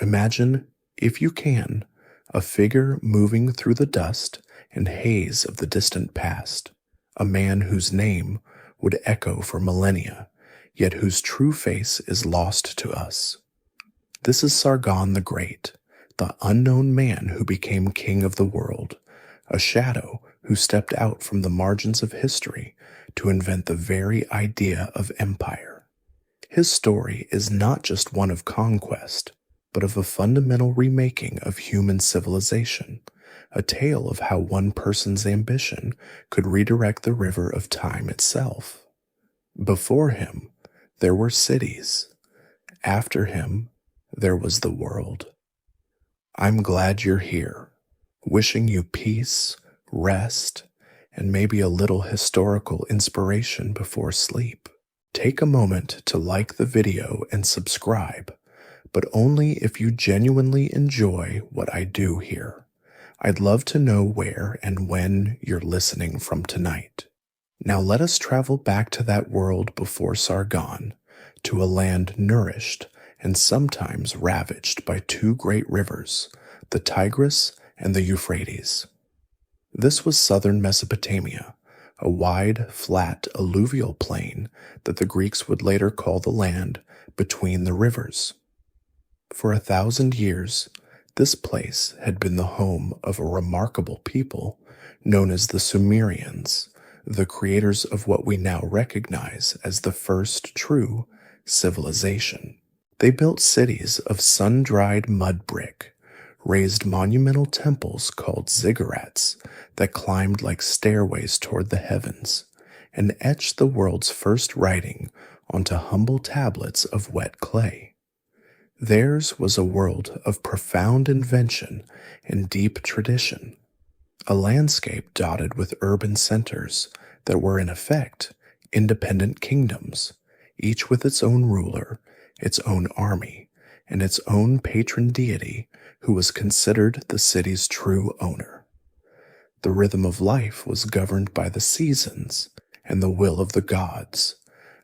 Imagine, if you can, a figure moving through the dust and haze of the distant past, a man whose name would echo for millennia, yet whose true face is lost to us. This is Sargon the Great, the unknown man who became king of the world, a shadow who stepped out from the margins of history to invent the very idea of empire. His story is not just one of conquest, but of a fundamental remaking of human civilization, a tale of how one person's ambition could redirect the river of time itself. Before him, there were cities. After him, there was the world. I'm glad you're here, wishing you peace, rest, and maybe a little historical inspiration before sleep. Take a moment to like the video and subscribe, but only if you genuinely enjoy what I do here. I'd love to know where and when you're listening from tonight. Now let us travel back to that world before Sargon, to a land nourished and sometimes ravaged by two great rivers, the Tigris and the Euphrates. This was southern Mesopotamia, a wide, flat, alluvial plain that the Greeks would later call the land between the rivers. For 1,000 years, this place had been the home of a remarkable people known as the Sumerians, the creators of what we now recognize as the first true civilization. They built cities of sun-dried mud brick, raised monumental temples called ziggurats that climbed like stairways toward the heavens, and etched the world's first writing onto humble tablets of wet clay. Theirs was a world of profound invention and deep tradition, a landscape dotted with urban centers that were in effect independent kingdoms, each with its own ruler, its own army, and its own patron deity who was considered the city's true owner. The rhythm of life was governed by the seasons and the will of the gods,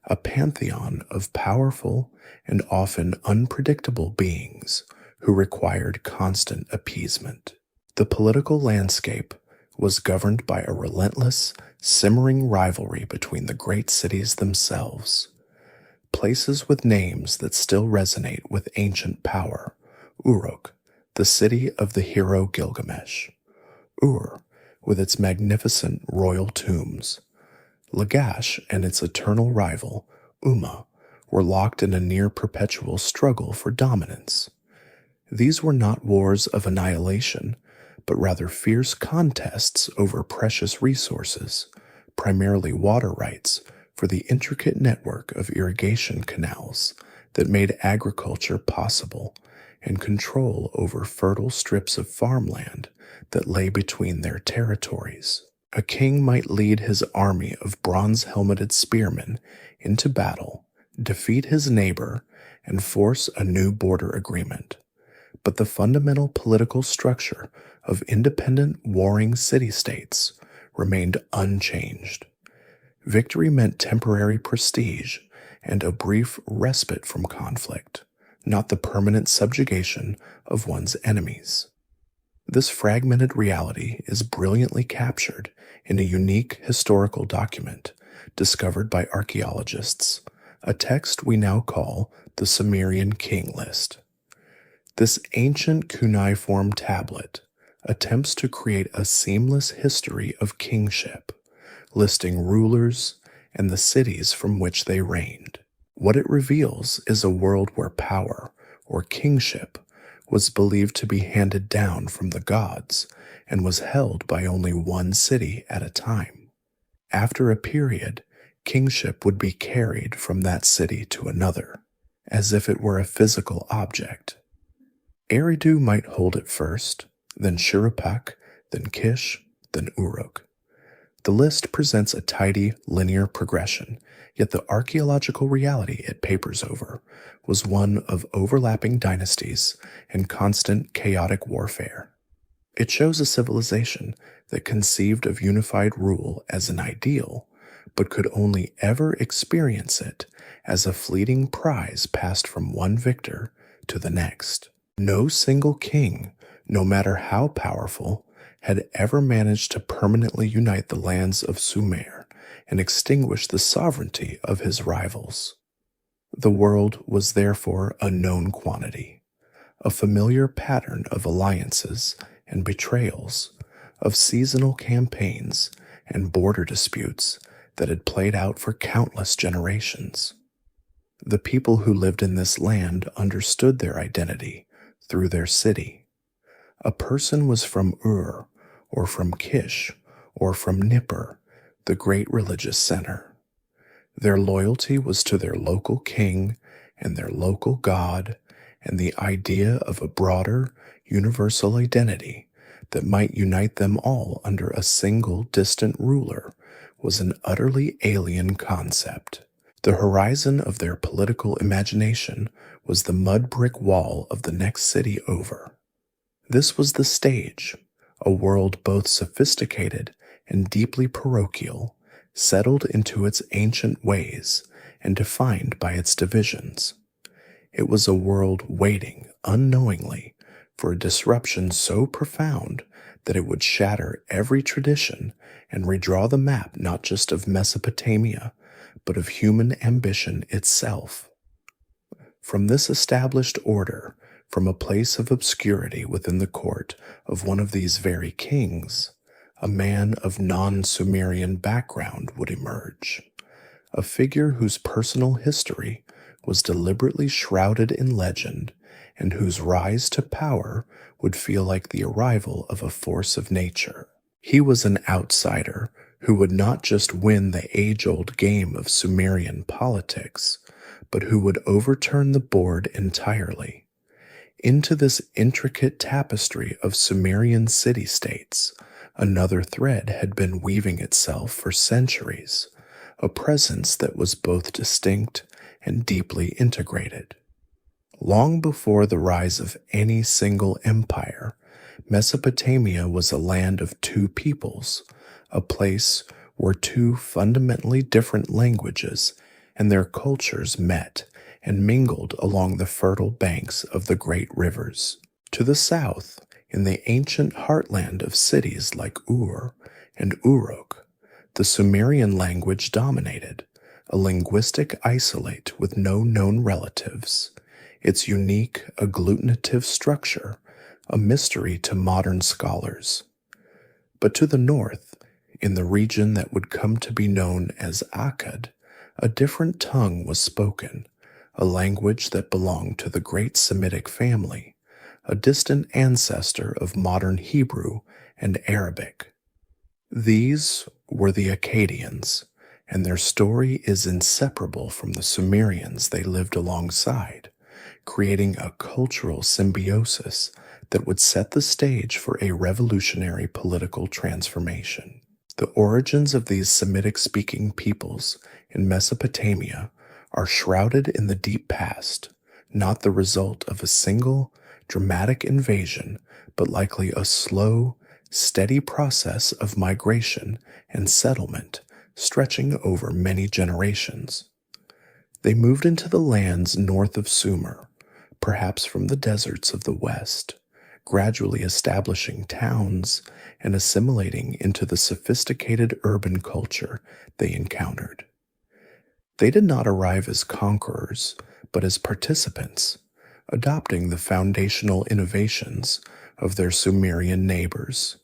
a pantheon of powerful and often unpredictable beings who required constant appeasement. The political landscape was governed by a relentless, simmering rivalry between the great cities themselves. Places with names that still resonate with ancient power: Uruk, the city of the hero Gilgamesh; Ur, with its magnificent royal tombs; Lagash and its eternal rival, Umma, were locked in a near-perpetual struggle for dominance. These were not wars of annihilation, but rather fierce contests over precious resources, primarily water rights for the intricate network of irrigation canals that made agriculture possible, and control over fertile strips of farmland that lay between their territories. A king might lead his army of bronze-helmeted spearmen into battle, defeat his neighbor, and force a new border agreement. But the fundamental political structure of independent warring city-states remained unchanged. Victory meant temporary prestige and a brief respite from conflict, not the permanent subjugation of one's enemies. This fragmented reality is brilliantly captured in a unique historical document discovered by archaeologists, a text we now call the Sumerian King List. This ancient cuneiform tablet attempts to create a seamless history of kingship, listing rulers and the cities from which they reigned. What it reveals is a world where power, or kingship, was believed to be handed down from the gods and was held by only one city at a time. After a period, kingship would be carried from that city to another, as if it were a physical object. Eridu might hold it first, then Shuruppak, then Kish, then Uruk. The list presents a tidy, linear progression, yet the archaeological reality it papers over was one of overlapping dynasties and constant chaotic warfare. It shows a civilization that conceived of unified rule as an ideal, but could only ever experience it as a fleeting prize passed from one victor to the next. No single king, no matter how powerful, had ever managed to permanently unite the lands of Sumer and extinguish the sovereignty of his rivals. The world was therefore a known quantity, a familiar pattern of alliances and betrayals, of seasonal campaigns and border disputes that had played out for countless generations. The people who lived in this land understood their identity through their city. A person was from Ur, or from Kish, or from Nippur, the great religious center. Their loyalty was to their local king and their local god, and the idea of a broader, universal identity that might unite them all under a single distant ruler was an utterly alien concept. The horizon of their political imagination was the mud brick wall of the next city over. This was the stage, a world both sophisticated and deeply parochial, settled into its ancient ways and defined by its divisions. It was a world waiting, unknowingly, for a disruption so profound that it would shatter every tradition and redraw the map not just of Mesopotamia, but of human ambition itself. From this established order, from a place of obscurity within the court of one of these very kings, a man of non-Sumerian background would emerge, a figure whose personal history was deliberately shrouded in legend and whose rise to power would feel like the arrival of a force of nature. He was an outsider who would not just win the age-old game of Sumerian politics, but who would overturn the board entirely. Into this intricate tapestry of Sumerian city-states, another thread had been weaving itself for centuries, a presence that was both distinct and deeply integrated. Long before the rise of any single empire, Mesopotamia was a land of two peoples, a place where two fundamentally different languages and their cultures met and mingled along the fertile banks of the great rivers. To the south, in the ancient heartland of cities like Ur and Uruk, the Sumerian language dominated, a linguistic isolate with no known relatives, its unique agglutinative structure a mystery to modern scholars. But to the north, in the region that would come to be known as Akkad, a different tongue was spoken, a language that belonged to the great Semitic family, a distant ancestor of modern Hebrew and Arabic. These were the Akkadians, and their story is inseparable from the Sumerians they lived alongside, creating a cultural symbiosis that would set the stage for a revolutionary political transformation. The origins of these Semitic-speaking peoples in Mesopotamia are shrouded in the deep past, not the result of a single, dramatic invasion, but likely a slow, steady process of migration and settlement stretching over many generations. They moved into the lands north of Sumer, perhaps from the deserts of the west, gradually establishing towns and assimilating into the sophisticated urban culture they encountered. They did not arrive as conquerors, but as participants, adopting the foundational innovations of their Sumerian neighbors.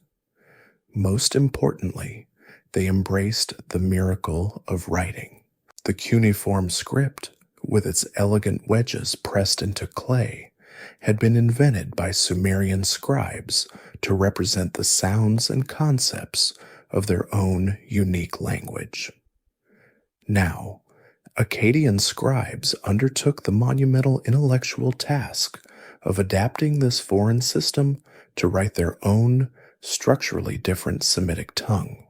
Most importantly, they embraced the miracle of writing. The cuneiform script, with its elegant wedges pressed into clay, had been invented by Sumerian scribes to represent the sounds and concepts of their own unique language. Now, Akkadian scribes undertook the monumental intellectual task of adapting this foreign system to write their own, structurally different Semitic tongue.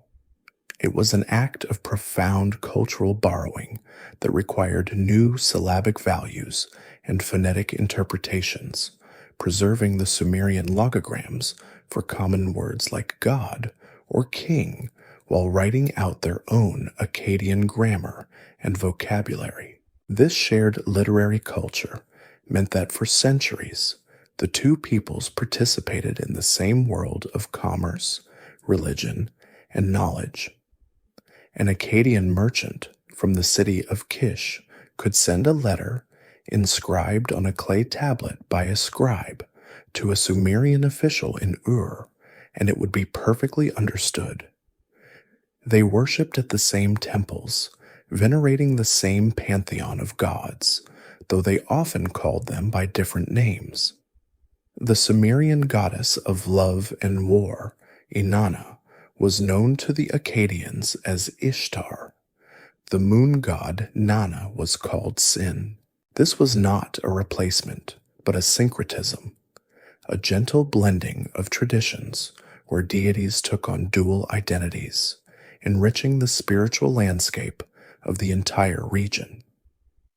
It was an act of profound cultural borrowing that required new syllabic values and phonetic interpretations, preserving the Sumerian logograms for common words like God or king, while writing out their own Akkadian grammar and vocabulary. This shared literary culture meant that for centuries, The two peoples participated in the same world of commerce, religion, and knowledge. An Akkadian merchant from the city of Kish could send a letter inscribed on a clay tablet by a scribe to a Sumerian official in Ur, and it would be perfectly understood. They worshipped at the same temples, venerating the same pantheon of gods, though they often called them by different names. The Sumerian goddess of love and war, Inanna, was known to the Akkadians as Ishtar. The moon god Nana was called Sin. This was not a replacement, but a syncretism, a gentle blending of traditions where deities took on dual identities, enriching the spiritual landscape of the entire region.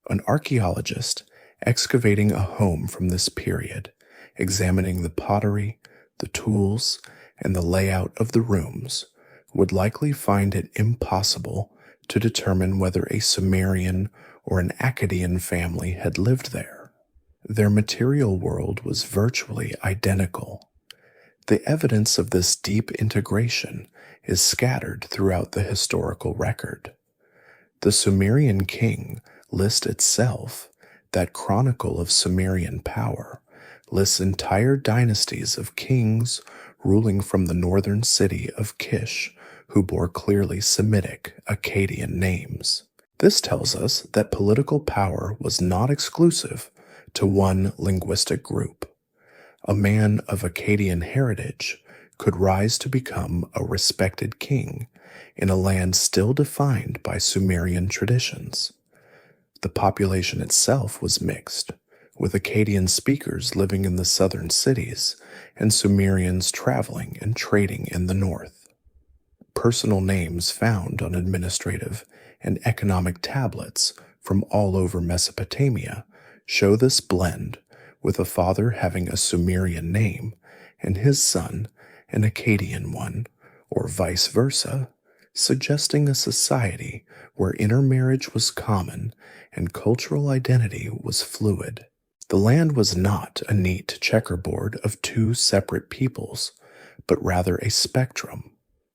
An archaeologist excavating a home from this period, examining the pottery, the tools, and the layout of the rooms, would likely find it impossible to determine whether a Sumerian or an Akkadian family had lived there. Their material world was virtually identical. The evidence of this deep integration is scattered throughout the historical record. The Sumerian king list itself, that chronicle of Sumerian power, lists entire dynasties of kings ruling from the northern city of Kish who bore clearly Semitic Akkadian names. This tells us that political power was not exclusive to one linguistic group. A man of Akkadian heritage could rise to become a respected king in a land still defined by Sumerian traditions. The population itself was mixed, with Akkadian speakers living in the southern cities and Sumerians traveling and trading in the north. Personal names found on administrative and economic tablets from all over Mesopotamia show this blend, with a father having a Sumerian name and his son an Akkadian one, or vice versa, suggesting a society where intermarriage was common and cultural identity was fluid. The land was not a neat checkerboard of two separate peoples, but rather a spectrum,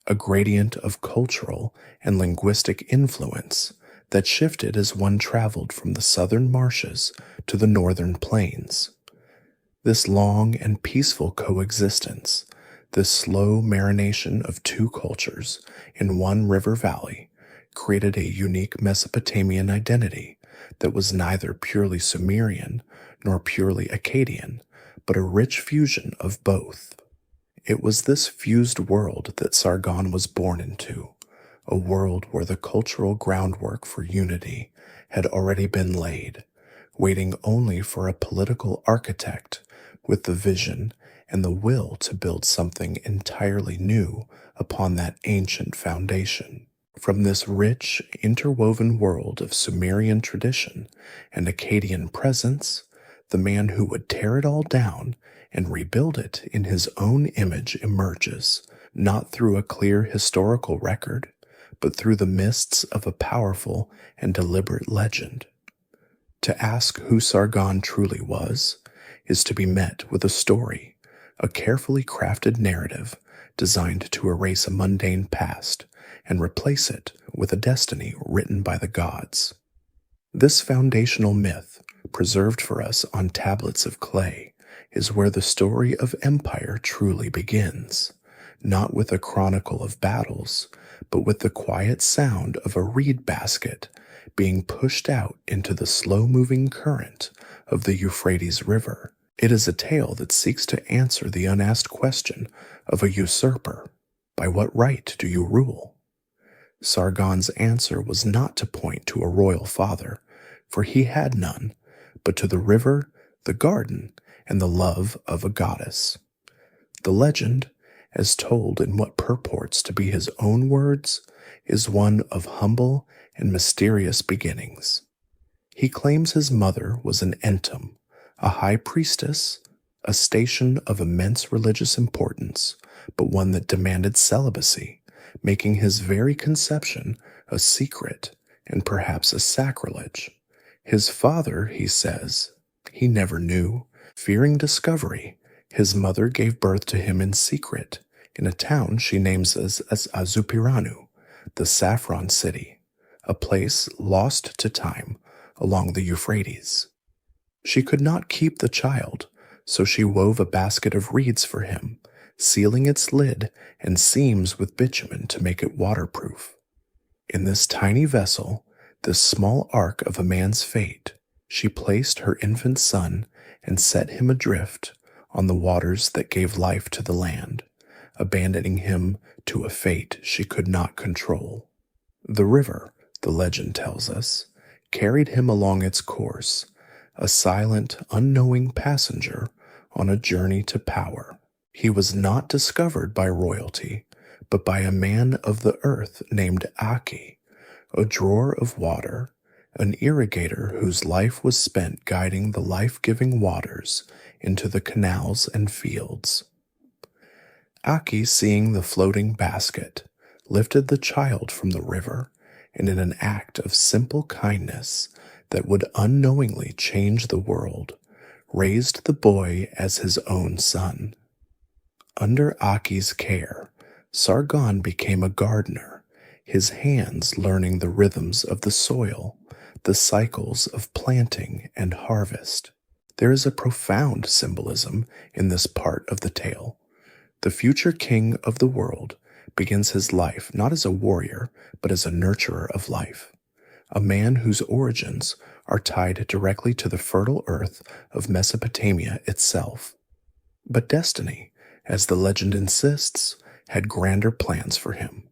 a gradient of cultural and linguistic influence that shifted as one traveled from the southern marshes to the northern plains. This long and peaceful coexistence, this slow marination of two cultures in one river valley, created a unique Mesopotamian identity that was neither purely Sumerian nor purely Akkadian, but a rich fusion of both. It was this fused world that Sargon was born into, a world where the cultural groundwork for unity had already been laid, waiting only for a political architect with the vision and the will to build something entirely new upon that ancient foundation. From this rich, interwoven world of Sumerian tradition and Akkadian presence, the man who would tear it all down and rebuild it in his own image emerges, not through a clear historical record, but through the mists of a powerful and deliberate legend. To ask who Sargon truly was is to be met with a story, a carefully crafted narrative designed to erase a mundane past and replace it with a destiny written by the gods. This foundational myth, preserved for us on tablets of clay, is where the story of empire truly begins, not with a chronicle of battles, but with the quiet sound of a reed basket being pushed out into the slow-moving current of the Euphrates River. It is a tale that seeks to answer the unasked question of a usurper: by what right do you rule? Sargon's answer was not to point to a royal father, for he had none, but to the river, the garden, and the love of a goddess. The legend, as told in what purports to be his own words, is one of humble and mysterious beginnings. He claims his mother was an entom, a high priestess, a station of immense religious importance, but one that demanded celibacy, making his very conception a secret and perhaps a sacrilege. His father, he says, he never knew, Fearing discovery, his mother gave birth to him in secret in a town she names as Azupiranu, the Saffron City, a place lost to time along the Euphrates. She could not keep the child, so she wove a basket of reeds for him, sealing its lid and seams with bitumen to make it waterproof. In this tiny vessel, this small ark of a man's fate, she placed her infant son and set him adrift on the waters that gave life to the land, abandoning him to a fate she could not control. The river, the legend tells us, carried him along its course, a silent, unknowing passenger on a journey to power. He was not discovered by royalty, but by a man of the earth named Akki, a drawer of water, an irrigator whose life was spent guiding the life-giving waters into the canals and fields. Akki, seeing the floating basket, lifted the child from the river, and in an act of simple kindness that would unknowingly change the world, raised the boy as his own son. Under Akki's care, Sargon became a gardener, his hands learning the rhythms of the soil, the cycles of planting and harvest. There is a profound symbolism in this part of the tale. The future king of the world begins his life not as a warrior, but as a nurturer of life, a man whose origins are tied directly to the fertile earth of Mesopotamia itself. But destiny, as the legend insists, had grander plans for him.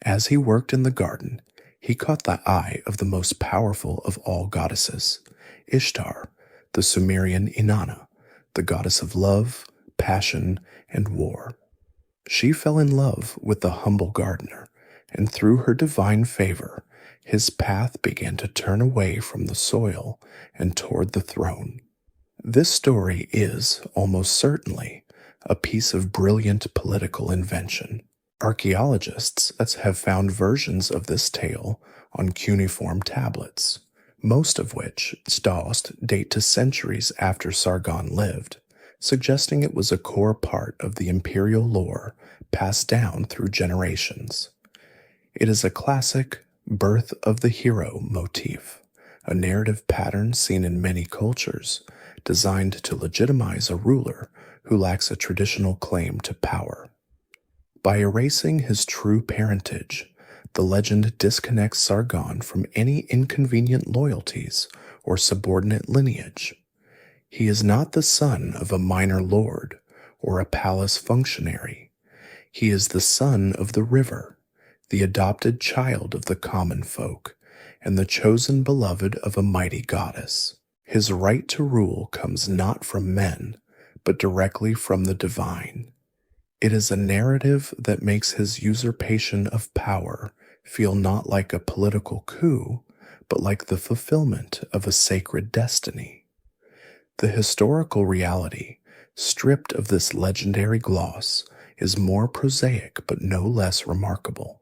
As he worked in the garden, he caught the eye of the most powerful of all goddesses, Ishtar, the Sumerian Inanna, the goddess of love, passion, and war. She fell in love with the humble gardener, and through her divine favor, his path began to turn away from the soil and toward the throne. This story is, almost certainly, a piece of brilliant political invention. Archaeologists have found versions of this tale on cuneiform tablets, most of which date to centuries after Sargon lived, suggesting it was a core part of the imperial lore passed down through generations. It is a classic birth of the hero motif, a narrative pattern seen in many cultures, designed to legitimize a ruler who lacks a traditional claim to power. By erasing his true parentage, the legend disconnects Sargon from any inconvenient loyalties or subordinate lineage. He is not the son of a minor lord or a palace functionary. He is the son of the river, the adopted child of the common folk, and the chosen beloved of a mighty goddess. His right to rule comes not from men, but directly from the divine. It is a narrative that makes his usurpation of power feel not like a political coup, but like the fulfillment of a sacred destiny. The historical reality, stripped of this legendary gloss, is more prosaic but no less remarkable.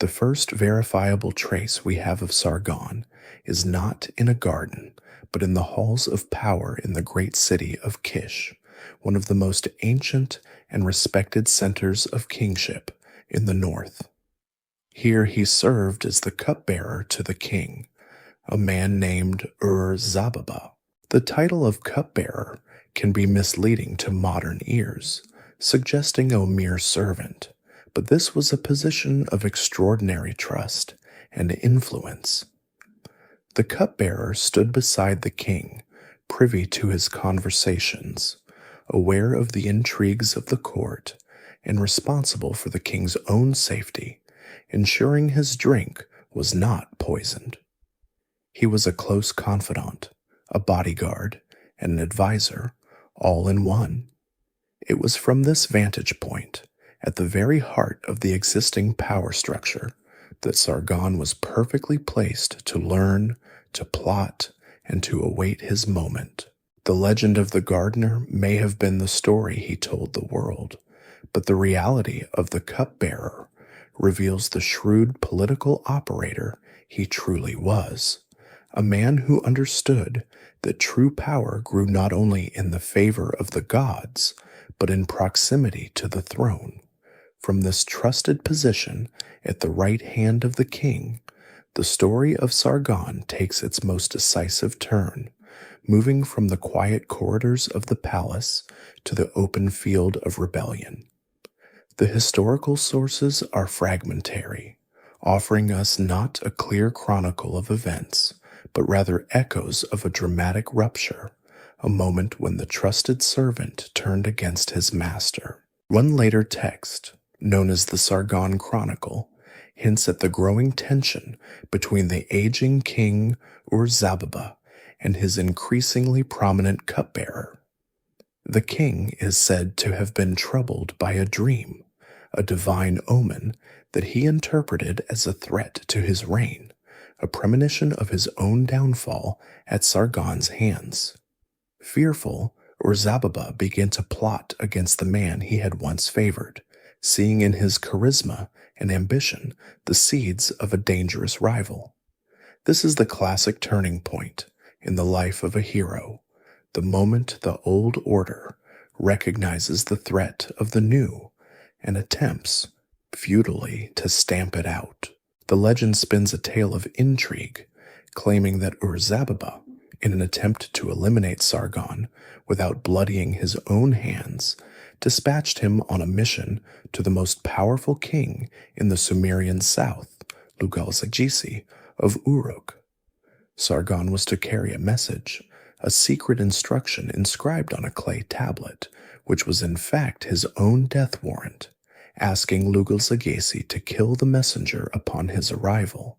The first verifiable trace we have of Sargon is not in a garden, but in the halls of power in the great city of Kish, one of the most ancient and respected centers of kingship in the north. Here he served as the cupbearer to the king, a man named Ur-Zababa. The title of cupbearer can be misleading to modern ears, suggesting a mere servant, but this was a position of extraordinary trust and influence. The cupbearer stood beside the king, privy to his conversations, aware of the intrigues of the court, and responsible for the king's own safety, ensuring his drink was not poisoned. He was a close confidant, a bodyguard, and an advisor, all in one. It was from this vantage point, at the very heart of the existing power structure, that Sargon was perfectly placed to learn, to plot, and to await his moment. The legend of the gardener may have been the story he told the world, but the reality of the cupbearer reveals the shrewd political operator he truly was, a man who understood that true power grew not only in the favor of the gods, but in proximity to the throne. From this trusted position at the right hand of the king, the story of Sargon takes its most decisive turn, moving from the quiet corridors of the palace to the open field of rebellion. The historical sources are fragmentary, offering us not a clear chronicle of events, but rather echoes of a dramatic rupture, a moment when the trusted servant turned against his master. One later text, known as the Sargon Chronicle, hints at the growing tension between the aging king Ur-Zababa and his increasingly prominent cupbearer. The king is said to have been troubled by a dream, a divine omen that he interpreted as a threat to his reign, a premonition of his own downfall at Sargon's hands. Fearful, Ur-Zababa began to plot against the man he had once favored, seeing in his charisma and ambition the seeds of a dangerous rival. This is the classic turning point in the life of a hero, the moment the old order recognizes the threat of the new and attempts, futilely, to stamp it out. The legend spins a tale of intrigue, claiming that Ur-Zababa, in an attempt to eliminate Sargon without bloodying his own hands, dispatched him on a mission to the most powerful king in the Sumerian south, Lugal-Zaggisi of Uruk. Sargon was to carry a message, a secret instruction inscribed on a clay tablet, which was in fact his own death warrant, asking Lugal-Zaggisi to kill the messenger upon his arrival.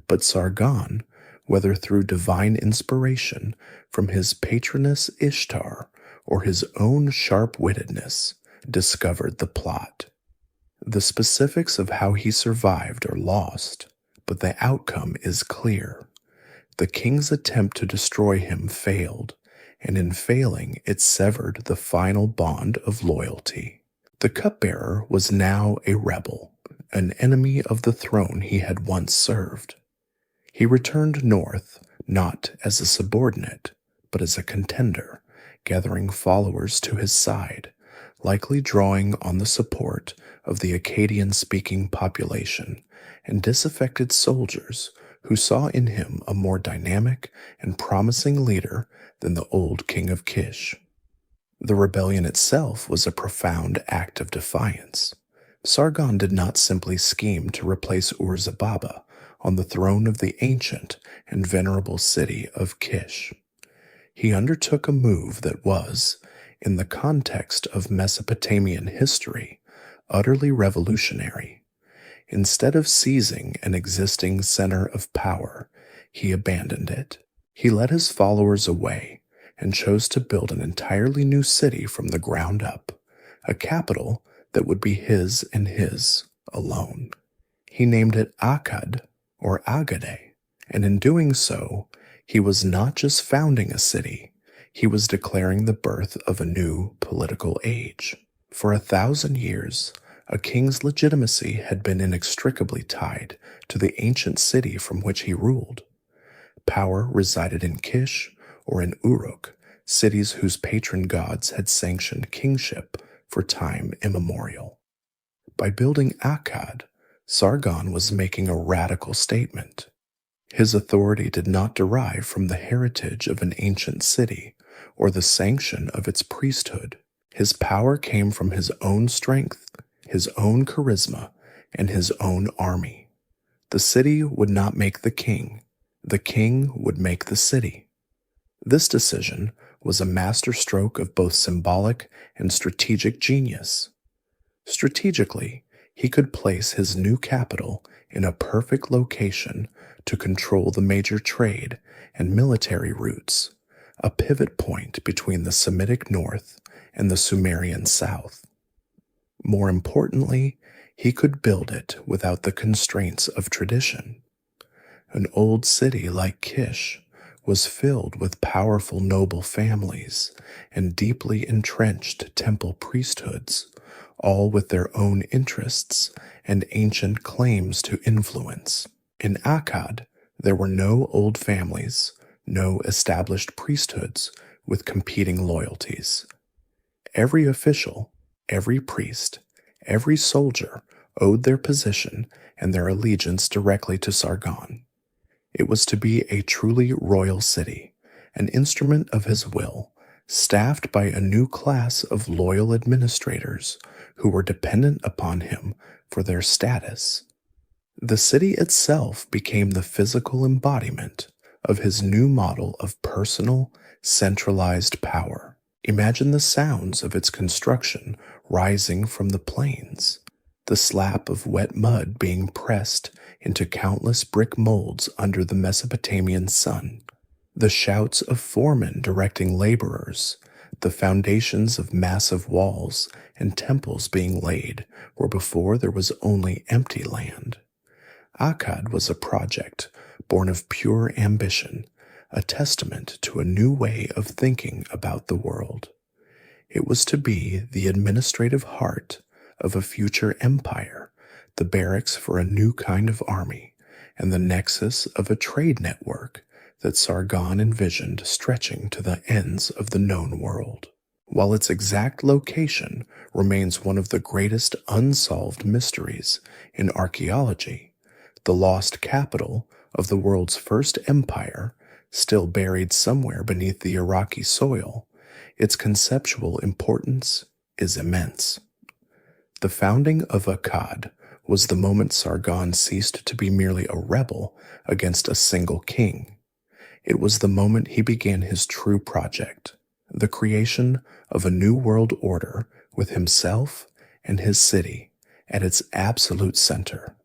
But Sargon, whether through divine inspiration from his patroness Ishtar or his own sharp-wittedness, discovered the plot. The specifics of how he survived are lost, but the outcome is clear. The king's attempt to destroy him failed, and in failing it severed the final bond of loyalty. The cupbearer was now a rebel, an enemy of the throne he had once served. He returned north, not as a subordinate, but as a contender, gathering followers to his side, likely drawing on the support of the Akkadian-speaking population and disaffected soldiers who saw in him a more dynamic and promising leader than the old king of Kish. The rebellion itself was a profound act of defiance. Sargon did not simply scheme to replace Ur-Zababa on the throne of the ancient and venerable city of Kish. He undertook a move that was, in the context of Mesopotamian history, utterly revolutionary. Instead of seizing an existing center of power, he abandoned it. He led his followers away and chose to build an entirely new city from the ground up, a capital that would be his and his alone. He named it Akkad, or Agade, and in doing so, he was not just founding a city, he was declaring the birth of a new political age. For 1,000 years, a king's legitimacy had been inextricably tied to the ancient city from which he ruled. Power resided in Kish or in Uruk, cities whose patron gods had sanctioned kingship for time immemorial. By building Akkad, Sargon was making a radical statement. His authority did not derive from the heritage of an ancient city or the sanction of its priesthood. His power came from his own strength, his own charisma, and his own army. The city would not make the king would make the city. This decision was a masterstroke of both symbolic and strategic genius. Strategically, he could place his new capital in a perfect location to control the major trade and military routes, a pivot point between the Semitic north and the Sumerian south. More importantly, he could build it without the constraints of tradition. An old city like Kish was filled with powerful noble families and deeply entrenched temple priesthoods, all with their own interests and ancient claims to influence. In Akkad, There were no old families, no established priesthoods with competing loyalties. Every official, every priest, every soldier owed their position and their allegiance directly to Sargon. It was to be a truly royal city, an instrument of his will, staffed by a new class of loyal administrators who were dependent upon him for their status. The city itself became the physical embodiment of his new model of personal, centralized power. Imagine the sounds of its construction rising from the plains, the slap of wet mud being pressed into countless brick molds under the Mesopotamian sun, the shouts of foremen directing laborers, the foundations of massive walls and temples being laid where before there was only empty land. Akkad was a project born of pure ambition, a testament to a new way of thinking about the world. It was to be the administrative heart of a future empire, the barracks for a new kind of army, and the nexus of a trade network that Sargon envisioned stretching to the ends of the known world. While its exact location remains one of the greatest unsolved mysteries in archaeology, the lost capital of the world's first empire, still buried somewhere beneath the Iraqi soil, its conceptual importance is immense. The founding of Akkad was the moment Sargon ceased to be merely a rebel against a single king. It was the moment he began his true project, the creation of a new world order with himself and his city at its absolute center.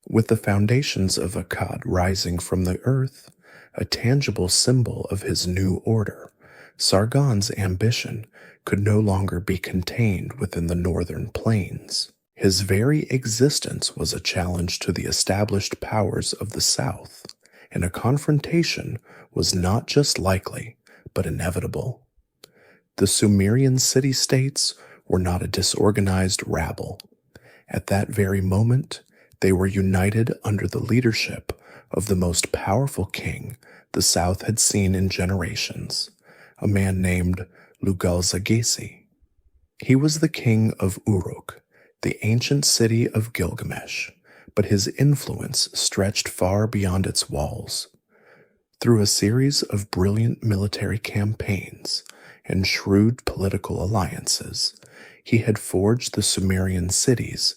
With the foundations of Akkad rising from the earth, a tangible symbol of his new order, Sargon's ambition could no longer be contained within the northern plains. His very existence was a challenge to the established powers of the south, and a confrontation was not just likely, but inevitable. The Sumerian city-states were not a disorganized rabble. At that very moment, they were united under the leadership of the most powerful king the South had seen in generations, a man named Lugal-Zaggisi. He was the king of Uruk, the ancient city of Gilgamesh, but his influence stretched far beyond its walls. Through a series of brilliant military campaigns and shrewd political alliances, he had forged the Sumerian cities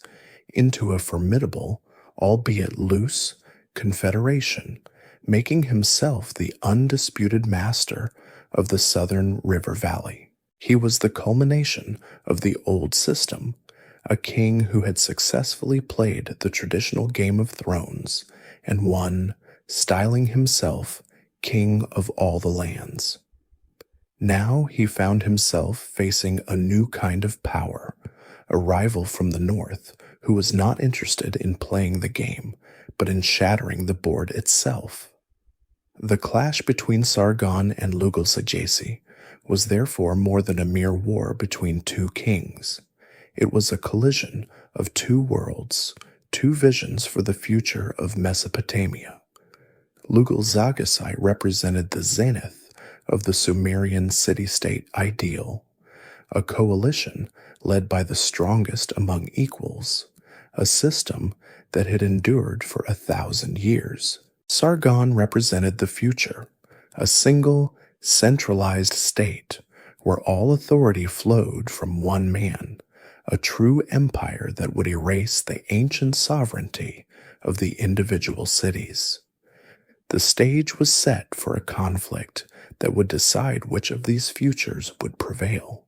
into a formidable, albeit loose, confederation, making himself the undisputed master of the southern river valley. He was the culmination of the old system, a king who had successfully played the traditional Game of Thrones and won, styling himself king of all the lands. Now he found himself facing a new kind of power, a rival from the north who was not interested in playing the game, but in shattering the board itself. The clash between Sargon and Lugal-Zaggisi was therefore more than a mere war between two kings. It was a collision of two worlds, two visions for the future of Mesopotamia. Lugal-Zaggisi represented the zenith of the Sumerian city-state ideal, a coalition led by the strongest among equals, a system that had endured for 1,000 years. Sargon represented the future, a single, centralized state where all authority flowed from one man, a true empire that would erase the ancient sovereignty of the individual cities. The stage was set for a conflict that would decide which of these futures would prevail.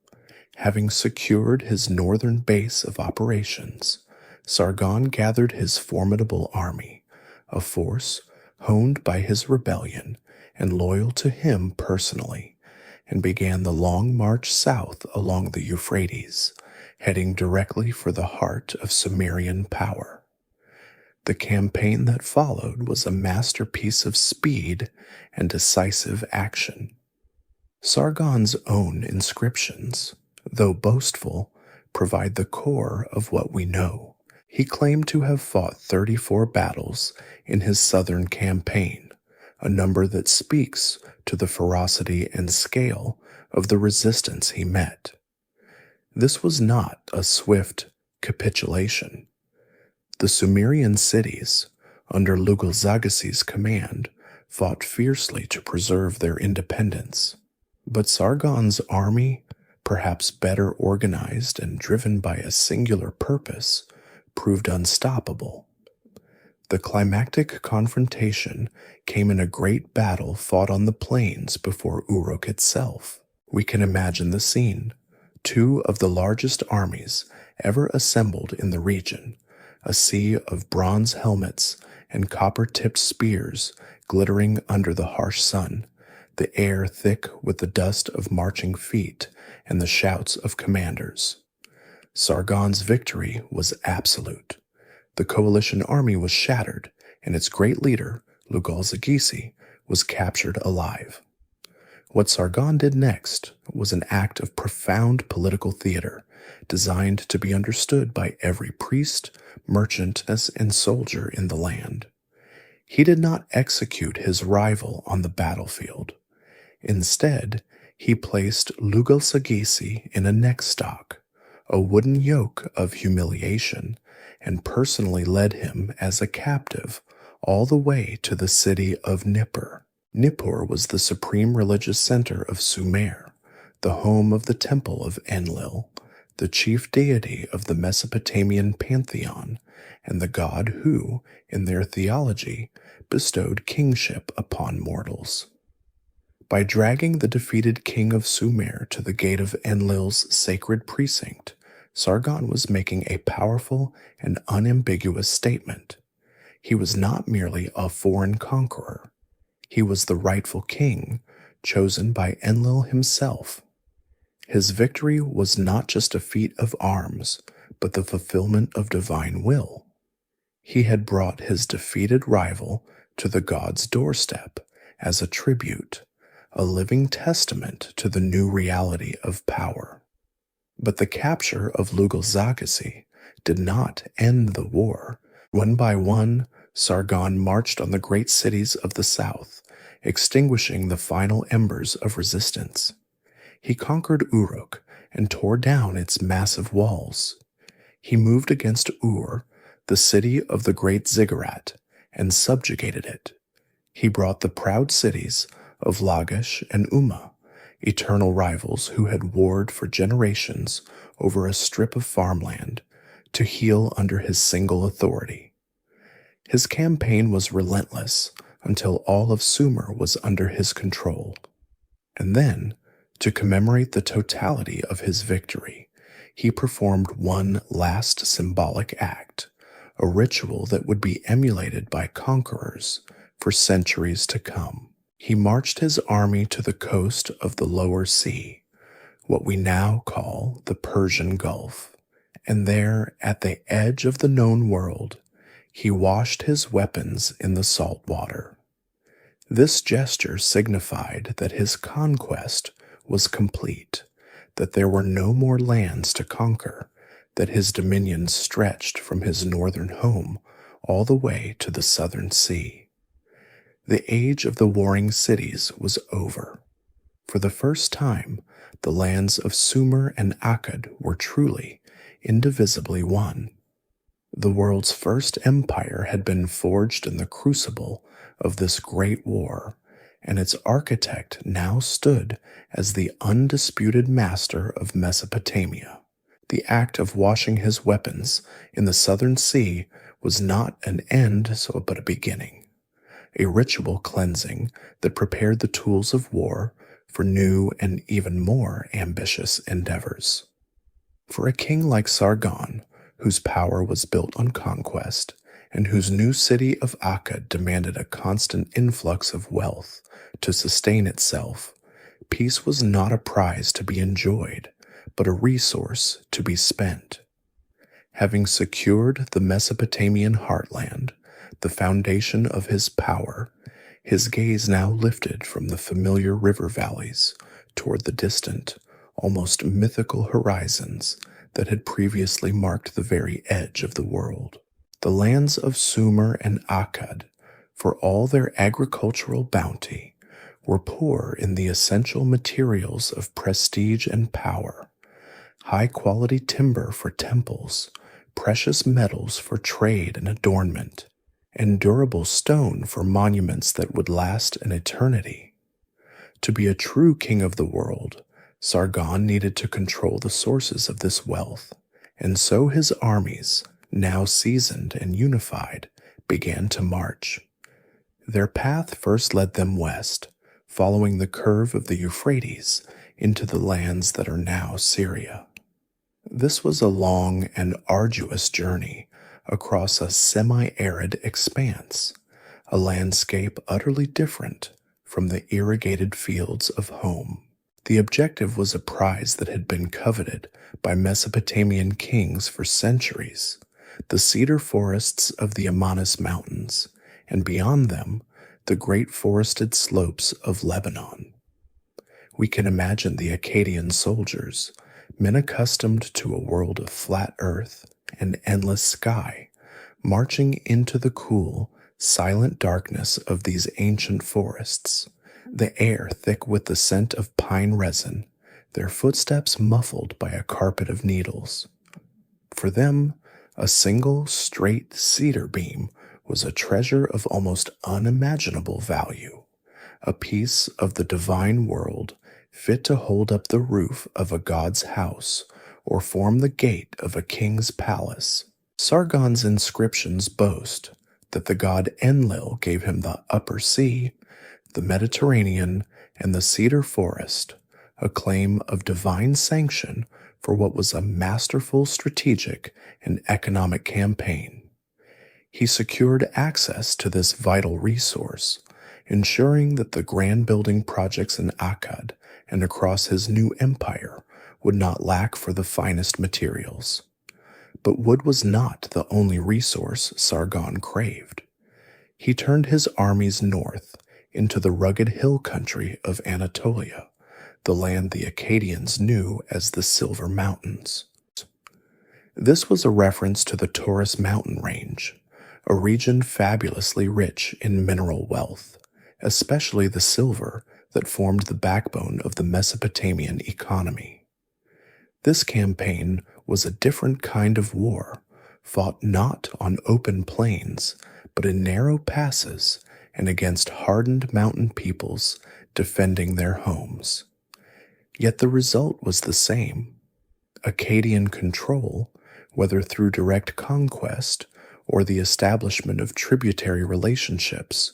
Having secured his northern base of operations, Sargon gathered his formidable army, a force honed by his rebellion and loyal to him personally, and began the long march south along the Euphrates, heading directly for the heart of Sumerian power. The campaign that followed was a masterpiece of speed and decisive action. Sargon's own inscriptions, though boastful, provide the core of what we know. He claimed to have fought 34 battles in his southern campaign, a number that speaks to the ferocity and scale of the resistance he met. This was not a swift capitulation. The Sumerian cities, under Lugal-Zagasi's command, fought fiercely to preserve their independence. But Sargon's army, perhaps better organized and driven by a singular purpose, proved unstoppable. The climactic confrontation came in a great battle fought on the plains before Uruk itself. We can imagine the scene. Two of the largest armies ever assembled in the region, a sea of bronze helmets and copper-tipped spears glittering under the harsh sun, the air thick with the dust of marching feet and the shouts of commanders. Sargon's victory was absolute. The coalition army was shattered, and its great leader, Lugal-Zagisi, was captured alive. What Sargon did next was an act of profound political theater, designed to be understood by every priest, merchant, and soldier in the land. He did not execute his rival on the battlefield. Instead, he placed Lugal-Zagisi in a neck stock, a wooden yoke of humiliation, and personally led him as a captive all the way to the city of Nippur. Nippur was the supreme religious center of Sumer, the home of the temple of Enlil, the chief deity of the Mesopotamian pantheon, and the god who, in their theology, bestowed kingship upon mortals. By dragging the defeated king of Sumer to the gate of Enlil's sacred precinct, Sargon was making a powerful and unambiguous statement. He was not merely a foreign conqueror. He was the rightful king, chosen by Enlil himself. His victory was not just a feat of arms, but the fulfillment of divine will. He had brought his defeated rival to the god's doorstep as a tribute, a living testament to the new reality of power. But the capture of Lugal-Zagasi did not end the war. One by one, Sargon marched on the great cities of the south, extinguishing the final embers of resistance. He conquered Uruk and tore down its massive walls. He moved against Ur, the city of the great Ziggurat, and subjugated it. He brought the proud cities of Lagash and Umma, eternal rivals who had warred for generations over a strip of farmland, to heel under his single authority. His campaign was relentless until all of Sumer was under his control. And then, to commemorate the totality of his victory, he performed one last symbolic act, a ritual that would be emulated by conquerors for centuries to come. He marched his army to the coast of the Lower Sea, what we now call the Persian Gulf, and there, at the edge of the known world, he washed his weapons in the salt water. This gesture signified that his conquest was complete, that there were no more lands to conquer, that his dominions stretched from his northern home all the way to the southern sea. The age of the warring cities was over. For the first time, the lands of Sumer and Akkad were truly, indivisibly one. The world's first empire had been forged in the crucible of this great war, and its architect now stood as the undisputed master of Mesopotamia. The act of washing his weapons in the southern sea was not an end, but a beginning, a ritual cleansing that prepared the tools of war for new and even more ambitious endeavors. For a king like Sargon, whose power was built on conquest, and whose new city of Akkad demanded a constant influx of wealth to sustain itself, peace was not a prize to be enjoyed, but a resource to be spent. Having secured the Mesopotamian heartland, the foundation of his power, his gaze now lifted from the familiar river valleys toward the distant, almost mythical horizons that had previously marked the very edge of the world. The lands of Sumer and Akkad, for all their agricultural bounty, were poor in the essential materials of prestige and power: high-quality timber for temples, precious metals for trade and adornment, and durable stone for monuments that would last an eternity. To be a true king of the world, Sargon needed to control the sources of this wealth, and so his armies, now seasoned and unified, began to march. Their path first led them west, following the curve of the Euphrates into the lands that are now Syria. This was a long and arduous journey across a semi-arid expanse, a landscape utterly different from the irrigated fields of home. The objective was a prize that had been coveted by Mesopotamian kings for centuries: the cedar forests of the Amanus Mountains, and beyond them, the great forested slopes of Lebanon. We can imagine the Akkadian soldiers, men accustomed to a world of flat earth and endless sky, marching into the cool, silent darkness of these ancient forests, the air thick with the scent of pine resin, their footsteps muffled by a carpet of needles. For them, a single straight cedar beam was a treasure of almost unimaginable value, a piece of the divine world fit to hold up the roof of a god's house or form the gate of a king's palace. Sargon's inscriptions boast that the god Enlil gave him the Upper Sea, the Mediterranean, and the cedar forest, a claim of divine sanction for what was a masterful strategic and economic campaign. He secured access to this vital resource, ensuring that the grand building projects in Akkad and across his new empire would not lack for the finest materials. But wood was not the only resource Sargon craved. He turned his armies north into the rugged hill country of Anatolia, the land the Akkadians knew as the Silver Mountains. This was a reference to the Taurus mountain range, a region fabulously rich in mineral wealth, especially the silver that formed the backbone of the Mesopotamian economy. This campaign was a different kind of war, fought not on open plains, but in narrow passes and against hardened mountain peoples defending their homes. Yet the result was the same. Akkadian control, whether through direct conquest or the establishment of tributary relationships,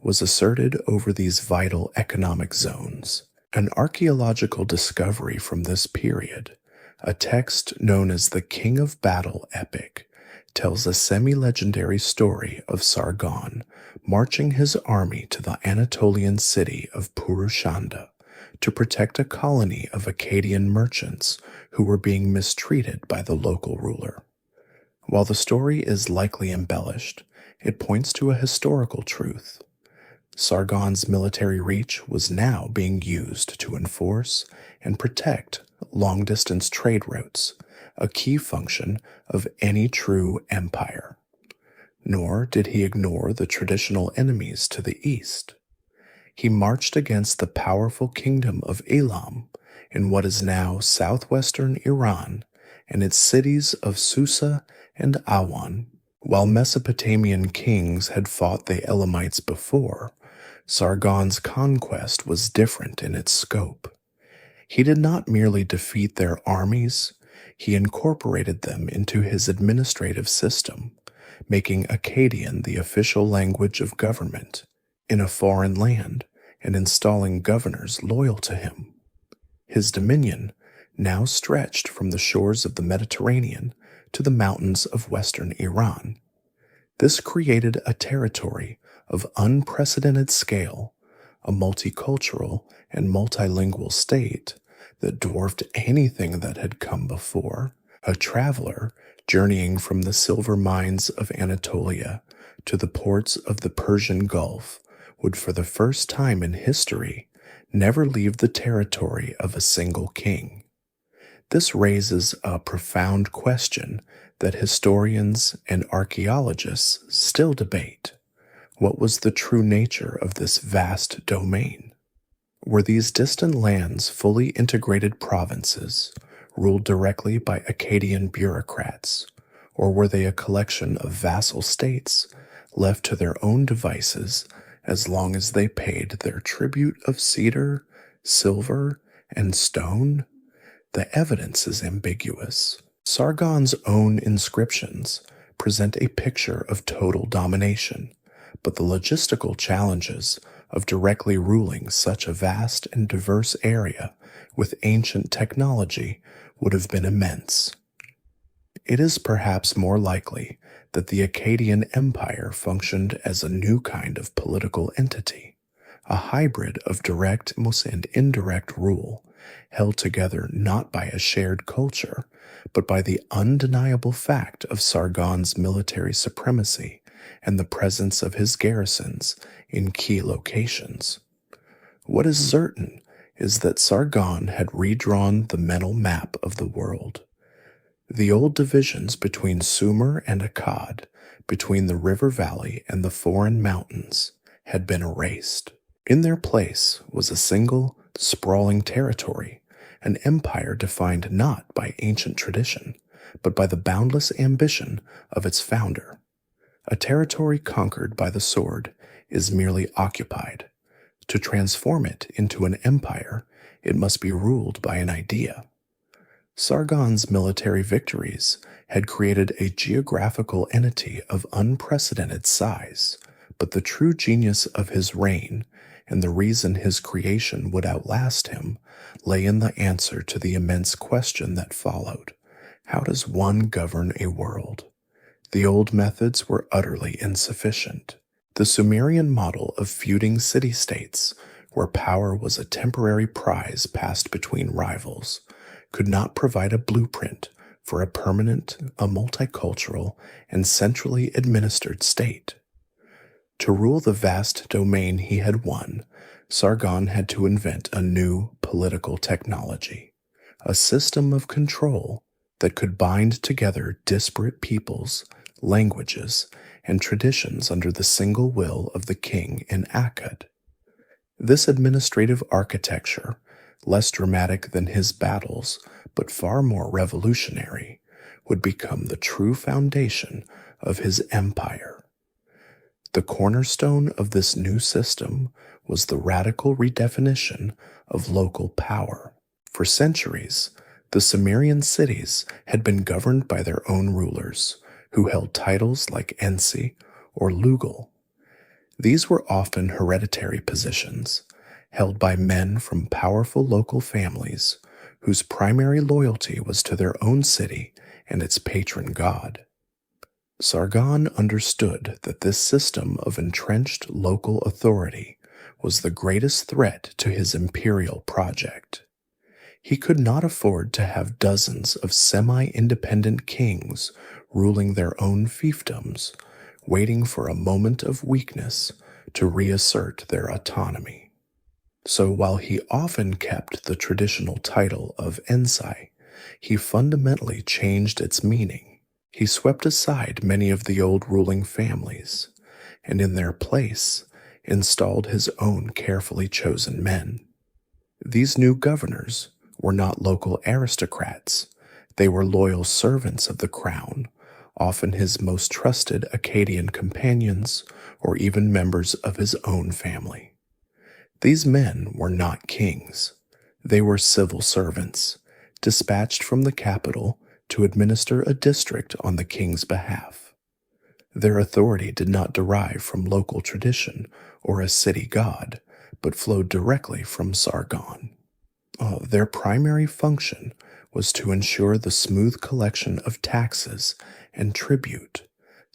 was asserted over these vital economic zones. An archaeological discovery from this period, a text known as the King of Battle epic, tells a semi-legendary story of Sargon marching his army to the Anatolian city of Purushanda to protect a colony of Akkadian merchants who were being mistreated by the local ruler. While the story is likely embellished, it points to a historical truth. Sargon's military reach was now being used to enforce and protect long-distance trade routes, a key function of any true empire. Nor did he ignore the traditional enemies to the east. He marched against the powerful kingdom of Elam in what is now southwestern Iran and its cities of Susa and Awan. While Mesopotamian kings had fought the Elamites before, Sargon's conquest was different in its scope. He did not merely defeat their armies, he incorporated them into his administrative system, making Akkadian the official language of government in a foreign land and installing governors loyal to him. His dominion now stretched from the shores of the Mediterranean to the mountains of western Iran. This created a territory of unprecedented scale, a multicultural and multilingual state that dwarfed anything that had come before. A traveler journeying from the silver mines of Anatolia to the ports of the Persian Gulf would, for the first time in history, never leave the territory of a single king. This raises a profound question that historians and archaeologists still debate. What was the true nature of this vast domain? Were these distant lands fully integrated provinces, ruled directly by Akkadian bureaucrats, or were they a collection of vassal states left to their own devices as long as they paid their tribute of cedar, silver, and stone? The evidence is ambiguous. Sargon's own inscriptions present a picture of total domination, but the logistical challenges of directly ruling such a vast and diverse area with ancient technology would have been immense. It is perhaps more likely that the Akkadian Empire functioned as a new kind of political entity, a hybrid of direct and indirect rule, held together not by a shared culture, but by the undeniable fact of Sargon's military supremacy and the presence of his garrisons in key locations. What is certain is that Sargon had redrawn the mental map of the world. The old divisions between Sumer and Akkad, between the river valley and the foreign mountains, had been erased. In their place was a single, sprawling territory, an empire defined not by ancient tradition, but by the boundless ambition of its founder. A territory conquered by the sword is merely occupied. To transform it into an empire, it must be ruled by an idea. Sargon's military victories had created a geographical entity of unprecedented size, but the true genius of his reign and the reason his creation would outlast him lay in the answer to the immense question that followed. How does one govern a world? The old methods were utterly insufficient. The Sumerian model of feuding city-states, where power was a temporary prize passed between rivals, could not provide a blueprint for a permanent, multicultural, and centrally administered state. To rule the vast domain he had won, Sargon had to invent a new political technology, a system of control that could bind together disparate peoples, languages, and traditions under the single will of the king in Akkad. This administrative architecture, less dramatic than his battles, but far more revolutionary, would become the true foundation of his empire. The cornerstone of this new system was the radical redefinition of local power. For centuries, the Sumerian cities had been governed by their own rulers, who held titles like Ensi or Lugal. These were often hereditary positions, held by men from powerful local families whose primary loyalty was to their own city and its patron god. Sargon understood that this system of entrenched local authority was the greatest threat to his imperial project. He could not afford to have dozens of semi-independent kings ruling their own fiefdoms, waiting for a moment of weakness to reassert their autonomy. So while he often kept the traditional title of Ensi, he fundamentally changed its meaning. He swept aside many of the old ruling families, and in their place installed his own carefully chosen men. These new governors were not local aristocrats. They were loyal servants of the crown, often his most trusted Akkadian companions or even members of his own family. These men were not kings. They were civil servants, dispatched from the capital to administer a district on the king's behalf. Their authority did not derive from local tradition or a city god, but flowed directly from Sargon. Their primary function was to ensure the smooth collection of taxes and tribute,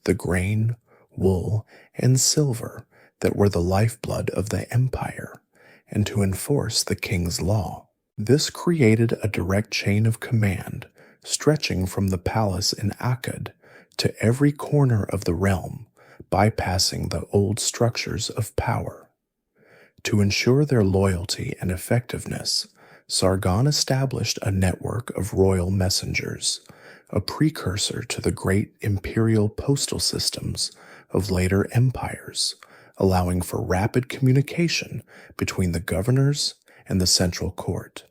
the grain, wool, and silver that were the lifeblood of the empire, and to enforce the king's law. This created a direct chain of command stretching from the palace in Akkad to every corner of the realm, bypassing the old structures of power. To ensure their loyalty and effectiveness, Sargon established a network of royal messengers, a precursor to the great imperial postal systems of later empires, allowing for rapid communication between the governors and the central court.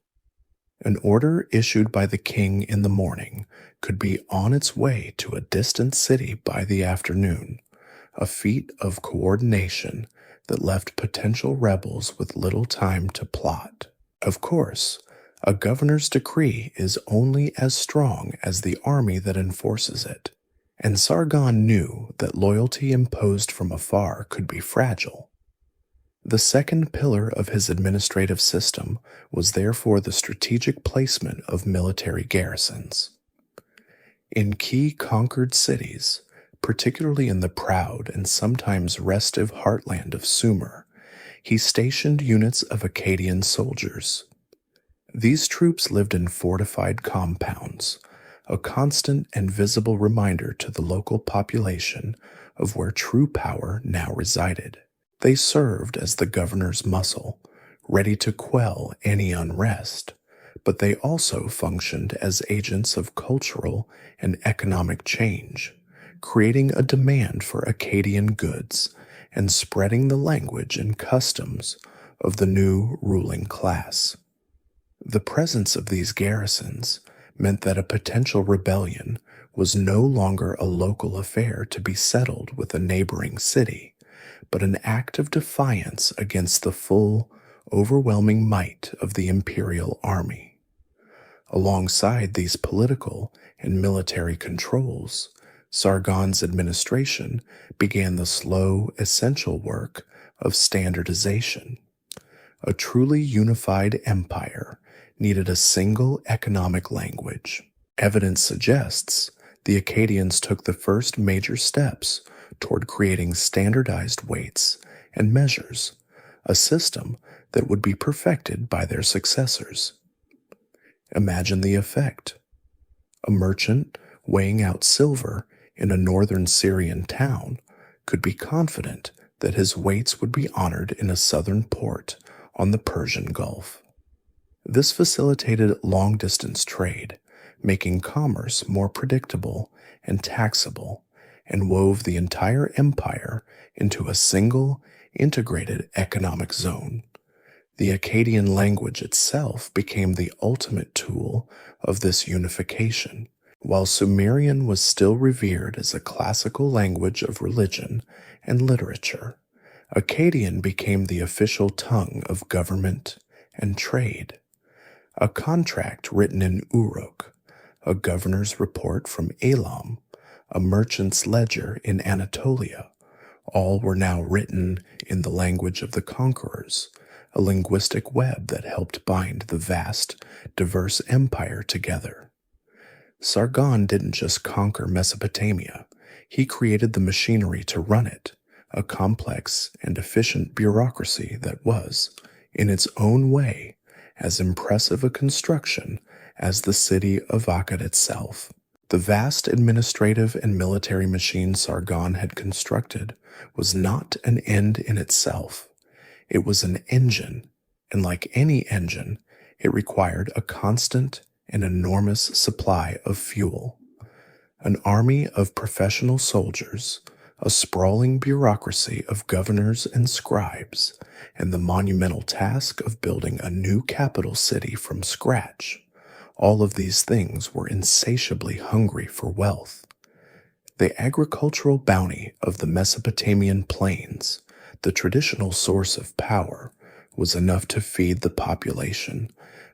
An order issued by the king in the morning could be on its way to a distant city by the afternoon, a feat of coordination that left potential rebels with little time to plot. Of course, a governor's decree is only as strong as the army that enforces it, and Sargon knew that loyalty imposed from afar could be fragile. The second pillar of his administrative system was therefore the strategic placement of military garrisons. In key conquered cities, particularly in the proud and sometimes restive heartland of Sumer, he stationed units of Akkadian soldiers. These troops lived in fortified compounds, a constant and visible reminder to the local population of where true power now resided. They served as the governor's muscle, ready to quell any unrest, but they also functioned as agents of cultural and economic change, creating a demand for Akkadian goods and spreading the language and customs of the new ruling class. The presence of these garrisons meant that a potential rebellion was no longer a local affair to be settled with a neighboring city, but an act of defiance against the full, overwhelming might of the imperial army. Alongside these political and military controls, Sargon's administration began the slow, essential work of standardization. A truly unified empire needed a single economic language. Evidence suggests the Akkadians took the first major steps toward creating standardized weights and measures, a system that would be perfected by their successors. Imagine the effect. A merchant weighing out silver in a northern Syrian town could be confident that his weights would be honored in a southern port on the Persian Gulf. This facilitated long-distance trade, making commerce more predictable and taxable, and wove the entire empire into a single, integrated economic zone. The Akkadian language itself became the ultimate tool of this unification. While Sumerian was still revered as a classical language of religion and literature, Akkadian became the official tongue of government and trade. A contract written in Uruk, a governor's report from Elam, a merchant's ledger in Anatolia, all were now written in the language of the conquerors, a linguistic web that helped bind the vast, diverse empire together. Sargon didn't just conquer Mesopotamia, he created the machinery to run it, a complex and efficient bureaucracy that was, in its own way, as impressive a construction as the city of Akkad itself. The vast administrative and military machine Sargon had constructed was not an end in itself. It was an engine, and like any engine, it required a constant and enormous supply of fuel. An army of professional soldiers, a sprawling bureaucracy of governors and scribes, and the monumental task of building a new capital city from scratch. All of these things were insatiably hungry for wealth. The agricultural bounty of the Mesopotamian plains, the traditional source of power, was enough to feed the population,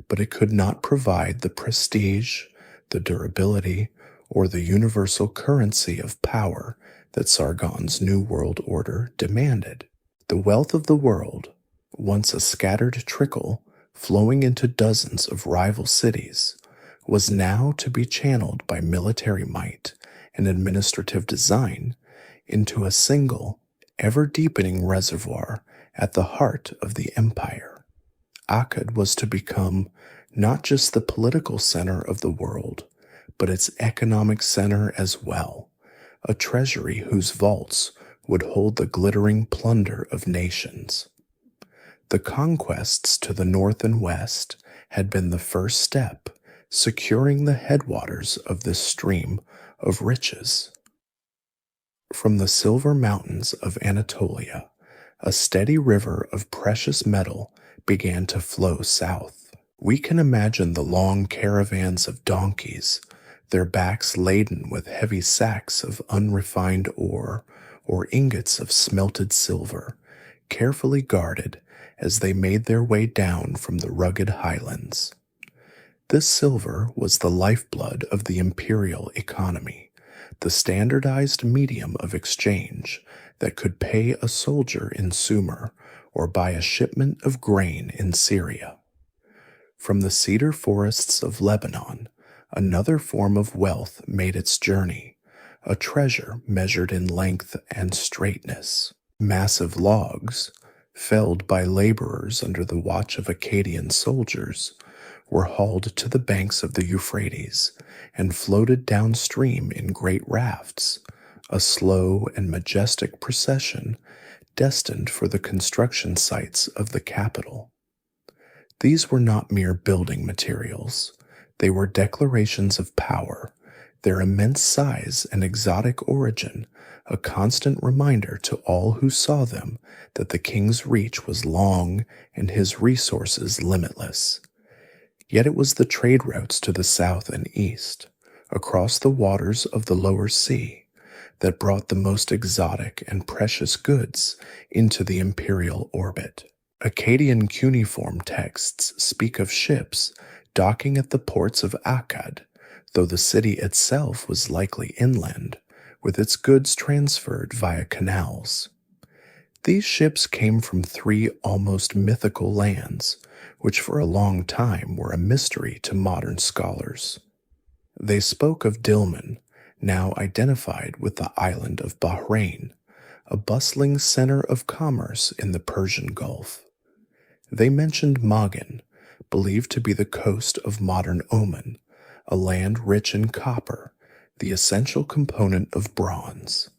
but it could not provide the prestige, the durability, or the universal currency of power that Sargon's New World Order demanded. The wealth of the world, once a scattered trickle flowing into dozens of rival cities, was now to be channeled by military might and administrative design into a single, ever-deepening reservoir at the heart of the empire. Akkad was to become not just the political center of the world, but its economic center as well, a treasury whose vaults would hold the glittering plunder of nations. The conquests to the north and west had been the first step, securing the headwaters of this stream of riches. From the silver mountains of Anatolia, a steady river of precious metal began to flow south. We can imagine the long caravans of donkeys, their backs laden with heavy sacks of unrefined ore or ingots of smelted silver, carefully guarded as they made their way down from the rugged highlands. This silver was the lifeblood of the imperial economy, the standardized medium of exchange that could pay a soldier in Sumer or buy a shipment of grain in Syria. From the cedar forests of Lebanon, another form of wealth made its journey, a treasure measured in length and straightness. Massive logs, felled by laborers under the watch of Akkadian soldiers, were hauled to the banks of the Euphrates and floated downstream in great rafts, a slow and majestic procession destined for the construction sites of the capital. These were not mere building materials. They were declarations of power, their immense size and exotic origin a constant reminder to all who saw them that the king's reach was long and his resources limitless. Yet it was the trade routes to the south and east, across the waters of the lower sea, that brought the most exotic and precious goods into the imperial orbit. Akkadian cuneiform texts speak of ships docking at the ports of Akkad, though the city itself was likely inland, with its goods transferred via canals. These ships came from three almost mythical lands, which for a long time were a mystery to modern scholars. They spoke of Dilmun, now identified with the island of Bahrain, a bustling center of commerce in the Persian Gulf. They mentioned Magan, believed to be the coast of modern Oman, a land rich in copper, the essential component of bronze,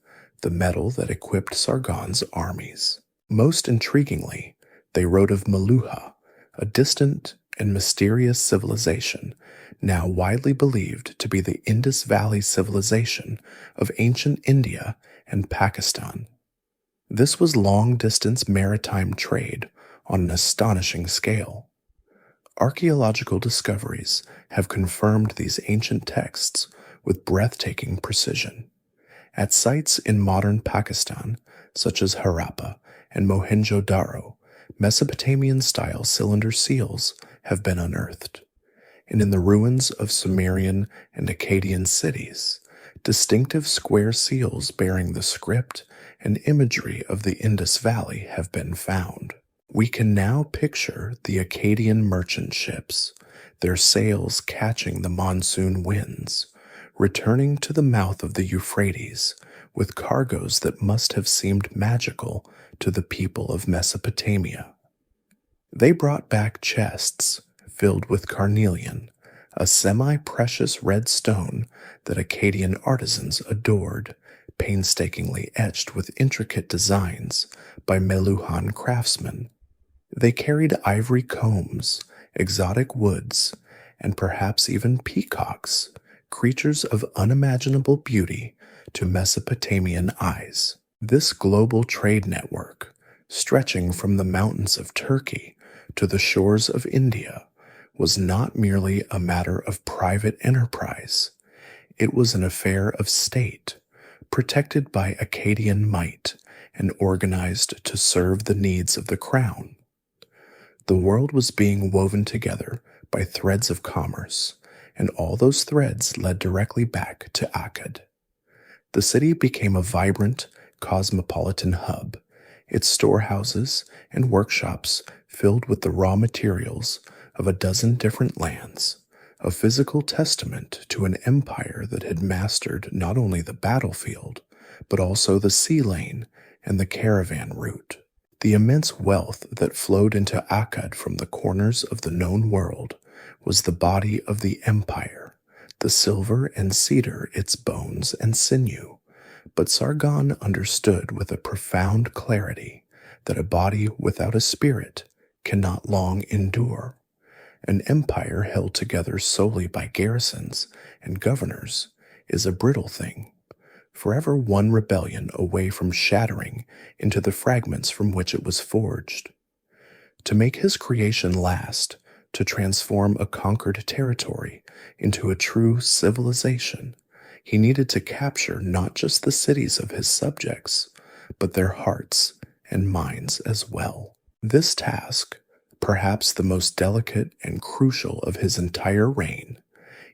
the metal that equipped Sargon's armies. Most intriguingly, they wrote of Meluha, a distant and mysterious civilization, now widely believed to be the Indus Valley civilization of ancient India and Pakistan. This was long-distance maritime trade on an astonishing scale. Archaeological discoveries have confirmed these ancient texts with breathtaking precision. At sites in modern Pakistan, such as Harappa and Mohenjo-Daro, Mesopotamian-style cylinder seals have been unearthed. And in the ruins of Sumerian and Akkadian cities, distinctive square seals bearing the script and imagery of the Indus Valley have been found. We can now picture the Akkadian merchant ships, their sails catching the monsoon winds, returning to the mouth of the Euphrates with cargoes that must have seemed magical to the people of Mesopotamia. They brought back chests filled with carnelian, a semi-precious red stone that Akkadian artisans adored, painstakingly etched with intricate designs by Meluhan craftsmen. They carried ivory combs, exotic woods, and perhaps even peacocks, creatures of unimaginable beauty to Mesopotamian eyes. This global trade network, stretching from the mountains of Turkey to the shores of India, was not merely a matter of private enterprise. It was an affair of state, protected by Akkadian might and organized to serve the needs of the crown. The world was being woven together by threads of commerce, and all those threads led directly back to Akkad. The city became a vibrant, cosmopolitan hub, its storehouses and workshops filled with the raw materials of a dozen different lands, a physical testament to an empire that had mastered not only the battlefield, but also the sea lane and the caravan route. The immense wealth that flowed into Akkad from the corners of the known world was the body of the empire, the silver and cedar its bones and sinew. But Sargon understood with a profound clarity that a body without a spirit cannot long endure, An empire held together solely by garrisons and governors is a brittle thing, forever one rebellion away from shattering into the fragments from which it was forged. To make his creation last, to transform a conquered territory into a true civilization, he needed to capture not just the cities of his subjects, but their hearts and minds as well. This task, perhaps the most delicate and crucial of his entire reign,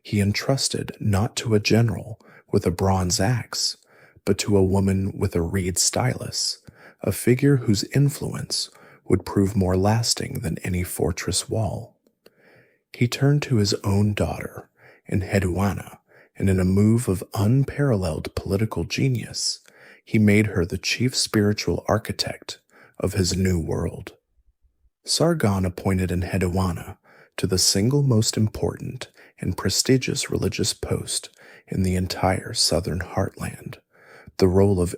he entrusted not to a general with a bronze axe, but to a woman with a reed stylus, a figure whose influence would prove more lasting than any fortress wall. He turned to his own daughter, Enheduanna, and in a move of unparalleled political genius, he made her the chief spiritual architect of his new world. Sargon appointed Enheduanna to the single most important and prestigious religious post in the entire southern heartland, the role of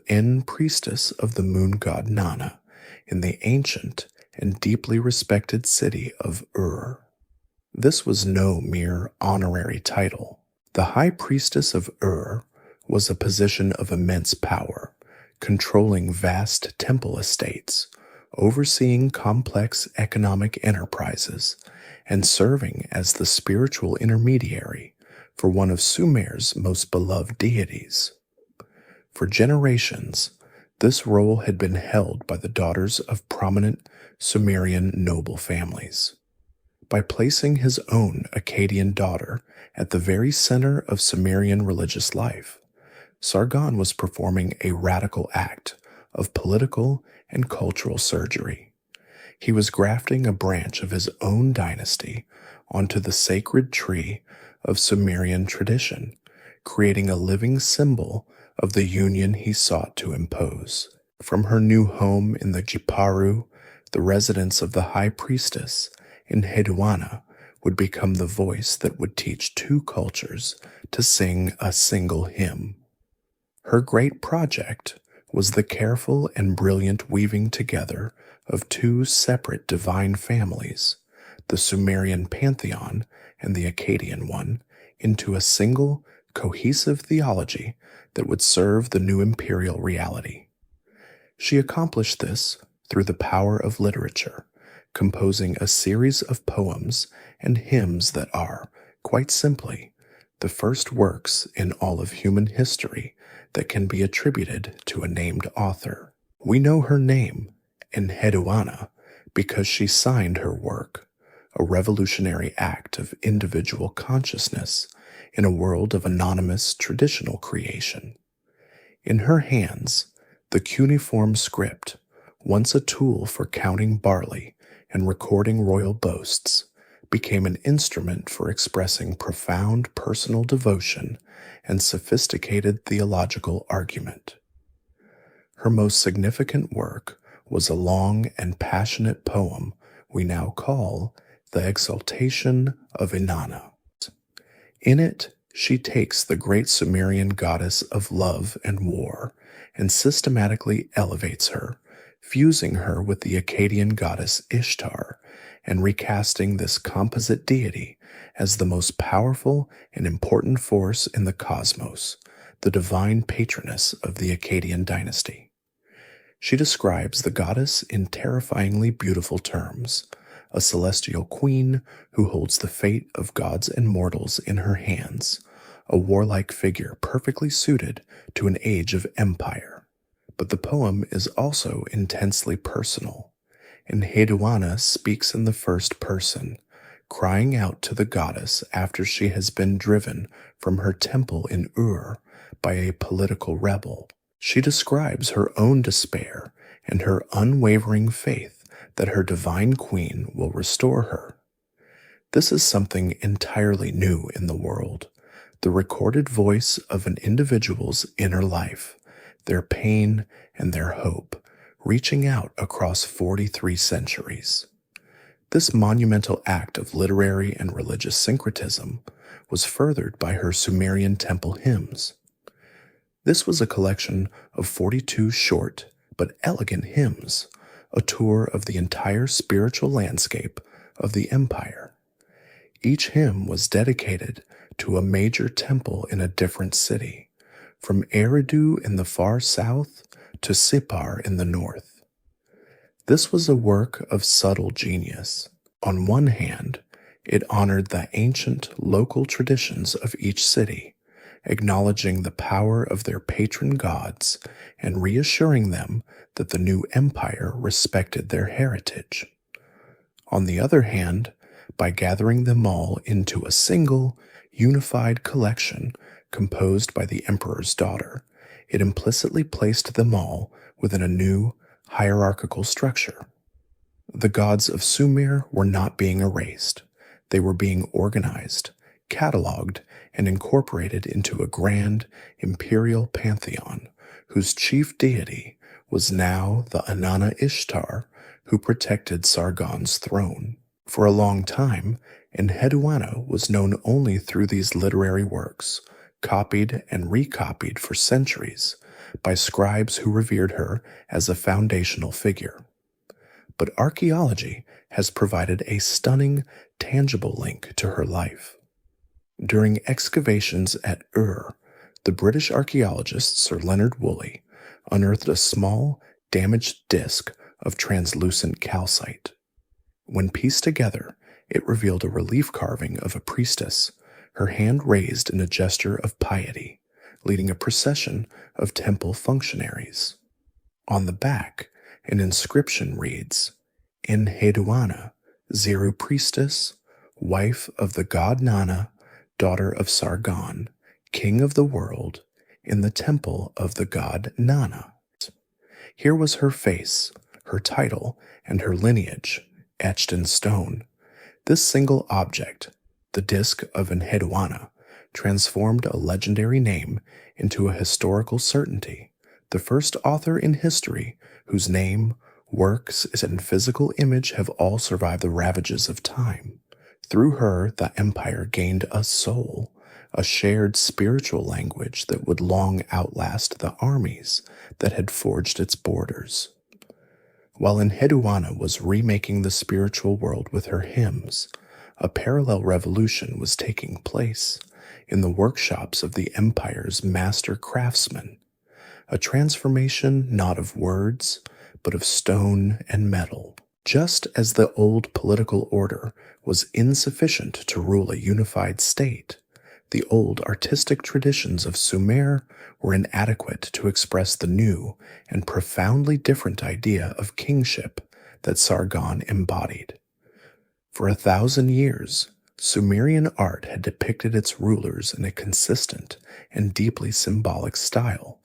priestess of the moon god Nana in the ancient and deeply respected city of Ur. This was no mere honorary title. The high priestess of Ur was a position of immense power, controlling vast temple estates, overseeing complex economic enterprises, and serving as the spiritual intermediary for one of Sumer's most beloved deities. For generations, this role had been held by the daughters of prominent Sumerian noble families. By placing his own Akkadian daughter at the very center of Sumerian religious life, Sargon was performing a radical act of political and cultural surgery. He was grafting a branch of his own dynasty onto the sacred tree of Sumerian tradition, creating a living symbol of the union he sought to impose. From her new home in the Jiparu, the residence of the high priestess, Enheduanna would become the voice that would teach two cultures to sing a single hymn. Her great project was the careful and brilliant weaving together of two separate divine families, the Sumerian pantheon and the Akkadian one, into a single, cohesive theology that would serve the new imperial reality. She accomplished this through the power of literature, composing a series of poems and hymns that are, quite simply, the first works in all of human history that can be attributed to a named author. We know her name, Enheduanna, because she signed her work, a revolutionary act of individual consciousness in a world of anonymous traditional creation. In her hands, the cuneiform script, once a tool for counting barley and recording royal boasts, became an instrument for expressing profound personal devotion and sophisticated theological argument. Her most significant work was a long and passionate poem we now call The Exaltation of Inanna. In it, she takes the great Sumerian goddess of love and war and systematically elevates her, fusing her with the Akkadian goddess Ishtar and recasting this composite deity as the most powerful and important force in the cosmos, the divine patroness of the Akkadian dynasty. She describes the goddess in terrifyingly beautiful terms, a celestial queen who holds the fate of gods and mortals in her hands, a warlike figure perfectly suited to an age of empire. But the poem is also intensely personal. Enheduanna speaks in the first person, crying out to the goddess after she has been driven from her temple in Ur by a political rebel. She describes her own despair and her unwavering faith that her divine queen will restore her. This is something entirely new in the world, the recorded voice of an individual's inner life, their pain and their hope, reaching out across 43 centuries. This monumental act of literary and religious syncretism was furthered by her Sumerian temple hymns. This was a collection of 42 short but elegant hymns, a tour of the entire spiritual landscape of the empire. Each hymn was dedicated to a major temple in a different city, from Eridu in the far south to Sippar in the north. This was a work of subtle genius. On one hand, it honored the ancient local traditions of each city, acknowledging the power of their patron gods and reassuring them that the new empire respected their heritage. On the other hand, by gathering them all into a single, unified collection composed by the emperor's daughter, it implicitly placed them all within a new, hierarchical structure. The gods of Sumer were not being erased. They were being organized, cataloged, and incorporated into a grand imperial pantheon whose chief deity was now the Inanna Ishtar who protected Sargon's throne. For a long time, Enheduanna was known only through these literary works, copied and recopied for centuries by scribes who revered her as a foundational figure. But archaeology has provided a stunning, tangible link to her life. During excavations at Ur, the British archaeologist Sir Leonard Woolley unearthed a small, damaged disc of translucent calcite. When pieced together, it revealed a relief carving of a priestess, her hand raised in a gesture of piety, leading a procession of temple functionaries. On the back, an inscription reads, Enheduanna, Ziru priestess, wife of the god Nana, daughter of Sargon, king of the world, in the temple of the god Nana. Here was her face, her title, and her lineage, etched in stone. This single object, the disc of Enheduanna, transformed a legendary name into a historical certainty, the first author in history whose name, works, and physical image have all survived the ravages of time. Through her, the empire gained a soul, a shared spiritual language that would long outlast the armies that had forged its borders. While Enheduanna was remaking the spiritual world with her hymns, a parallel revolution was taking place in the workshops of the empire's master craftsmen, a transformation not of words, but of stone and metal. Just as the old political order was insufficient to rule a unified state, the old artistic traditions of Sumer were inadequate to express the new and profoundly different idea of kingship that Sargon embodied. For 1,000 years, Sumerian art had depicted its rulers in a consistent and deeply symbolic style,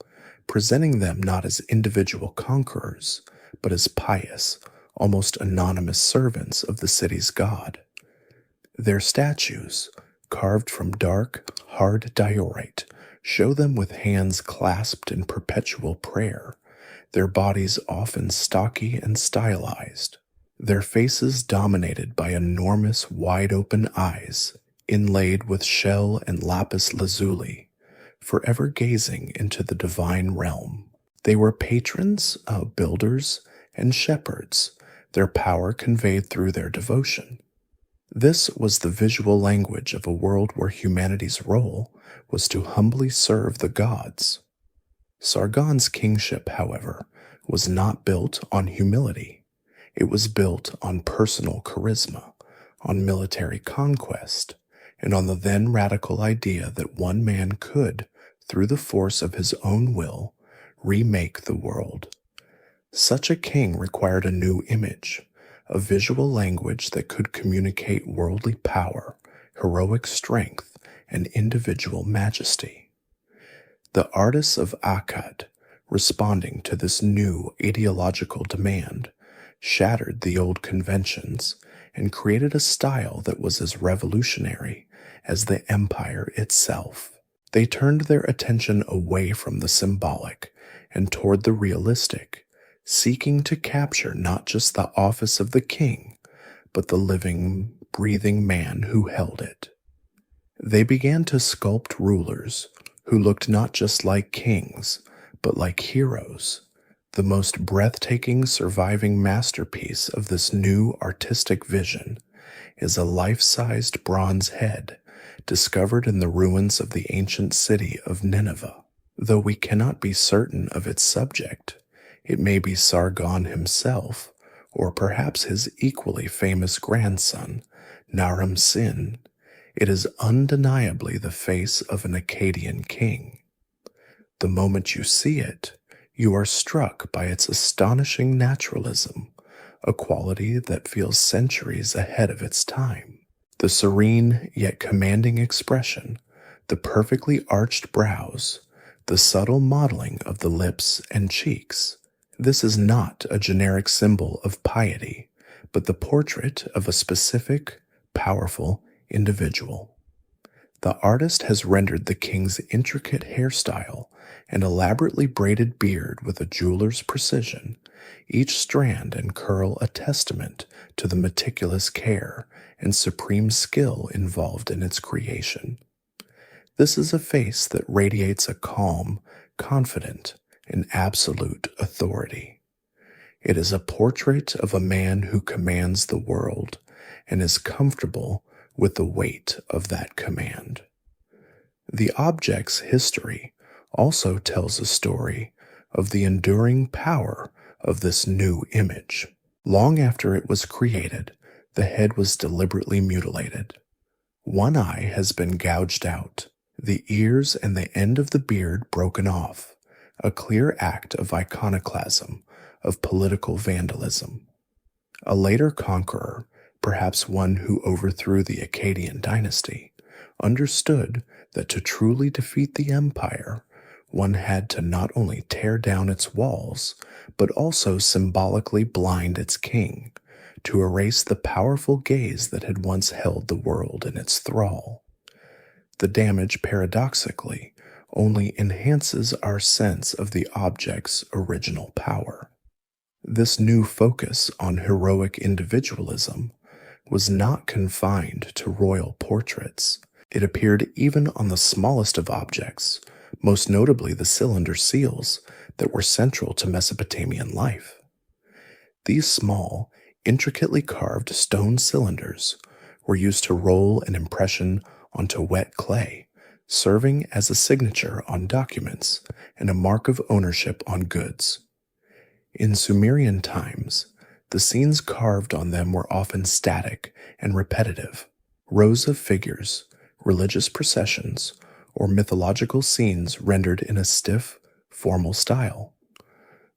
presenting them not as individual conquerors, but as pious, almost anonymous servants of the city's god. Their statues, carved from dark, hard diorite, show them with hands clasped in perpetual prayer, their bodies often stocky and stylized, their faces dominated by enormous wide-open eyes, inlaid with shell and lapis lazuli, forever gazing into the divine realm. They were patrons, builders, and shepherds, their power conveyed through their devotion. This was the visual language of a world where humanity's role was to humbly serve the gods. Sargon's kingship, however, was not built on humility. It was built on personal charisma, on military conquest, and on the then radical idea that one man could, through the force of his own will, remake the world. Such a king required a new image, a visual language that could communicate worldly power, heroic strength, and individual majesty. The artists of Akkad, responding to this new ideological demand, shattered the old conventions and created a style that was as revolutionary as the empire itself. They turned their attention away from the symbolic and toward the realistic, seeking to capture not just the office of the king, but the living, breathing man who held it. They began to sculpt rulers who looked not just like kings, but like heroes, the most breathtaking surviving masterpiece of this new artistic vision is a life-sized bronze head discovered in the ruins of the ancient city of Nineveh. Though we cannot be certain of its subject, it may be Sargon himself, or perhaps his equally famous grandson, Naram-Sin. It is undeniably the face of an Akkadian king. The moment you see it, you are struck by its astonishing naturalism, a quality that feels centuries ahead of its time. The serene yet commanding expression, the perfectly arched brows, the subtle modeling of the lips and cheeks. This is not a generic symbol of piety, but the portrait of a specific, powerful individual. The artist has rendered the king's intricate hairstyle and elaborately braided beard with a jeweler's precision, each strand and curl a testament to the meticulous care and supreme skill involved in its creation. This is a face that radiates a calm, confident, and absolute authority. It is a portrait of a man who commands the world and is comfortable with the weight of that command. The object's history also tells a story of the enduring power of this new image. Long after it was created, the head was deliberately mutilated. One eye has been gouged out, the ears and the end of the beard broken off, a clear act of iconoclasm, of political vandalism. A later conqueror, perhaps one who overthrew the Akkadian dynasty, understood that to truly defeat the empire, one had to not only tear down its walls, but also symbolically blind its king, to erase the powerful gaze that had once held the world in its thrall. The damage, paradoxically, only enhances our sense of the object's original power. This new focus on heroic individualism was not confined to royal portraits. It appeared even on the smallest of objects, most notably the cylinder seals that were central to Mesopotamian life. These small, intricately carved stone cylinders were used to roll an impression onto wet clay, serving as a signature on documents and a mark of ownership on goods. In Sumerian times, the scenes carved on them were often static and repetitive, rows of figures, religious processions, or mythological scenes rendered in a stiff, formal style.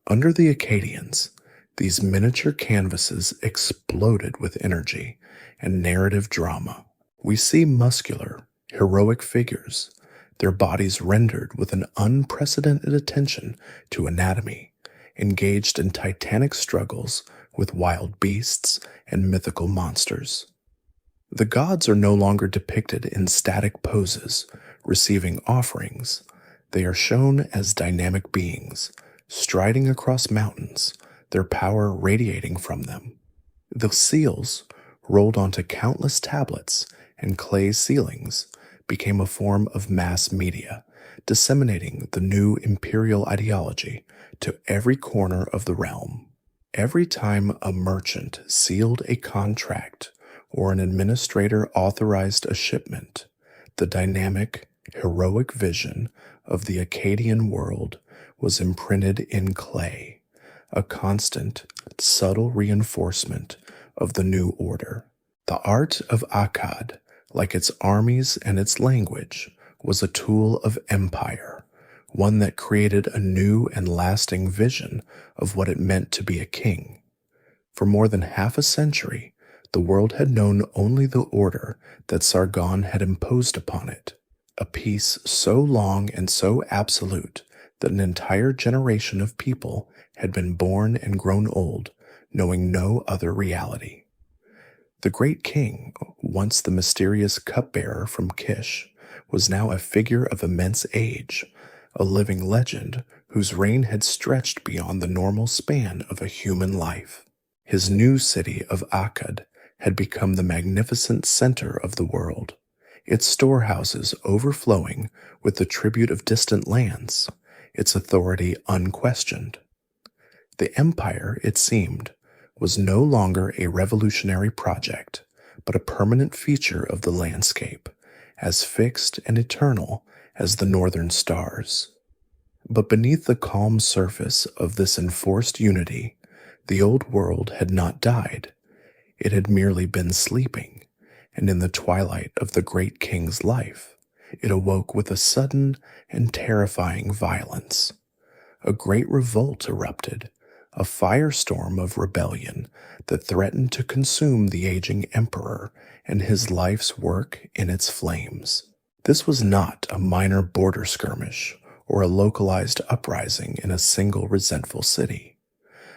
Under the Akkadians, these miniature canvases exploded with energy and narrative drama. We see muscular, heroic figures, their bodies rendered with an unprecedented attention to anatomy, engaged in titanic struggles with wild beasts and mythical monsters. The gods are no longer depicted in static poses, receiving offerings. They are shown as dynamic beings, striding across mountains, their power radiating from them. The seals, rolled onto countless tablets and clay ceilings, became a form of mass media, disseminating the new imperial ideology to every corner of the realm. Every time a merchant sealed a contract or an administrator authorized a shipment, the dynamic, heroic vision of the Akkadian world was imprinted in clay, a constant, subtle reinforcement of the new order. The art of Akkad, like its armies and its language, was a tool of empire, one that created a new and lasting vision of what it meant to be a king. For more than half a century, the world had known only the order that Sargon had imposed upon it, a peace so long and so absolute that an entire generation of people had been born and grown old, knowing no other reality. The great king, once the mysterious cupbearer from Kish, was now a figure of immense age, a living legend whose reign had stretched beyond the normal span of a human life. His new city of Akkad had become the magnificent center of the world, its storehouses overflowing with the tribute of distant lands, its authority unquestioned. The empire, it seemed, was no longer a revolutionary project, but a permanent feature of the landscape, as fixed and eternal as the northern stars. But beneath the calm surface of this enforced unity, the old world had not died. It had merely been sleeping, and in the twilight of the great king's life, it awoke with a sudden and terrifying violence. A great revolt erupted, a firestorm of rebellion that threatened to consume the aging emperor and his life's work in its flames. This was not a minor border skirmish or a localized uprising in a single resentful city.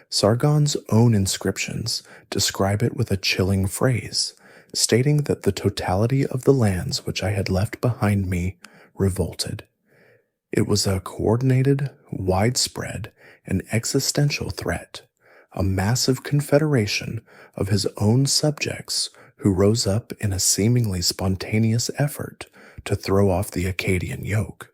Sargon's own inscriptions describe it with a chilling phrase, stating that the totality of the lands which I had left behind me revolted. It was a coordinated, widespread, and existential threat, a massive confederation of his own subjects who rose up in a seemingly spontaneous effort to throw off the Akkadian yoke.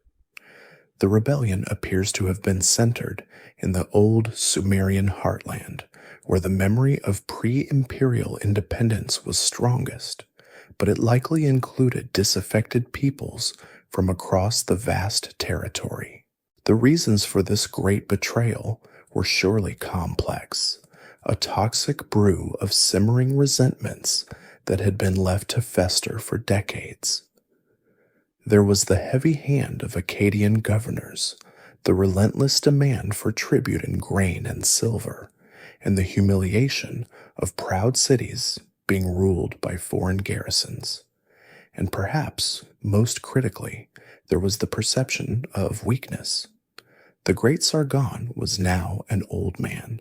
The rebellion appears to have been centered in the old Sumerian heartland, where the memory of pre-imperial independence was strongest, but it likely included disaffected peoples from across the vast territory. The reasons for this great betrayal were surely complex, a toxic brew of simmering resentments that had been left to fester for decades. There was the heavy hand of Akkadian governors, the relentless demand for tribute in grain and silver, and the humiliation of proud cities being ruled by foreign garrisons. And perhaps, most critically, there was the perception of weakness. The great Sargon was now an old man.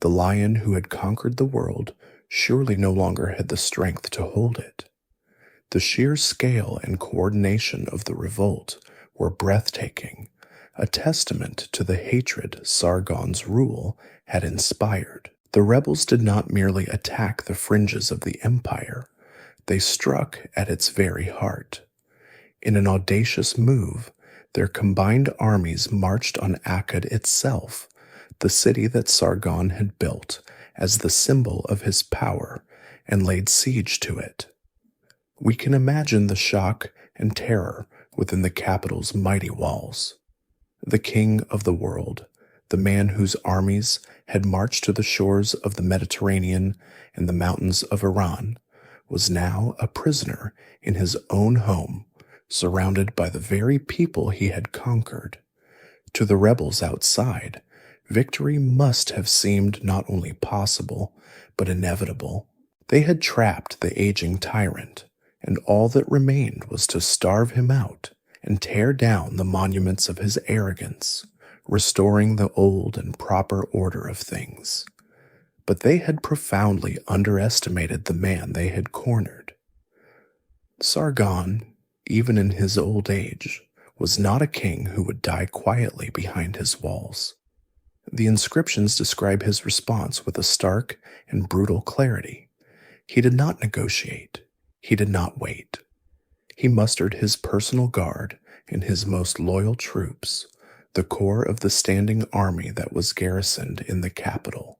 The lion who had conquered the world surely no longer had the strength to hold it. The sheer scale and coordination of the revolt were breathtaking, a testament to the hatred Sargon's rule had inspired. The rebels did not merely attack the fringes of the empire, they struck at its very heart. In an audacious move, their combined armies marched on Akkad itself, the city that Sargon had built as the symbol of his power, and laid siege to it. We can imagine the shock and terror within the capital's mighty walls. The king of the world, the man whose armies had marched to the shores of the Mediterranean and the mountains of Iran, was now a prisoner in his own home, surrounded by the very people he had conquered. To the rebels outside, victory must have seemed not only possible, but inevitable. They had trapped the aging tyrant, and all that remained was to starve him out and tear down the monuments of his arrogance, restoring the old and proper order of things. But they had profoundly underestimated the man they had cornered. Sargon, even in his old age, was not a king who would die quietly behind his walls. The inscriptions describe his response with a stark and brutal clarity. He did not negotiate. He did not wait. He mustered his personal guard and his most loyal troops, the core of the standing army that was garrisoned in the capital,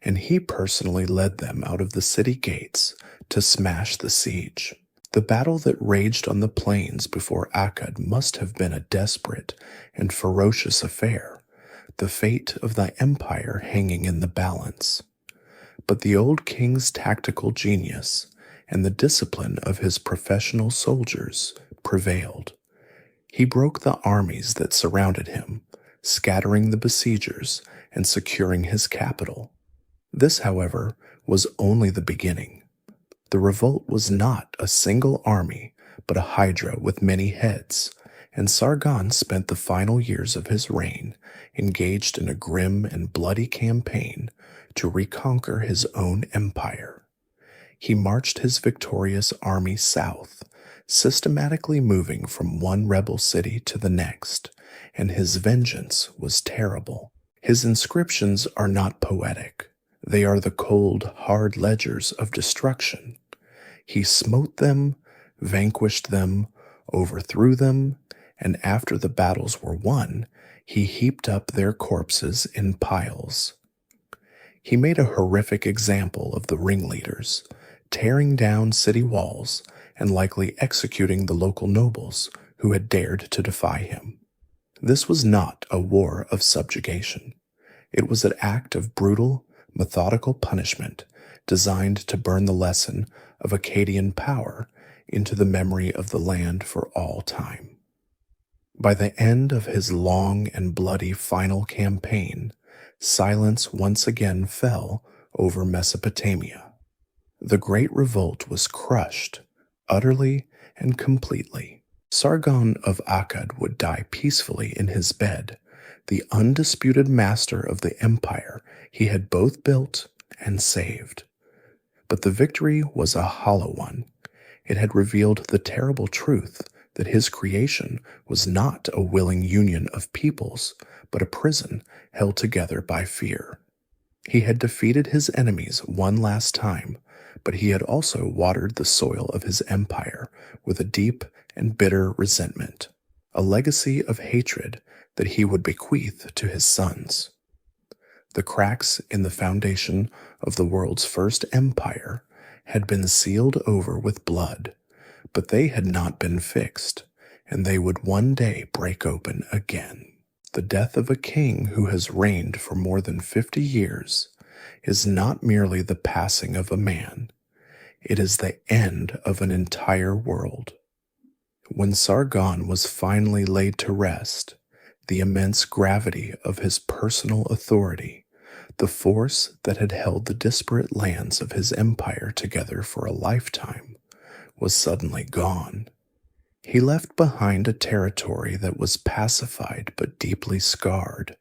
and he personally led them out of the city gates to smash the siege. The battle that raged on the plains before Akkad must have been a desperate and ferocious affair, the fate of the empire hanging in the balance. But the old king's tactical genius and the discipline of his professional soldiers prevailed. He broke the armies that surrounded him, scattering the besiegers and securing his capital. This, however, was only the beginning. The revolt was not a single army, but a hydra with many heads, and Sargon spent the final years of his reign engaged in a grim and bloody campaign to reconquer his own empire. He marched his victorious army south, systematically moving from one rebel city to the next, and his vengeance was terrible. His inscriptions are not poetic. They are the cold, hard ledgers of destruction. He smote them, vanquished them, overthrew them, and after the battles were won, he heaped up their corpses in piles. He made a horrific example of the ringleaders, tearing down city walls and likely executing the local nobles who had dared to defy him. This was not a war of subjugation. It was an act of brutal, methodical punishment designed to burn the lesson of Akkadian power into the memory of the land for all time. By the end of his long and bloody final campaign, silence once again fell over Mesopotamia. The Great Revolt was crushed, utterly and completely. Sargon of Akkad would die peacefully in his bed, the undisputed master of the empire he had both built and saved. But the victory was a hollow one. It had revealed the terrible truth that his creation was not a willing union of peoples, but a prison held together by fear. He had defeated his enemies one last time, but he had also watered the soil of his empire with a deep and bitter resentment, a legacy of hatred that he would bequeath to his sons. The cracks in the foundation of the world's first empire had been sealed over with blood, but they had not been fixed, and they would one day break open again. The death of a king who has reigned for more than 50 years is not merely the passing of a man, it is the end of an entire world. When Sargon was finally laid to rest, the immense gravity of his personal authority, the force that had held the disparate lands of his empire together for a lifetime, was suddenly gone. He left behind a territory that was pacified but deeply scarred,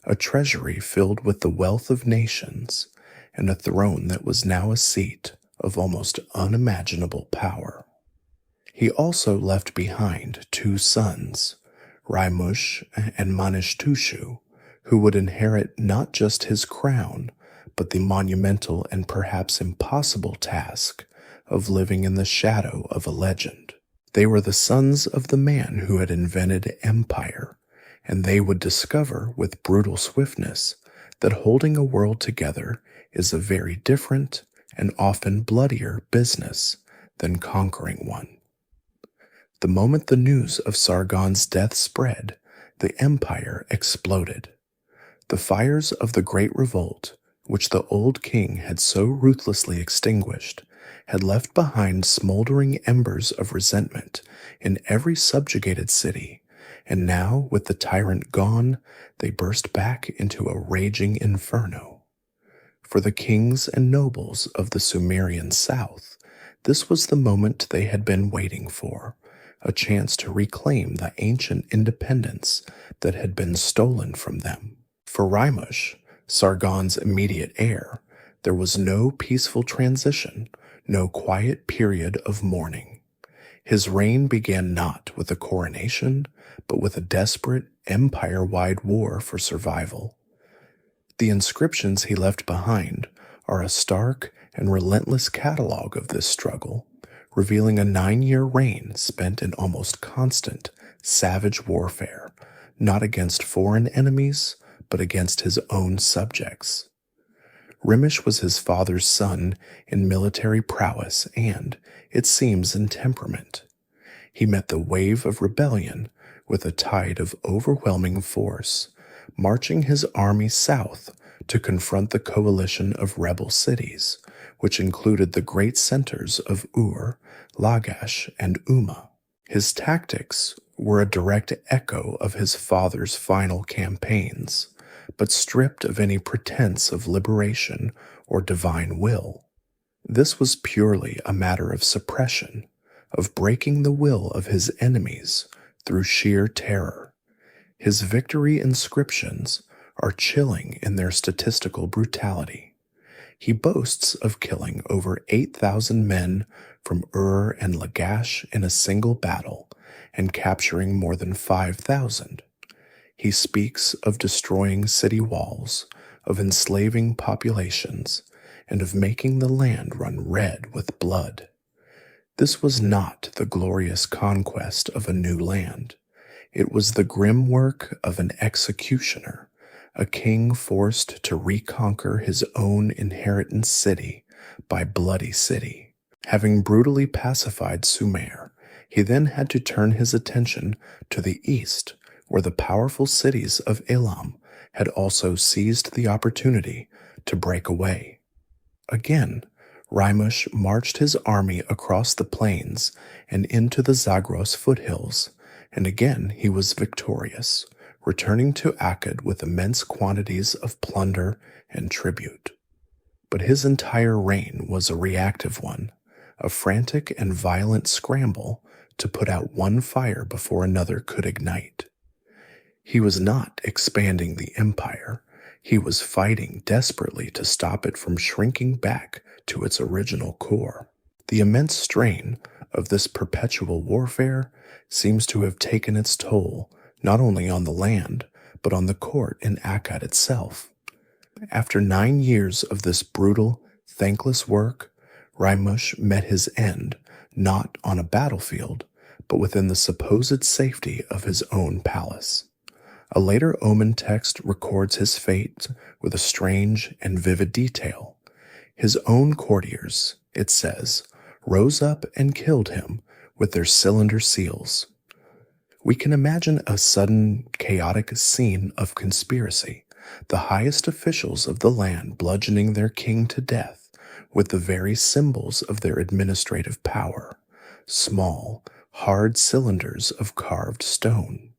a treasury filled with the wealth of nations, and a throne that was now a seat of almost unimaginable power. He also left behind 2 sons, Raimush and Manishtushu, who would inherit not just his crown, but the monumental and perhaps impossible task of living in the shadow of a legend. They were the sons of the man who had invented empire, and they would discover with brutal swiftness that holding a world together is a very different and often bloodier business than conquering one. The moment the news of Sargon's death spread, the empire exploded. The fires of the Great Revolt, which the old king had so ruthlessly extinguished, had left behind smoldering embers of resentment in every subjugated city, and now, with the tyrant gone, they burst back into a raging inferno. For the kings and nobles of the Sumerian south, this was the moment they had been waiting for, a chance to reclaim the ancient independence that had been stolen from them. For Raimush, Sargon's immediate heir, there was no peaceful transition, no quiet period of mourning. His reign began not with a coronation, but with a desperate, empire-wide war for survival. The inscriptions he left behind are a stark and relentless catalog of this struggle, revealing a 9-year reign spent in almost constant, savage warfare, not against foreign enemies, but against his own subjects. Rimish was his father's son in military prowess and, it seems, in temperament. He met the wave of rebellion with a tide of overwhelming force, marching his army south to confront the coalition of rebel cities, which included the great centers of Ur, Lagash, and Umma. His tactics were a direct echo of his father's final campaigns, but stripped of any pretense of liberation or divine will. This was purely a matter of suppression, of breaking the will of his enemies through sheer terror. His victory inscriptions are chilling in their statistical brutality. He boasts of killing over 8,000 men from Ur and Lagash in a single battle and capturing more than 5,000. He speaks of destroying city walls, of enslaving populations, and of making the land run red with blood. This was not the glorious conquest of a new land. It was the grim work of an executioner, a king forced to reconquer his own inheritance city by bloody city. Having brutally pacified Sumer, he then had to turn his attention to the east, where the powerful cities of Elam had also seized the opportunity to break away. Again, Rimush marched his army across the plains and into the Zagros foothills, and again he was victorious, returning to Akkad with immense quantities of plunder and tribute. But his entire reign was a reactive one, a frantic and violent scramble to put out one fire before another could ignite. He was not expanding the empire, he was fighting desperately to stop it from shrinking back to its original core. The immense strain of this perpetual warfare seems to have taken its toll not only on the land, but on the court in Akkad itself. After 9 years of this brutal, thankless work, Rimush met his end not on a battlefield, but within the supposed safety of his own palace. A later Omen text records his fate with a strange and vivid detail. His own courtiers, it says, rose up and killed him with their cylinder seals. We can imagine a sudden, chaotic scene of conspiracy, the highest officials of the land bludgeoning their king to death with the very symbols of their administrative power, small, hard cylinders of carved stone.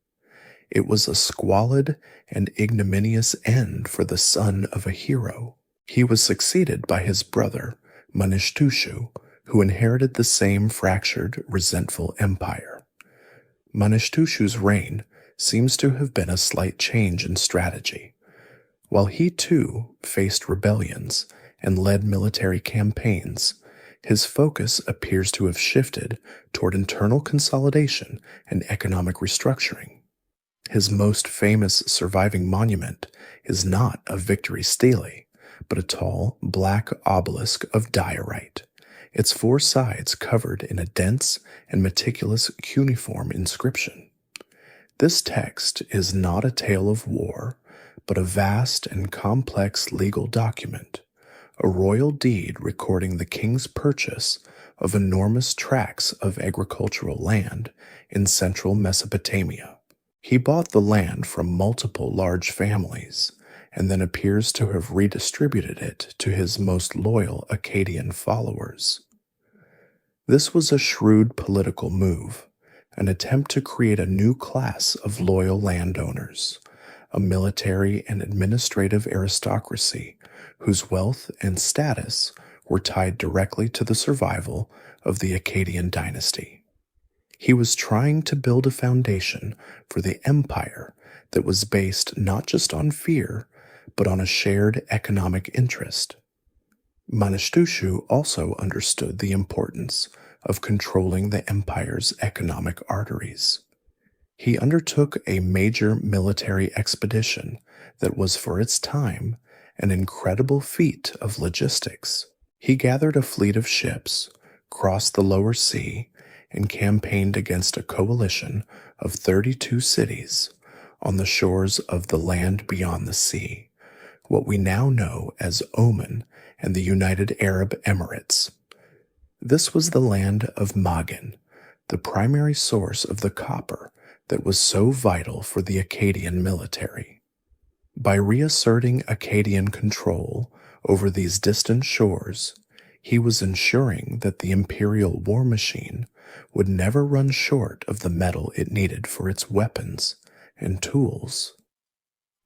It was a squalid and ignominious end for the son of a hero. He was succeeded by his brother, Manishtushu, who inherited the same fractured, resentful empire. Manishtushu's reign seems to have been a slight change in strategy. While he too faced rebellions and led military campaigns, his focus appears to have shifted toward internal consolidation and economic restructuring. His most famous surviving monument is not a victory stele, but a tall, black obelisk of diorite, its 4 sides covered in a dense and meticulous cuneiform inscription. This text is not a tale of war, but a vast and complex legal document, a royal deed recording the king's purchase of enormous tracts of agricultural land in central Mesopotamia. He bought the land from multiple large families, and then appears to have redistributed it to his most loyal Akkadian followers. This was a shrewd political move, an attempt to create a new class of loyal landowners, a military and administrative aristocracy whose wealth and status were tied directly to the survival of the Akkadian dynasty. He was trying to build a foundation for the empire that was based not just on fear, but on a shared economic interest. Manishtushu also understood the importance of controlling the empire's economic arteries. He undertook a major military expedition that was for its time an incredible feat of logistics. He gathered a fleet of ships, crossed the lower sea, and campaigned against a coalition of 32 cities on the shores of the land beyond the sea, what we now know as Oman and the United Arab Emirates. This was the land of Magan, the primary source of the copper that was so vital for the Akkadian military. By reasserting Akkadian control over these distant shores, he was ensuring that the imperial war machine would never run short of the metal it needed for its weapons and tools.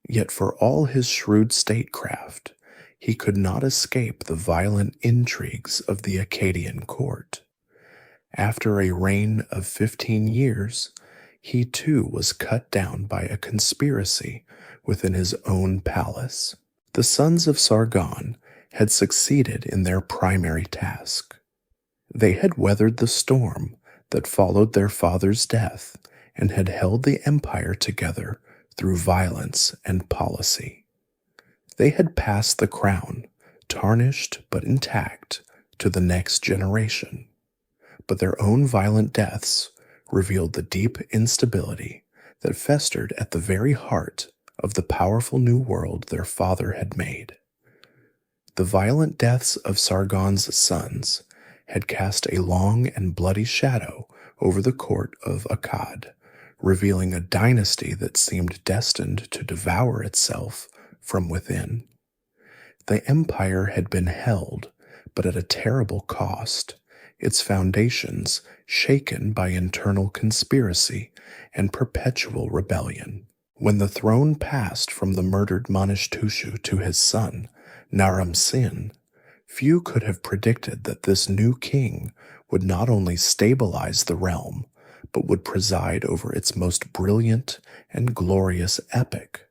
Yet for all his shrewd statecraft, he could not escape the violent intrigues of the Akkadian court. After a reign of 15 years, he too was cut down by a conspiracy within his own palace. The sons of Sargon had succeeded in their primary task. They had weathered the storm that followed their father's death and had held the empire together through violence and policy. They had passed the crown, tarnished but intact, to the next generation. But their own violent deaths revealed the deep instability that festered at the very heart of the powerful new world their father had made. The violent deaths of Sargon's sons had cast a long and bloody shadow over the court of Akkad, revealing a dynasty that seemed destined to devour itself from within. The empire had been held, but at a terrible cost, its foundations shaken by internal conspiracy and perpetual rebellion. When the throne passed from the murdered Manishtushu to his son, Naram-Sin, few could have predicted that this new king would not only stabilize the realm, but would preside over its most brilliant and glorious epic.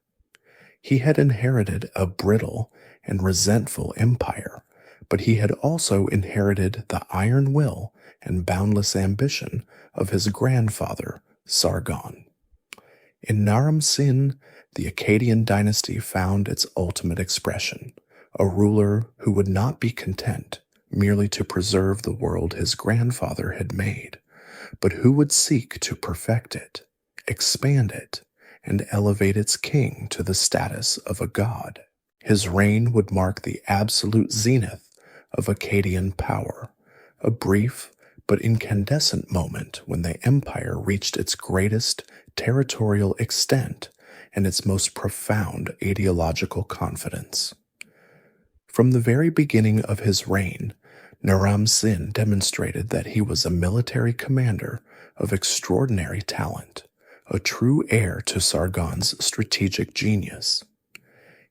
He had inherited a brittle and resentful empire, but he had also inherited the iron will and boundless ambition of his grandfather, Sargon. In Naram-Sin, the Akkadian dynasty found its ultimate expression, a ruler who would not be content merely to preserve the world his grandfather had made, but who would seek to perfect it, expand it, and elevate its king to the status of a god. His reign would mark the absolute zenith of Akkadian power, a brief but incandescent moment when the empire reached its greatest territorial extent and its most profound ideological confidence. From the very beginning of his reign, Naram-Sin demonstrated that he was a military commander of extraordinary talent, a true heir to Sargon's strategic genius.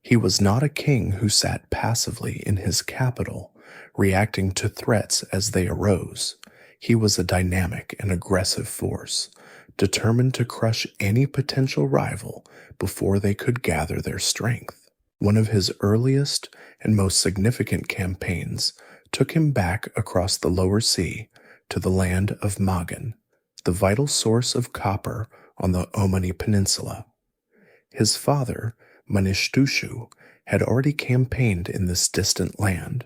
He was not a king who sat passively in his capital, reacting to threats as they arose. He was a dynamic and aggressive force, determined to crush any potential rival before they could gather their strength. One of his earliest and most significant campaigns took him back across the lower sea to the land of Magan, the vital source of copper on the Omani Peninsula. His father, Manishtushu, had already campaigned in this distant land,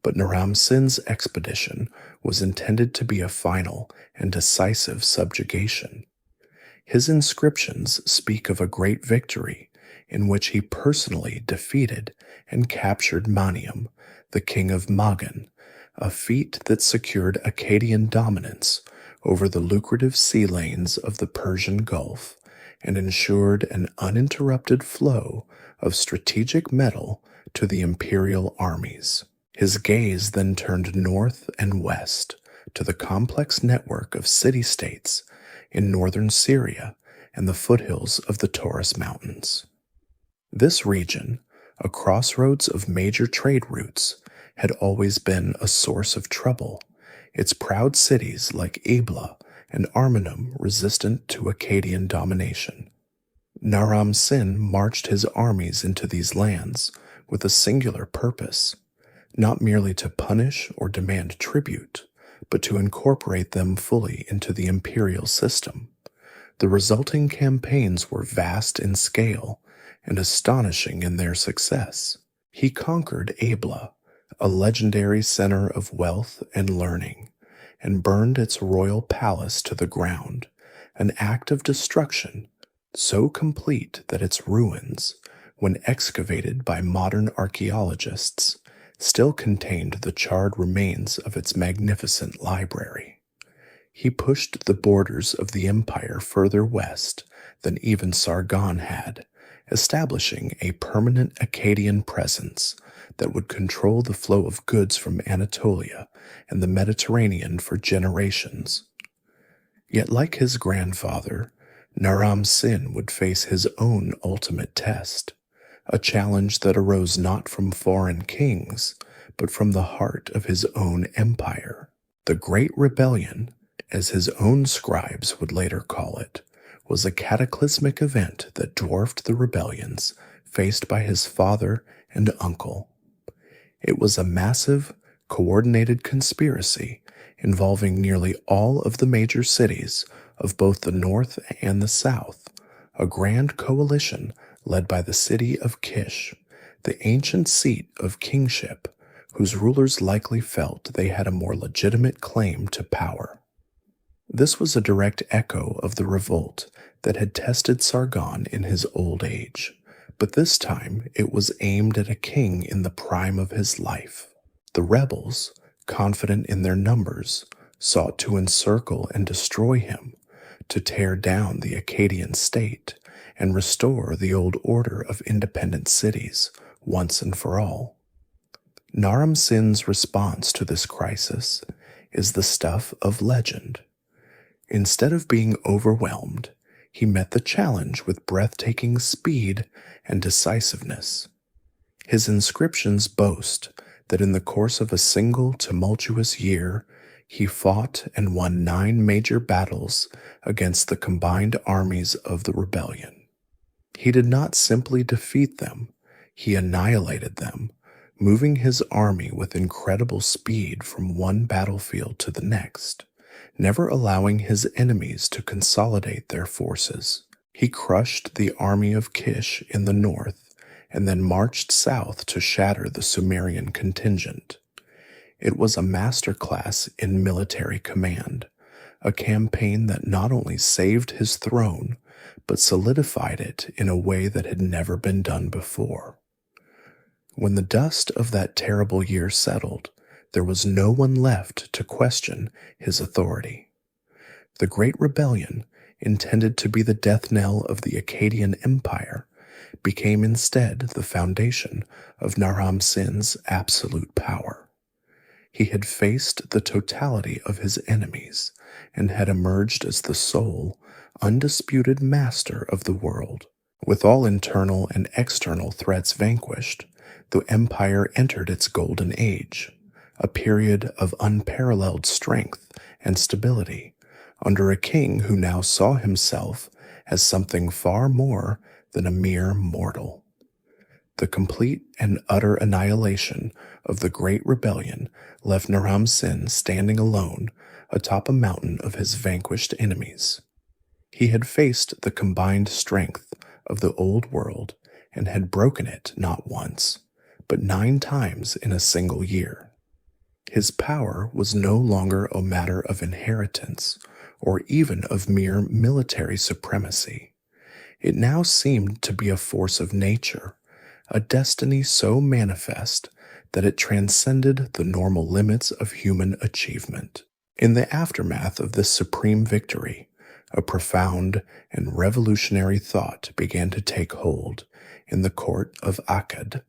but Naram-Sin's expedition was intended to be a final and decisive subjugation. His inscriptions speak of a great victory in which he personally defeated and captured Maniam, the king of Magan, a feat that secured Akkadian dominance over the lucrative sea lanes of the Persian Gulf and ensured an uninterrupted flow of strategic metal to the imperial armies. His gaze then turned north and west to the complex network of city-states in northern Syria and the foothills of the Taurus Mountains. This region, a crossroads of major trade routes, had always been a source of trouble, its proud cities like Ebla and Armanum resistant to Akkadian domination. Naram-Sin marched his armies into these lands with a singular purpose, not merely to punish or demand tribute, but to incorporate them fully into the imperial system. The resulting campaigns were vast in scale and astonishing in their success. He conquered Ebla, a legendary center of wealth and learning, and burned its royal palace to the ground, an act of destruction so complete that its ruins, when excavated by modern archaeologists, still contained the charred remains of its magnificent library. He pushed the borders of the empire further west than even Sargon had, establishing a permanent Akkadian presence that would control the flow of goods from Anatolia and the Mediterranean for generations. Yet, like his grandfather, Naram-Sin would face his own ultimate test, a challenge that arose not from foreign kings, but from the heart of his own empire. The Great Rebellion, as his own scribes would later call it, was a cataclysmic event that dwarfed the rebellions faced by his father and uncle. It was a massive, coordinated conspiracy involving nearly all of the major cities of both the north and the south, a grand coalition led by the city of Kish, the ancient seat of kingship, whose rulers likely felt they had a more legitimate claim to power. This was a direct echo of the revolt that had tested Sargon in his old age, but this time it was aimed at a king in the prime of his life. The rebels, confident in their numbers, sought to encircle and destroy him, to tear down the Akkadian state and restore the old order of independent cities once and for all. Naram-Sin's response to this crisis is the stuff of legend. Instead of being overwhelmed, he met the challenge with breathtaking speed and decisiveness. His inscriptions boast that in the course of a single tumultuous year, he fought and won 9 major battles against the combined armies of the rebellion. He did not simply defeat them, he annihilated them, moving his army with incredible speed from one battlefield to the next, never allowing his enemies to consolidate their forces. He crushed the army of Kish in the north and then marched south to shatter the Sumerian contingent. It was a masterclass in military command, a campaign that not only saved his throne, but solidified it in a way that had never been done before. When the dust of that terrible year settled, there was no one left to question his authority. The Great Rebellion, intended to be the death knell of the Akkadian Empire, became instead the foundation of Naram-Sin's absolute power. He had faced the totality of his enemies and had emerged as the sole, undisputed master of the world. With all internal and external threats vanquished, the empire entered its golden age, a period of unparalleled strength and stability, under a king who now saw himself as something far more than a mere mortal. The complete and utter annihilation of the Great Rebellion left Naram-Sin standing alone atop a mountain of his vanquished enemies. He had faced the combined strength of the old world and had broken it not once, but 9 times in a single year. His power was no longer a matter of inheritance or even of mere military supremacy. It now seemed to be a force of nature, a destiny so manifest that it transcended the normal limits of human achievement. In the aftermath of this supreme victory, a profound and revolutionary thought began to take hold in the court of Akkad,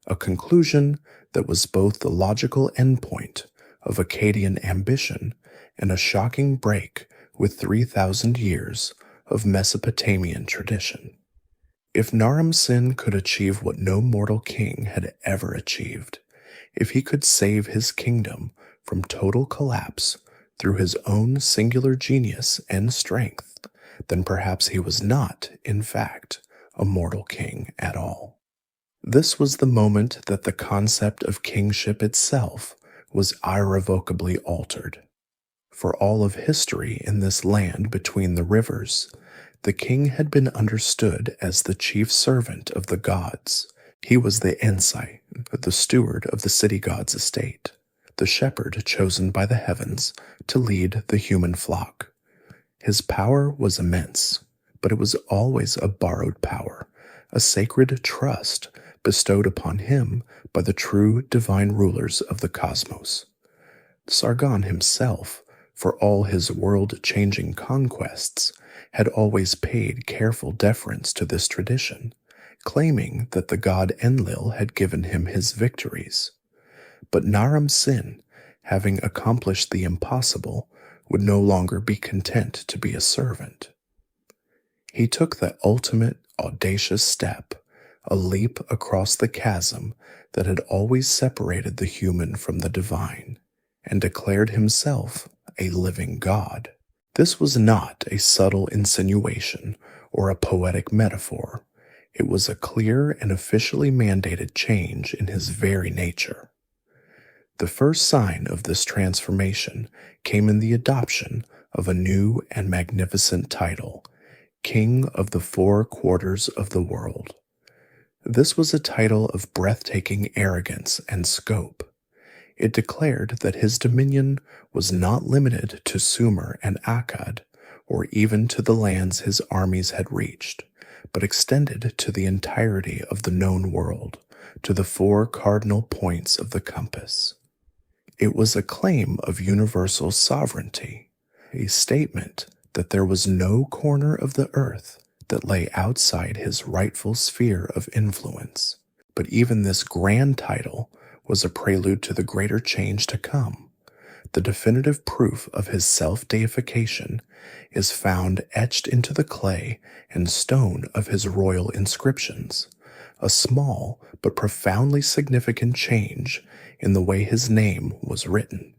a conclusion that was both the logical endpoint of Akkadian ambition and a shocking break with 3,000 years of Mesopotamian tradition. If Naram-Sin could achieve what no mortal king had ever achieved, if he could save his kingdom from total collapse through his own singular genius and strength, then perhaps he was not, in fact, a mortal king at all. This was the moment that the concept of kingship itself was irrevocably altered. For all of history in this land between the rivers, the king had been understood as the chief servant of the gods. He was the ensai, the steward of the city god's estate, the shepherd chosen by the heavens to lead the human flock. His power was immense, but it was always a borrowed power, a sacred trust bestowed upon him by the true divine rulers of the cosmos. Sargon himself, for all his world-changing conquests, had always paid careful deference to this tradition, claiming that the god Enlil had given him his victories. But Naram-Sin, having accomplished the impossible, would no longer be content to be a servant. He took the ultimate, audacious step, a leap across the chasm that had always separated the human from the divine, and declared himself a living god. This was not a subtle insinuation or a poetic metaphor. It was a clear and officially mandated change in his very nature. The first sign of this transformation came in the adoption of a new and magnificent title, King of the 4 quarters of the world. This was a title of breathtaking arrogance and scope. It declared that his dominion was not limited to Sumer and Akkad, or even to the lands his armies had reached, but extended to the entirety of the known world, to the 4 cardinal points of the compass. It was a claim of universal sovereignty, a statement that there was no corner of the earth that lay outside his rightful sphere of influence. But even this grand title was a prelude to the greater change to come. The definitive proof of his self-deification is found etched into the clay and stone of his royal inscriptions, a small but profoundly significant change in the way his name was written.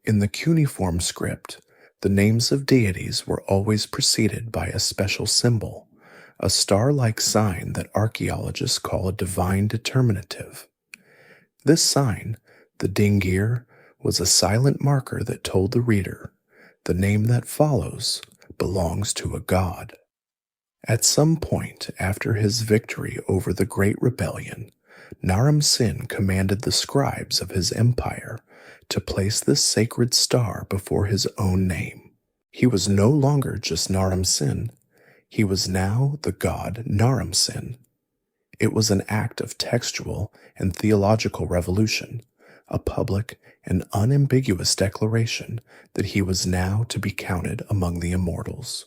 In the cuneiform script, the names of deities were always preceded by a special symbol, a star-like sign that archaeologists call a divine determinative. This sign, the dingir, was a silent marker that told the reader, the name that follows belongs to a god. At some point after his victory over the Great Rebellion, Naram-Sin commanded the scribes of his empire to place this sacred star before his own name. He was no longer just Naram-Sin, he was now the god Naram-Sin. It was an act of textual and theological revolution, a public and unambiguous declaration that he was now to be counted among the immortals.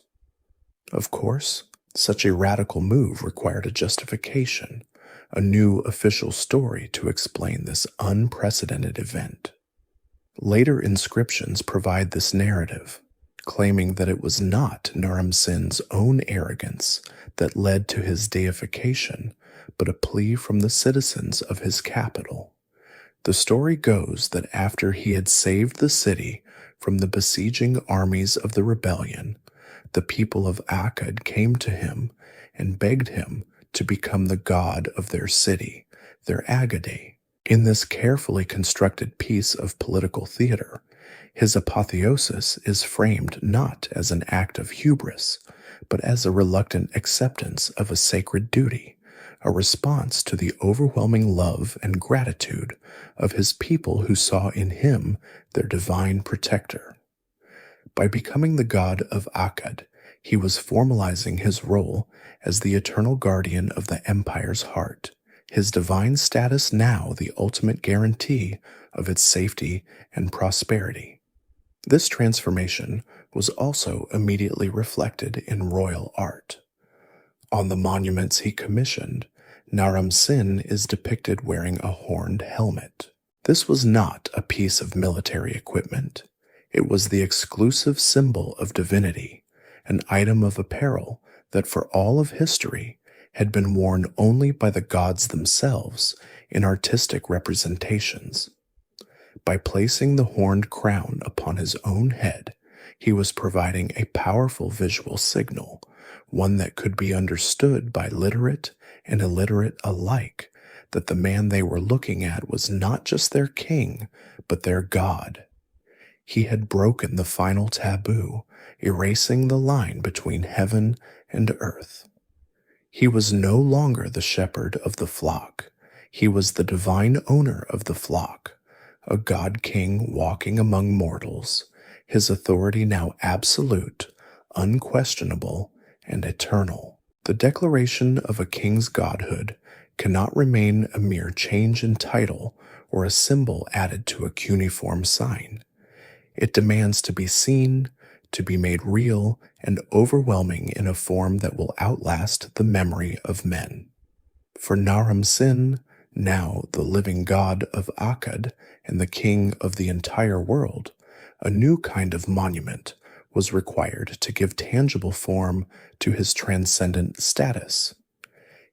Of course, such a radical move required a justification, a new official story to explain this unprecedented event. Later inscriptions provide this narrative, claiming that it was not Naram-Sin's own arrogance that led to his deification, but a plea from the citizens of his capital. The story goes that after he had saved the city from the besieging armies of the rebellion, the people of Akkad came to him and begged him to become the god of their city, their Akkad. In this carefully constructed piece of political theater, his apotheosis is framed not as an act of hubris, but as a reluctant acceptance of a sacred duty, a response to the overwhelming love and gratitude of his people who saw in him their divine protector. By becoming the god of Akkad, he was formalizing his role as the eternal guardian of the empire's heart, his divine status now the ultimate guarantee of its safety and prosperity. This transformation was also immediately reflected in royal art. On the monuments he commissioned, Naram-Sin is depicted wearing a horned helmet. This was not a piece of military equipment. It was the exclusive symbol of divinity, an item of apparel that for all of history had been worn only by the gods themselves in artistic representations. By placing the horned crown upon his own head, he was providing a powerful visual signal, one that could be understood by literate and illiterate alike, that the man they were looking at was not just their king, but their god. He had broken the final taboo, erasing the line between heaven and earth. He was no longer the shepherd of the flock. He was the divine owner of the flock, a god-king walking among mortals, his authority now absolute, unquestionable, and eternal. The declaration of a king's godhood cannot remain a mere change in title or a symbol added to a cuneiform sign. It demands to be seen, to be made real and overwhelming in a form that will outlast the memory of men. For Naram-Sin, now the living god of Akkad and the king of the entire world, a new kind of monument was required to give tangible form to his transcendent status.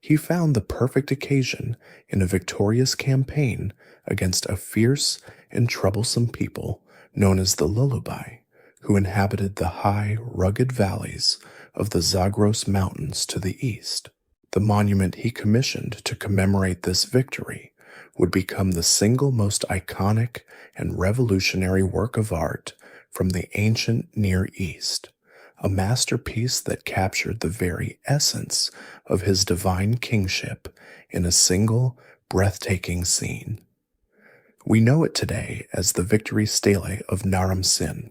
He found the perfect occasion in a victorious campaign against a fierce and troublesome people known as the Lullaby, who inhabited the high, rugged valleys of the Zagros Mountains to the east. The monument he commissioned to commemorate this victory would become the single most iconic and revolutionary work of art from the ancient Near East, a masterpiece that captured the very essence of his divine kingship in a single, breathtaking scene. We know it today as the Victory Stele of Naram-Sin.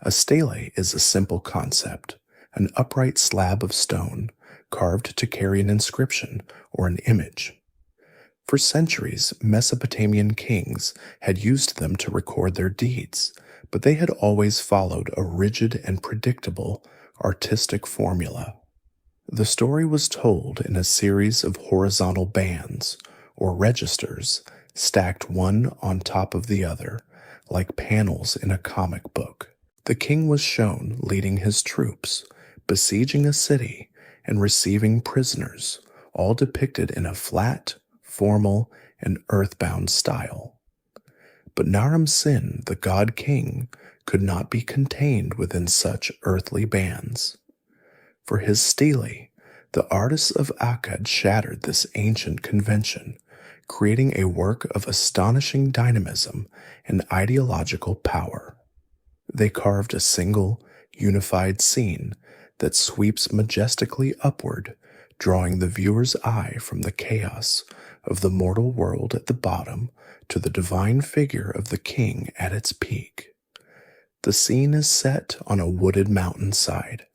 A stele is a simple concept, an upright slab of stone carved to carry an inscription or an image. For centuries, Mesopotamian kings had used them to record their deeds, but they had always followed a rigid and predictable artistic formula. The story was told in a series of horizontal bands, or registers, stacked one on top of the other, like panels in a comic book. The king was shown leading his troops, besieging a city, and receiving prisoners, all depicted in a flat, formal, and earthbound style. But Naram-Sin, the god king, could not be contained within such earthly bands. For his stele, the artists of Akkad shattered this ancient convention, creating a work of astonishing dynamism and ideological power. They carved a single, unified scene that sweeps majestically upward, drawing the viewer's eye from the chaos of the mortal world at the bottom to the divine figure of the king at its peak. The scene is set on a wooded mountainside,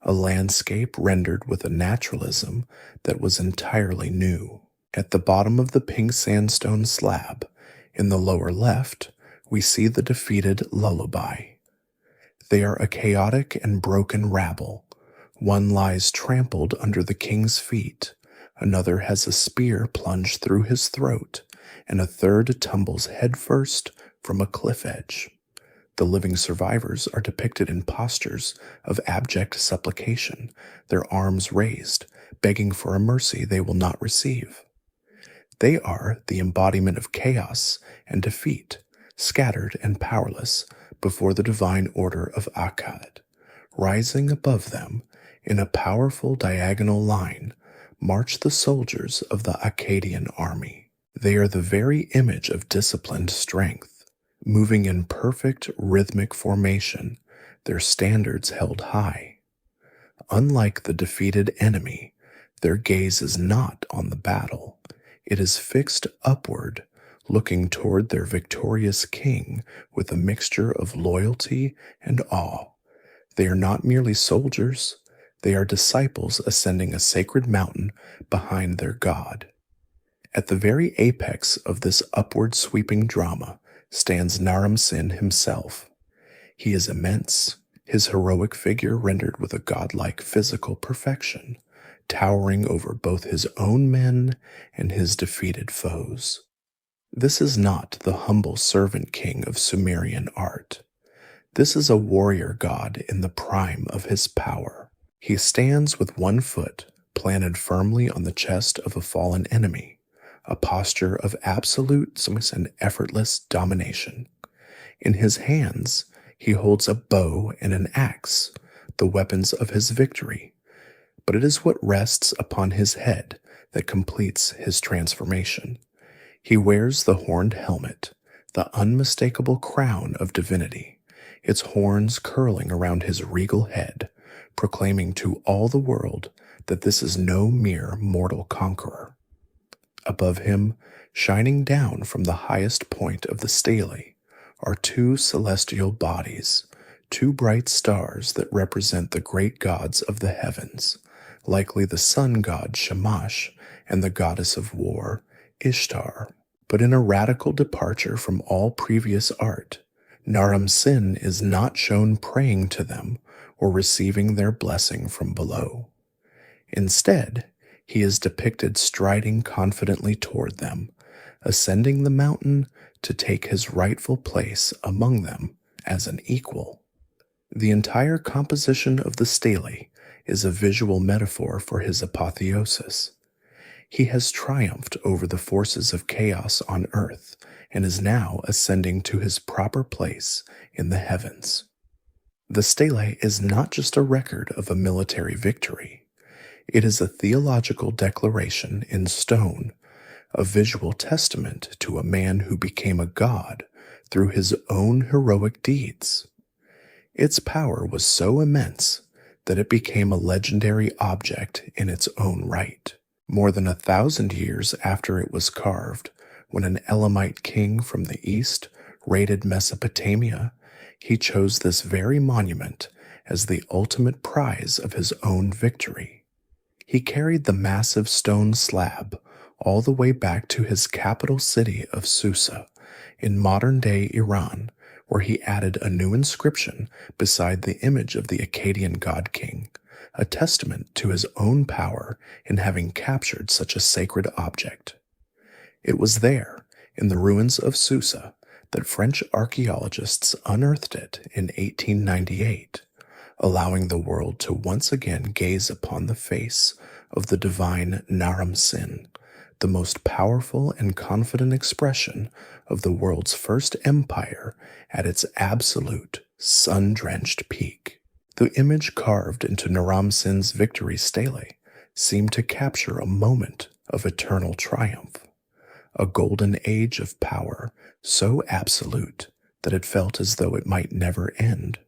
a landscape rendered with a naturalism that was entirely new. At the bottom of the pink sandstone slab, in the lower left, we see the defeated lullaby. They are a chaotic and broken rabble. One lies trampled under the king's feet, another has a spear plunged through his throat, and a third tumbles headfirst from a cliff edge. The living survivors are depicted in postures of abject supplication, their arms raised, begging for a mercy they will not receive. They are the embodiment of chaos and defeat, scattered and powerless before the divine order of Akkad. Rising above them, in a powerful diagonal line, march the soldiers of the Akkadian army. They are the very image of disciplined strength, moving in perfect rhythmic formation, their standards held high. Unlike the defeated enemy, their gaze is not on the battle. It is fixed upward, looking toward their victorious king with a mixture of loyalty and awe. They are not merely soldiers, they are disciples ascending a sacred mountain behind their god. At the very apex of this upward sweeping drama stands Naram-Sin himself. He is immense, his heroic figure rendered with a godlike physical perfection, towering over both his own men and his defeated foes. This is not the humble servant king of Sumerian art. This is a warrior god in the prime of his power. He stands with one foot planted firmly on the chest of a fallen enemy, a posture of absolute and effortless domination. In his hands, he holds a bow and an axe, the weapons of his victory, but it is what rests upon his head that completes his transformation. He wears the horned helmet, the unmistakable crown of divinity, its horns curling around his regal head, proclaiming to all the world that this is no mere mortal conqueror. Above him, shining down from the highest point of the stele, are two celestial bodies, two bright stars that represent the great gods of the heavens, likely the sun god Shamash and the goddess of war, Ishtar. But in a radical departure from all previous art, Naram-Sin is not shown praying to them or receiving their blessing from below. Instead, he is depicted striding confidently toward them, ascending the mountain to take his rightful place among them as an equal. The entire composition of the stele is a visual metaphor for his apotheosis. He has triumphed over the forces of chaos on earth and is now ascending to his proper place in the heavens. The stele is not just a record of a military victory. It is a theological declaration in stone, a visual testament to a man who became a god through his own heroic deeds. Its power was so immense that it became a legendary object in its own right. More than 1,000 years after it was carved, when an Elamite king from the east raided Mesopotamia, he chose this very monument as the ultimate prize of his own victory. He carried the massive stone slab, all the way back to his capital city of Susa in modern-day Iran, where he added a new inscription beside the image of the Akkadian god-king, a testament to his own power in having captured such a sacred object. It was there, in the ruins of Susa, that French archaeologists unearthed it in 1898, allowing the world to once again gaze upon the face of the divine Naram-Sin, the most powerful and confident expression of the world's first empire at its absolute, sun-drenched peak. The image carved into Naram-Sin's victory stele seemed to capture a moment of eternal triumph, a golden age of power so absolute that it felt as though it might never end.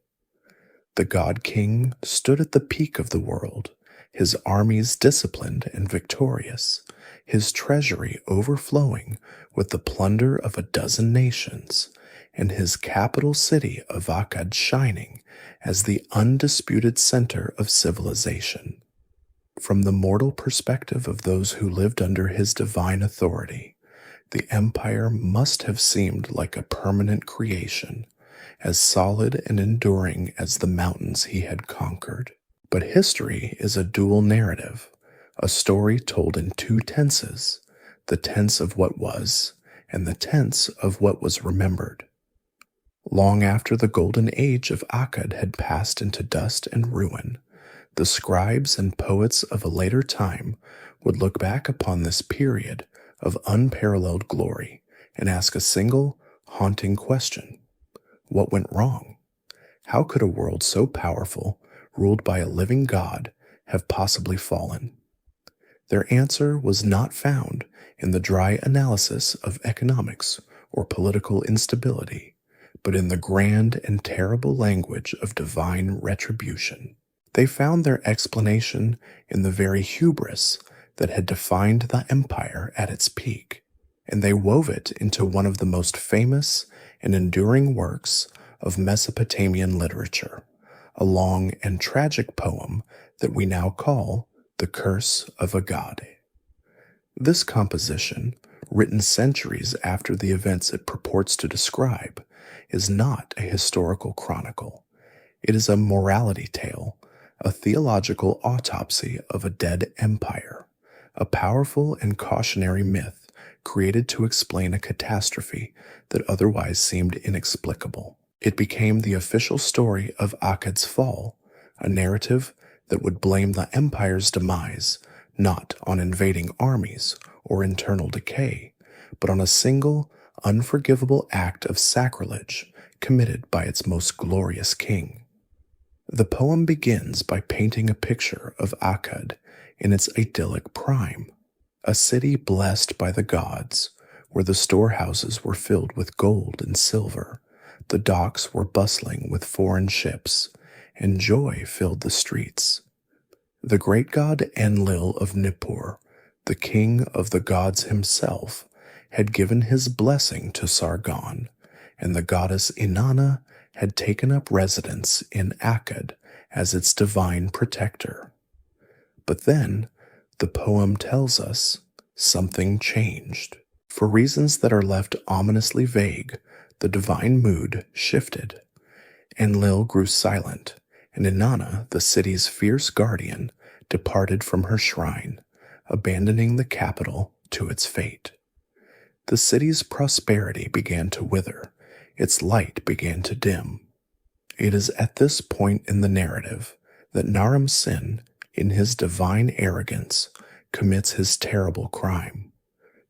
The god-king stood at the peak of the world, his armies disciplined and victorious, his treasury overflowing with the plunder of a dozen nations, and his capital city of Akkad shining as the undisputed center of civilization. From the mortal perspective of those who lived under his divine authority, the empire must have seemed like a permanent creation, as solid and enduring as the mountains he had conquered. But history is a dual narrative, a story told in two tenses, the tense of what was and the tense of what was remembered. Long after the golden age of Akkad had passed into dust and ruin, the scribes and poets of a later time would look back upon this period of unparalleled glory and ask a single, haunting question. What went wrong? How could a world so powerful, ruled by a living God, have possibly fallen? Their answer was not found in the dry analysis of economics or political instability, but in the grand and terrible language of divine retribution. They found their explanation in the very hubris that had defined the empire at its peak, and they wove it into one of the most famous and enduring works of Mesopotamian literature, a long and tragic poem that we now call The Curse of Akkad. This composition, written centuries after the events it purports to describe, is not a historical chronicle. It is a morality tale, a theological autopsy of a dead empire, a powerful and cautionary myth created to explain a catastrophe that otherwise seemed inexplicable. It became the official story of Akkad's fall, a narrative that would blame the empire's demise not on invading armies or internal decay, but on a single, unforgivable act of sacrilege committed by its most glorious king. The poem begins by painting a picture of Akkad in its idyllic prime, a city blessed by the gods, where the storehouses were filled with gold and silver, the docks were bustling with foreign ships, and joy filled the streets. The great god Enlil of Nippur, the king of the gods himself, had given his blessing to Sargon, and the goddess Inanna had taken up residence in Akkad as its divine protector. But then, the poem tells us, something changed. For reasons that are left ominously vague, the divine mood shifted. Enlil grew silent, and Inanna, the city's fierce guardian, departed from her shrine, abandoning the capital to its fate. The city's prosperity began to wither, its light began to dim. It is at this point in the narrative that Naram-Sin, in his divine arrogance, commits his terrible crime.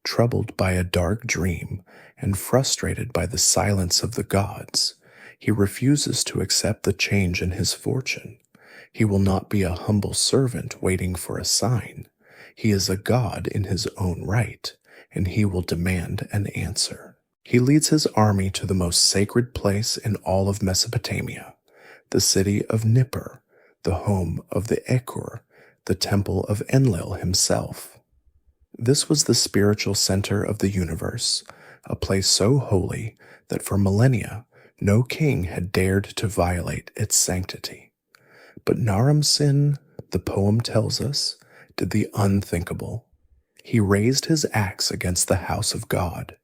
Troubled by a dark dream and frustrated by the silence of the gods, he refuses to accept the change in his fortune. He will not be a humble servant waiting for a sign. He is a god in his own right, and he will demand an answer. He leads his army to the most sacred place in all of Mesopotamia, the city of Nippur, the home of the Ekur, the temple of Enlil himself. This was the spiritual center of the universe, a place so holy that for millennia no king had dared to violate its sanctity. But Naram-Sin, the poem tells us, did the unthinkable. He raised his axe against the house of God.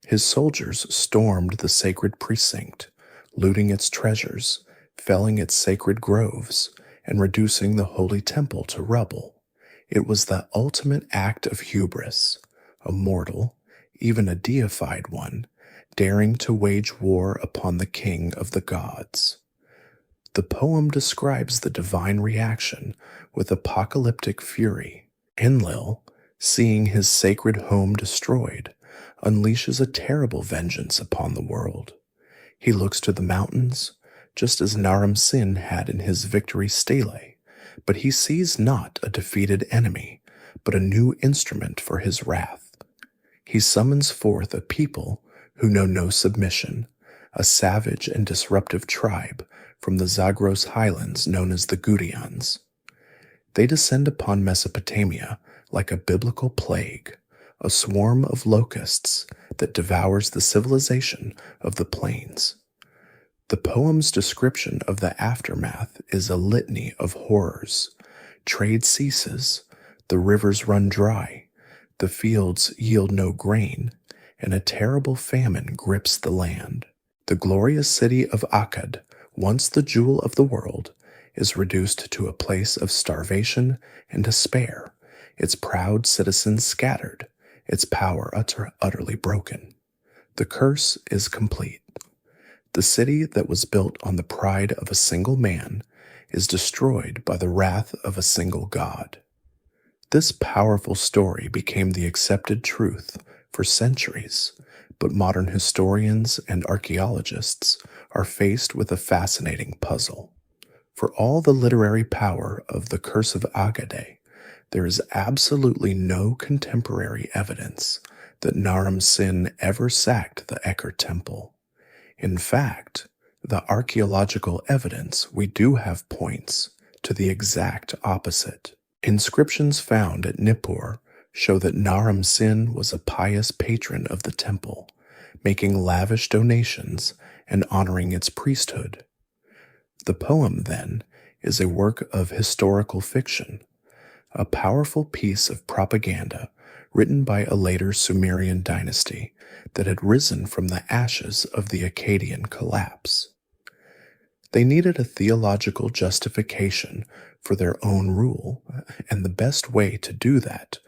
His soldiers stormed the sacred precinct, looting its treasures, felling its sacred groves, and reducing the holy temple to rubble. It was the ultimate act of hubris, a mortal, even a deified one, daring to wage war upon the king of the gods. The poem describes the divine reaction with apocalyptic fury. Enlil, seeing his sacred home destroyed, unleashes a terrible vengeance upon the world. He looks to the mountains, just as Naram-Sin had in his victory stele, but he sees not a defeated enemy, but a new instrument for his wrath. He summons forth a people who know no submission, a savage and disruptive tribe from the Zagros highlands known as the Gutians. They descend upon Mesopotamia like a biblical plague, a swarm of locusts that devours the civilization of the plains. The poem's description of the aftermath is a litany of horrors. Trade ceases, the rivers run dry, the fields yield no grain, and a terrible famine grips the land. The glorious city of Akkad, once the jewel of the world, is reduced to a place of starvation and despair, its proud citizens scattered, its power utterly broken. The curse is complete. The city that was built on the pride of a single man is destroyed by the wrath of a single god. This powerful story became the accepted truth for centuries, but modern historians and archaeologists are faced with a fascinating puzzle. For all the literary power of the Curse of Akkad, there is absolutely no contemporary evidence that Naram-Sin ever sacked the Ekkar temple. In fact, the archaeological evidence we do have points to the exact opposite. Inscriptions found at Nippur show that Naram-Sin was a pious patron of the temple, making lavish donations and honoring its priesthood. The poem, then, is a work of historical fiction, a powerful piece of propaganda written by a later Sumerian dynasty that had risen from the ashes of the Akkadian collapse. They needed a theological justification for their own rule, and the best way to do that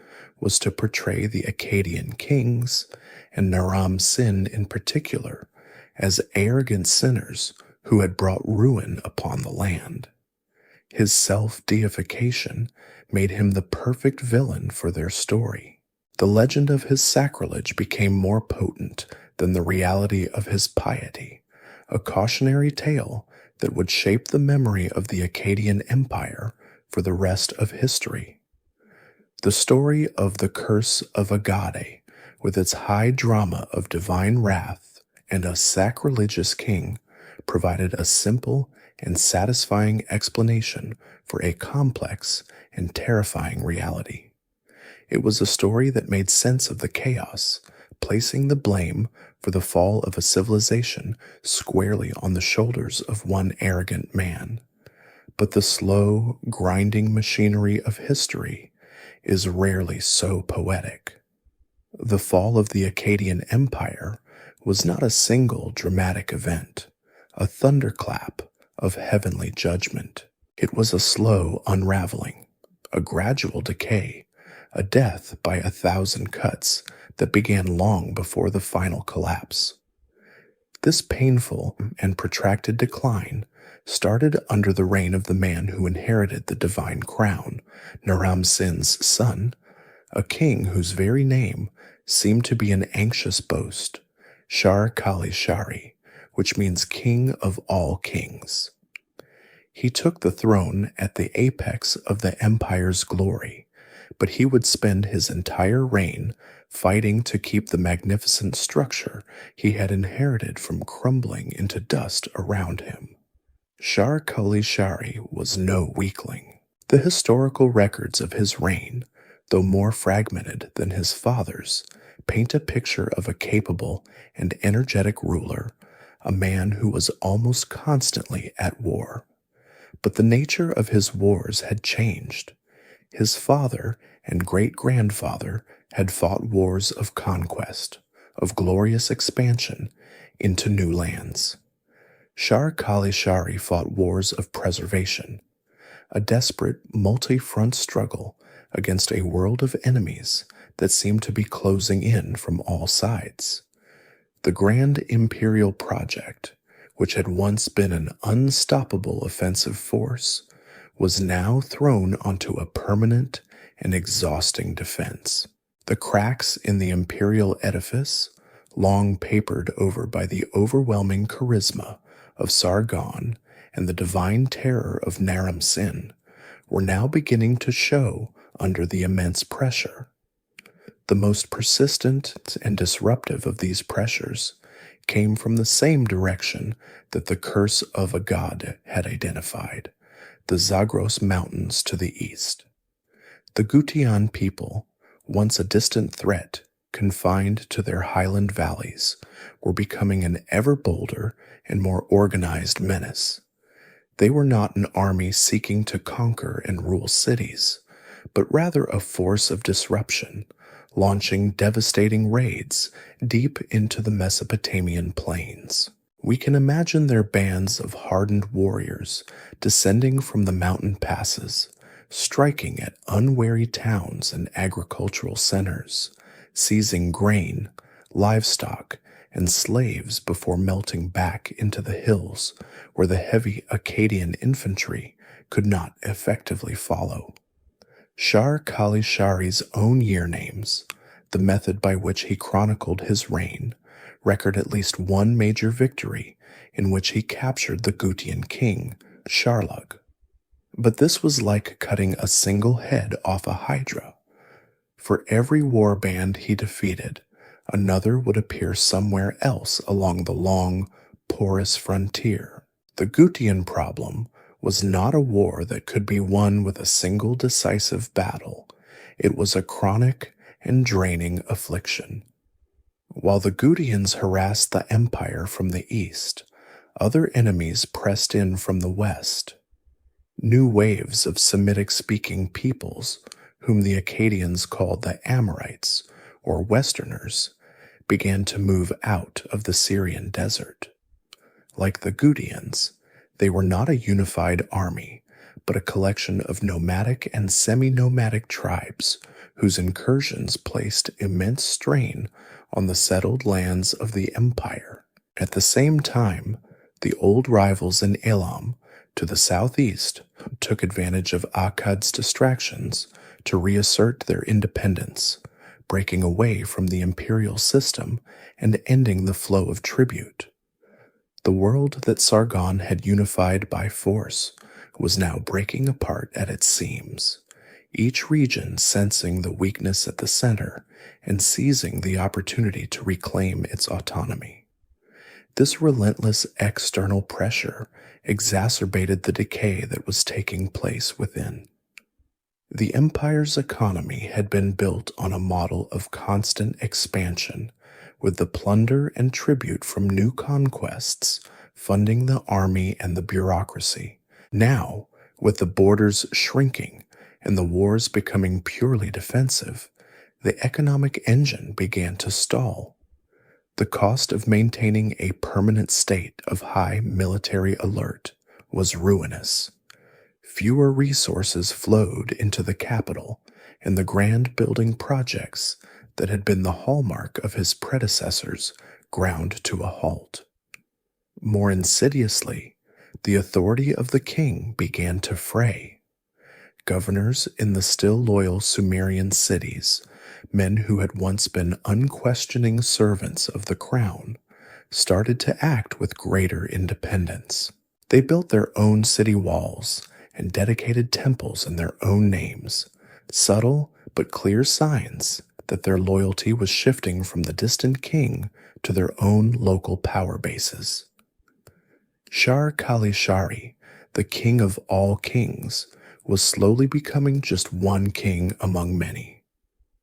was to portray the Akkadian kings, and Naram-Sin in particular, as arrogant sinners who had brought ruin upon the land. His self-deification made him the perfect villain for their story. The legend of his sacrilege became more potent than the reality of his piety, a cautionary tale that would shape the memory of the Akkadian Empire for the rest of history. The story of the Curse of Akkad, with its high drama of divine wrath and a sacrilegious king, provided a simple and satisfying explanation for a complex and terrifying reality. It was a story that made sense of the chaos, placing the blame for the fall of a civilization squarely on the shoulders of one arrogant man. But the slow, grinding machinery of history is rarely so poetic. The fall of the Akkadian Empire was not a single dramatic event, a thunderclap of heavenly judgment. It was a slow unraveling, a gradual decay, a death by 1,000 cuts that began long before the final collapse. This painful and protracted decline started under the reign of the man who inherited the divine crown, Naram-Sin's son, a king whose very name seemed to be an anxious boast, Shar-Kali-Shari, which means king of all kings. He took the throne at the apex of the empire's glory, but he would spend his entire reign fighting to keep the magnificent structure he had inherited from crumbling into dust around him. Shar-Kali-Shari was no weakling. The historical records of his reign, though more fragmented than his father's, paint a picture of a capable and energetic ruler, a man who was almost constantly at war. But the nature of his wars had changed. His father and great-grandfather had fought wars of conquest, of glorious expansion into new lands. Shar-Kali-Shari fought wars of preservation, a desperate multi-front struggle against a world of enemies that seemed to be closing in from all sides. The grand imperial project, which had once been an unstoppable offensive force, was now thrown onto a permanent and exhausting defense. The cracks in the imperial edifice, long papered over by the overwhelming charisma of Sargon and the divine terror of Naram-Sin, were now beginning to show under the immense pressure. The most persistent and disruptive of these pressures came from the same direction that the curse of Akkad had identified, the Zagros Mountains to the east. The Gutian people, once a distant threat confined to their highland valleys, were becoming an ever bolder and more organized menace. They were not an army seeking to conquer and rule cities, but rather a force of disruption, launching devastating raids deep into the Mesopotamian plains. We can imagine their bands of hardened warriors descending from the mountain passes, striking at unwary towns and agricultural centers, seizing grain, livestock, and slaves before melting back into the hills where the heavy Akkadian infantry could not effectively follow. Shar-Kali-Shari's own year names, the method by which he chronicled his reign, record at least one major victory in which he captured the Gutian king, Sharlug. But this was like cutting a single head off a hydra. For every war band he defeated, another would appear somewhere else along the long, porous frontier. The Gutian problem was not a war that could be won with a single decisive battle. It was a chronic and draining affliction. While the Gutians harassed the empire from the east, other enemies pressed in from the west. New waves of Semitic-speaking peoples, whom the Akkadians called the Amorites, or Westerners, began to move out of the Syrian desert. Like the Gutians, they were not a unified army, but a collection of nomadic and semi-nomadic tribes whose incursions placed immense strain on the settled lands of the empire. At the same time, the old rivals in Elam, to the southeast, took advantage of Akkad's distractions to reassert their independence, breaking away from the imperial system and ending the flow of tribute. The world that Sargon had unified by force was now breaking apart at its seams, each region sensing the weakness at the center and seizing the opportunity to reclaim its autonomy. This relentless external pressure exacerbated the decay that was taking place within. The empire's economy had been built on a model of constant expansion, with the plunder and tribute from new conquests funding the army and the bureaucracy. Now, with the borders shrinking and the wars becoming purely defensive, the economic engine began to stall. The cost of maintaining a permanent state of high military alert was ruinous. Fewer resources flowed into the capital, and the grand building projects that had been the hallmark of his predecessors ground to a halt. More insidiously, the authority of the king began to fray. Governors in the still loyal Sumerian cities, men who had once been unquestioning servants of the crown, started to act with greater independence. They built their own city walls and dedicated temples in their own names, subtle but clear signs that their loyalty was shifting from the distant king to their own local power bases. Shar-Kali-Shari, the king of all kings, was slowly becoming just one king among many.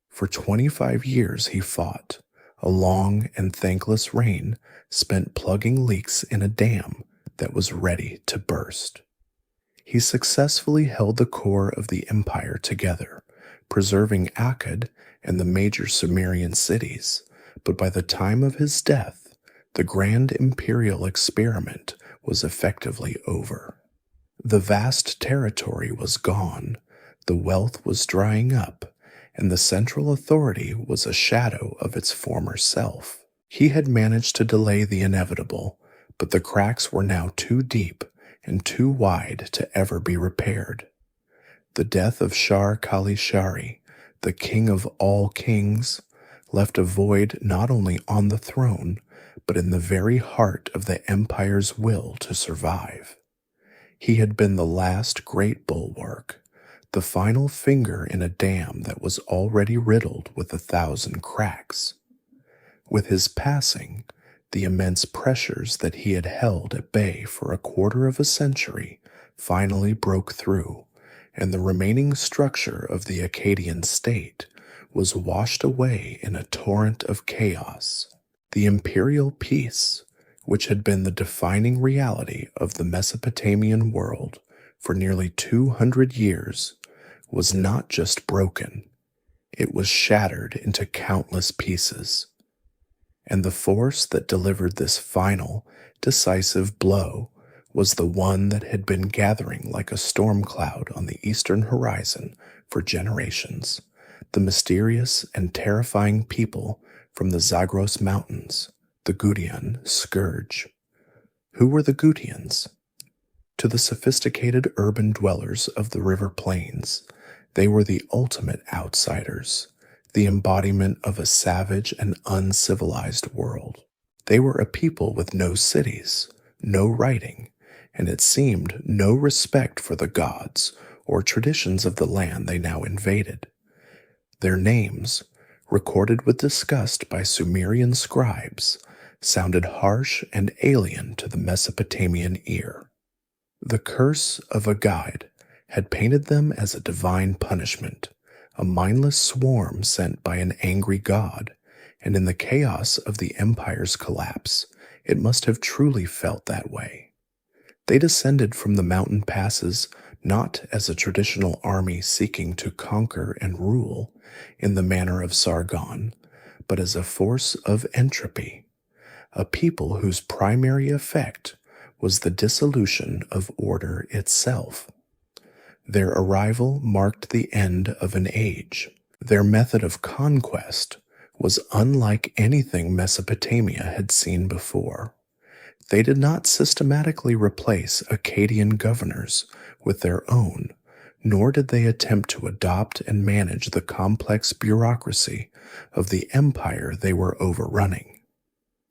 For 25 years he fought, a long and thankless reign spent plugging leaks in a dam that was ready to burst. He successfully held the core of the empire together, preserving Akkad and the major Sumerian cities, but by the time of his death, the grand imperial experiment was effectively over. The vast territory was gone, the wealth was drying up, and the central authority was a shadow of its former self. He had managed to delay the inevitable, but the cracks were now too deep and too wide to ever be repaired. The death of Shar-Kali-Shari, the king of all kings, left a void not only on the throne, but in the very heart of the empire's will to survive. He had been the last great bulwark, the final finger in a dam that was already riddled with 1,000 cracks. With his passing, the immense pressures that he had held at bay for a quarter of a century finally broke through, and the remaining structure of the Akkadian state was washed away in a torrent of chaos. The imperial peace, which had been the defining reality of the Mesopotamian world for nearly 200 years, was not just broken, it was shattered into countless pieces. And the force that delivered this final, decisive blow was the one that had been gathering like a storm cloud on the eastern horizon for generations, the mysterious and terrifying people from the Zagros Mountains, the Gutian scourge. Who were the Gutians? To the sophisticated urban dwellers of the river plains, they were the ultimate outsiders, the embodiment of a savage and uncivilized world. They were a people with no cities, no writing, and it seemed no respect for the gods or traditions of the land they now invaded. Their names, recorded with disgust by Sumerian scribes, sounded harsh and alien to the Mesopotamian ear. The curse of Akkad had painted them as a divine punishment, a mindless swarm sent by an angry god, and in the chaos of the empire's collapse, it must have truly felt that way. They descended from the mountain passes not as a traditional army seeking to conquer and rule in the manner of Sargon, but as a force of entropy, a people whose primary effect was the dissolution of order itself. Their arrival marked the end of an age. Their method of conquest was unlike anything Mesopotamia had seen before. They did not systematically replace Akkadian governors with their own, nor did they attempt to adopt and manage the complex bureaucracy of the empire they were overrunning.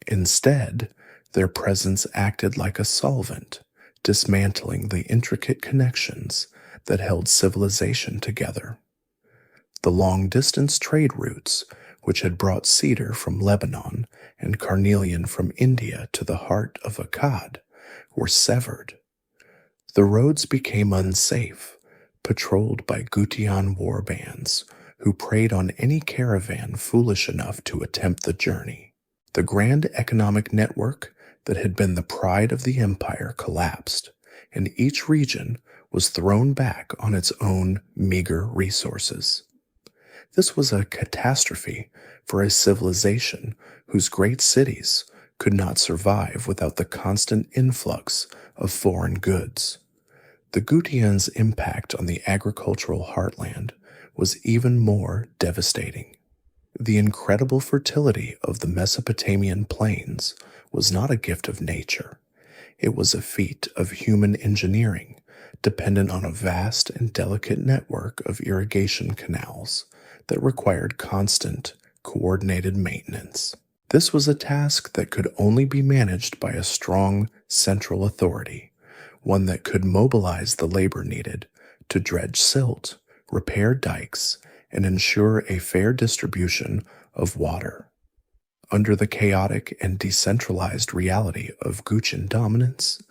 Instead, their presence acted like a solvent, dismantling the intricate connections that held civilization together. The long-distance trade routes, which had brought cedar from Lebanon and carnelian from India to the heart of Akkad, were severed. The roads became unsafe, patrolled by Gutian war bands who preyed on any caravan foolish enough to attempt the journey. The grand economic network that had been the pride of the empire collapsed, and each region was thrown back on its own meager resources. This was a catastrophe for a civilization whose great cities could not survive without the constant influx of foreign goods. The Gutians' impact on the agricultural heartland was even more devastating. The incredible fertility of the Mesopotamian plains was not a gift of nature. It was a feat of human engineering, dependent on a vast and delicate network of irrigation canals that required constant, coordinated maintenance. This was a task that could only be managed by a strong central authority, one that could mobilize the labor needed to dredge silt, repair dikes, and ensure a fair distribution of water. Under the chaotic and decentralized reality of Gutian dominance,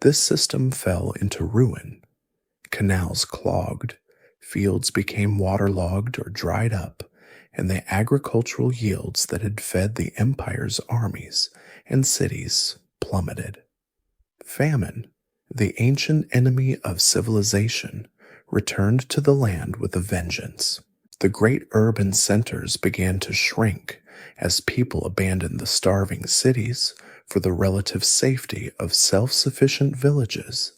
this system fell into ruin. Canals clogged, fields became waterlogged or dried up, and the agricultural yields that had fed the empire's armies and cities plummeted. Famine, the ancient enemy of civilization, returned to the land with a vengeance. The great urban centers began to shrink as people abandoned the starving cities for the relative safety of self-sufficient villages,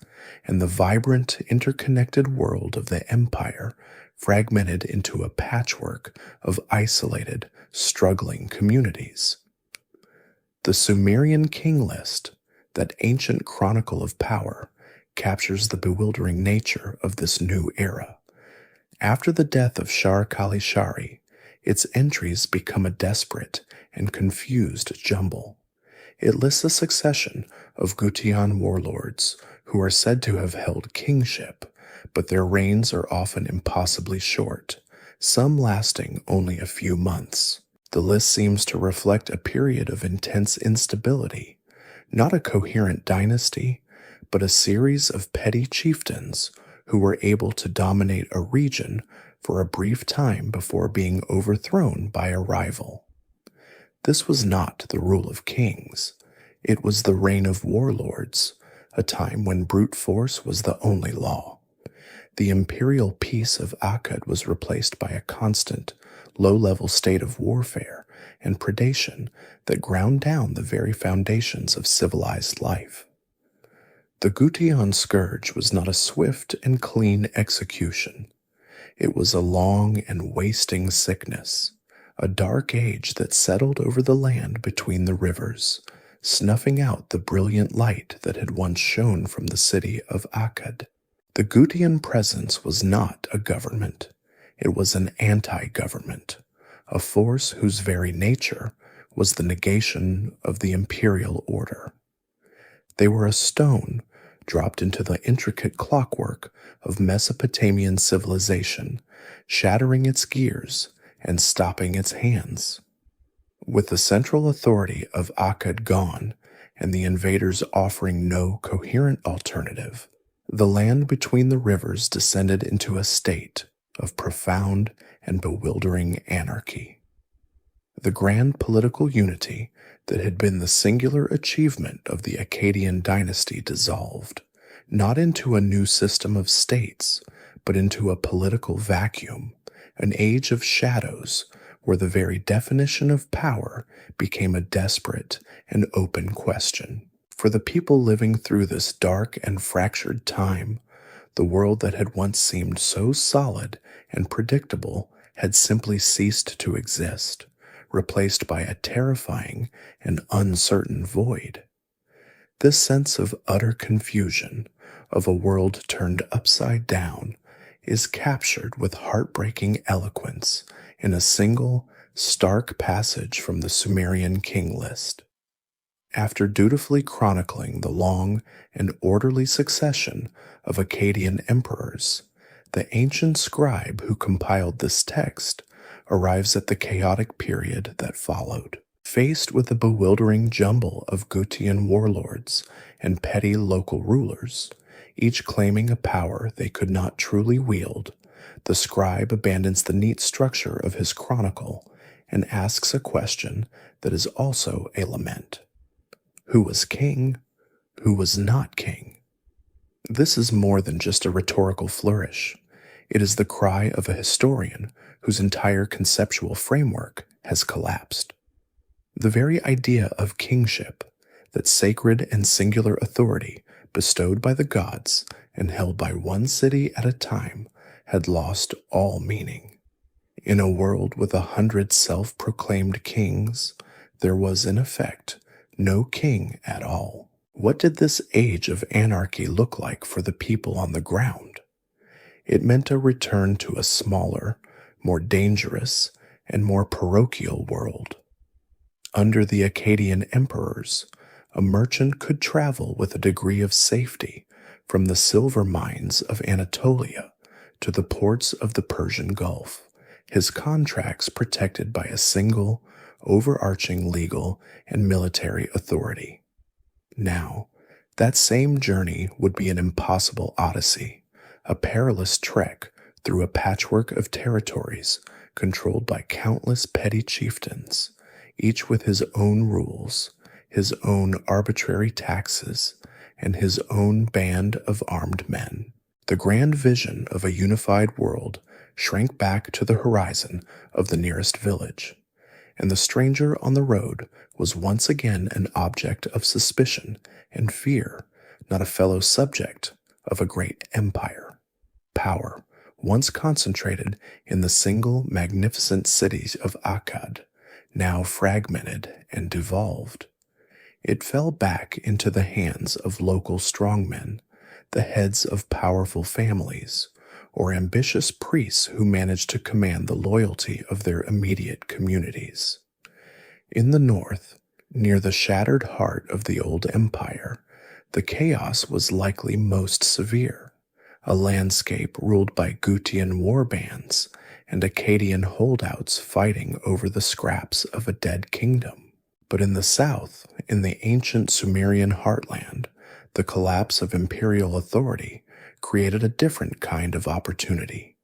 and the vibrant, interconnected world of the empire fragmented into a patchwork of isolated, struggling communities. The Sumerian king list, that ancient chronicle of power, captures the bewildering nature of this new era. After the death of Shar-Kali-Shari, its entries become a desperate and confused jumble. It lists a succession of Gutian warlords who are said to have held kingship, but their reigns are often impossibly short, some lasting only a few months. The list seems to reflect a period of intense instability, not a coherent dynasty, but a series of petty chieftains who were able to dominate a region for a brief time before being overthrown by a rival. This was not the rule of kings. It was the reign of warlords, a time when brute force was the only law. The imperial peace of Akkad was replaced by a constant, low-level state of warfare and predation that ground down the very foundations of civilized life. The Gutian scourge was not a swift and clean execution. It was a long and wasting sickness, a dark age that settled over the land between the rivers, snuffing out the brilliant light that had once shone from the city of Akkad. The Gutian presence was not a government. It was an anti-government, a force whose very nature was the negation of the imperial order. They were a stone dropped into the intricate clockwork of Mesopotamian civilization, shattering its gears and stopping its hands. With the central authority of Akkad gone and the invaders offering no coherent alternative, the land between the rivers descended into a state of profound and bewildering anarchy. The grand political unity that had been the singular achievement of the Akkadian dynasty dissolved, not into a new system of states, but into a political vacuum, an age of shadows where the very definition of power became a desperate and open question. For the people living through this dark and fractured time, the world that had once seemed so solid and predictable had simply ceased to exist, replaced by a terrifying and uncertain void. This sense of utter confusion, of a world turned upside down, is captured with heartbreaking eloquence in a single, stark passage from the Sumerian king list. After dutifully chronicling the long and orderly succession of Akkadian emperors, the ancient scribe who compiled this text arrives at the chaotic period that followed. Faced with a bewildering jumble of Gutian warlords and petty local rulers, each claiming a power they could not truly wield, the scribe abandons the neat structure of his chronicle and asks a question that is also a lament. Who was king? Who was not king? This is more than just a rhetorical flourish. It is the cry of a historian whose entire conceptual framework has collapsed. The very idea of kingship, that sacred and singular authority bestowed by the gods and held by one city at a time, had lost all meaning. In a world with 100 self-proclaimed kings, there was in effect no king at all. What did this age of anarchy look like for the people on the ground? It meant a return to a smaller, more dangerous, and more parochial world. Under the Akkadian emperors, a merchant could travel with a degree of safety from the silver mines of Anatolia to the ports of the Persian Gulf, his contracts protected by a single, overarching legal and military authority. Now, that same journey would be an impossible odyssey, a perilous trek through a patchwork of territories controlled by countless petty chieftains, each with his own rules, his own arbitrary taxes, and his own band of armed men. The grand vision of a unified world shrank back to the horizon of the nearest village, and the stranger on the road was once again an object of suspicion and fear, not a fellow subject of a great empire. Power, once concentrated in the single magnificent cities of Akkad, now fragmented and devolved. It fell back into the hands of local strongmen, the heads of powerful families, or ambitious priests who managed to command the loyalty of their immediate communities. In the north, near the shattered heart of the old empire, the chaos was likely most severe, a landscape ruled by Gutian warbands and Akkadian holdouts fighting over the scraps of a dead kingdom. But in the south, in the ancient Sumerian heartland, the collapse of imperial authority created a different kind of opportunity.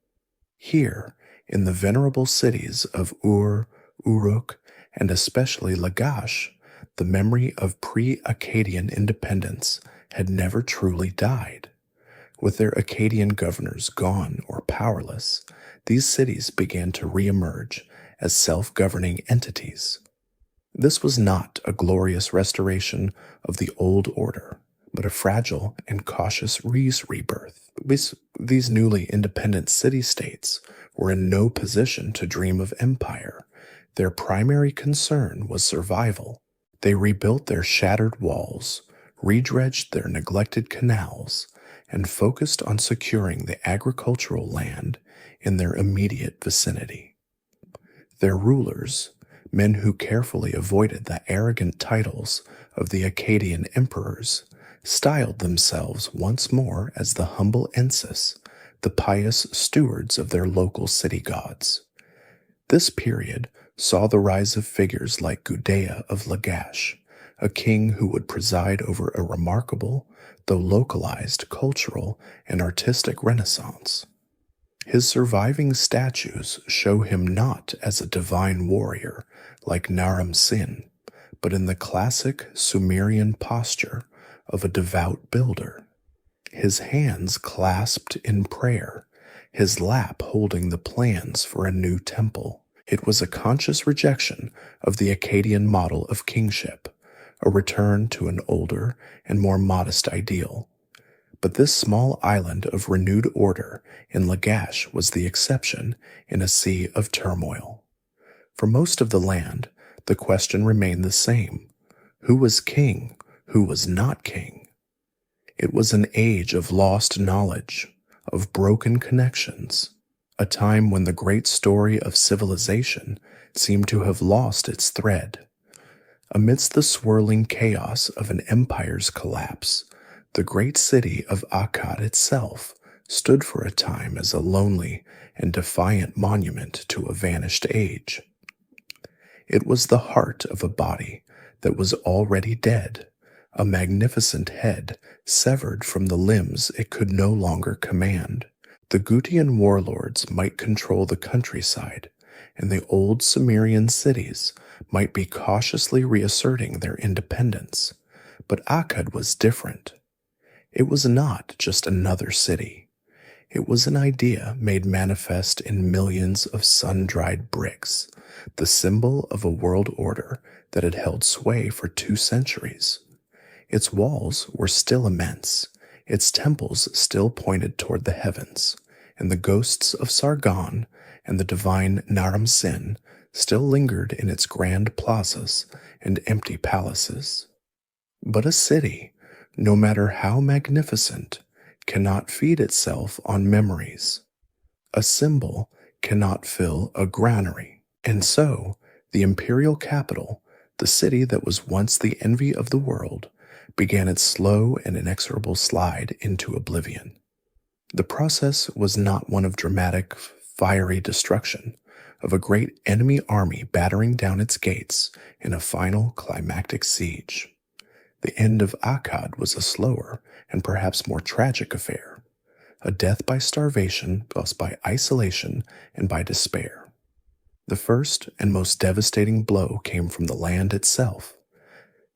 Here, in the venerable cities of Ur, Uruk, and especially Lagash, the memory of pre-Akkadian independence had never truly died. With their Akkadian governors gone or powerless, these cities began to re-emerge as self-governing entities. This was not a glorious restoration of the old order, but a fragile and cautious rebirth. These newly independent city-states were in no position to dream of empire. Their primary concern was survival. They rebuilt their shattered walls, redredged their neglected canals, and focused on securing the agricultural land in their immediate vicinity. Their rulers, men who carefully avoided the arrogant titles of the Akkadian emperors, styled themselves once more as the humble ensis, the pious stewards of their local city gods. This period saw the rise of figures like Gudea of Lagash, a king who would preside over a remarkable, though localized, cultural and artistic renaissance. His surviving statues show him not as a divine warrior like Naram-Sin, but in the classic Sumerian posture of a devout builder, his hands clasped in prayer, his lap holding the plans for a new temple. It was a conscious rejection of the Akkadian model of kingship, a return to an older and more modest ideal. But this small island of renewed order in Lagash was the exception in a sea of turmoil. For most of the land, the question remained the same: who was king, who was not king? It was an age of lost knowledge, of broken connections, a time when the great story of civilization seemed to have lost its thread. Amidst the swirling chaos of an empire's collapse, the great city of Akkad itself stood for a time as a lonely and defiant monument to a vanished age. It was the heart of a body that was already dead, a magnificent head severed from the limbs it could no longer command. The Gutian warlords might control the countryside, and the old Sumerian cities might be cautiously reasserting their independence. But Akkad was different. It was not just another city. It was an idea made manifest in millions of sun-dried bricks, the symbol of a world order that had held sway for 2 centuries. Its walls were still immense, its temples still pointed toward the heavens, and the ghosts of Sargon and the divine Naram-Sin still lingered in its grand plazas and empty palaces. But a city, no matter how magnificent, cannot feed itself on memories. A symbol cannot fill a granary. And so, the imperial capital, the city that was once the envy of the world, began its slow and inexorable slide into oblivion. The process was not one of dramatic, fiery destruction, of a great enemy army battering down its gates in a final climactic siege. The end of Akkad was a slower and perhaps more tragic affair, a death by starvation, plus by isolation and by despair. The first and most devastating blow came from the land itself.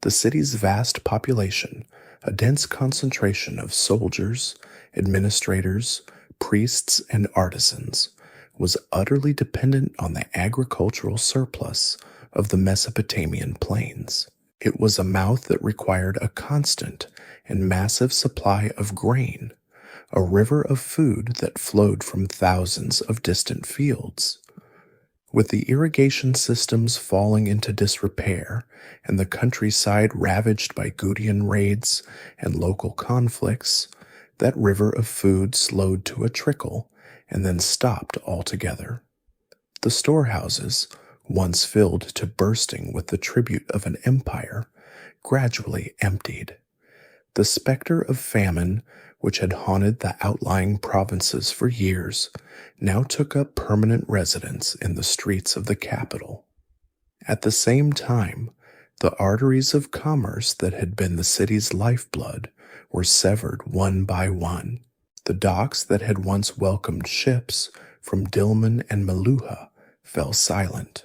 The city's vast population, a dense concentration of soldiers, administrators, priests, and artisans, was utterly dependent on the agricultural surplus of the Mesopotamian plains. It was a mouth that required a constant and massive supply of grain, a river of food that flowed from thousands of distant fields. With the irrigation systems falling into disrepair and the countryside ravaged by Gutian raids and local conflicts, that river of food slowed to a trickle and then stopped altogether. The storehouses, once filled to bursting with the tribute of an empire, gradually emptied. The specter of famine, which had haunted the outlying provinces for years, now took up permanent residence in the streets of the capital. At the same time, the arteries of commerce that had been the city's lifeblood were severed one by one. The docks that had once welcomed ships from Dilmun and Meluha fell silent.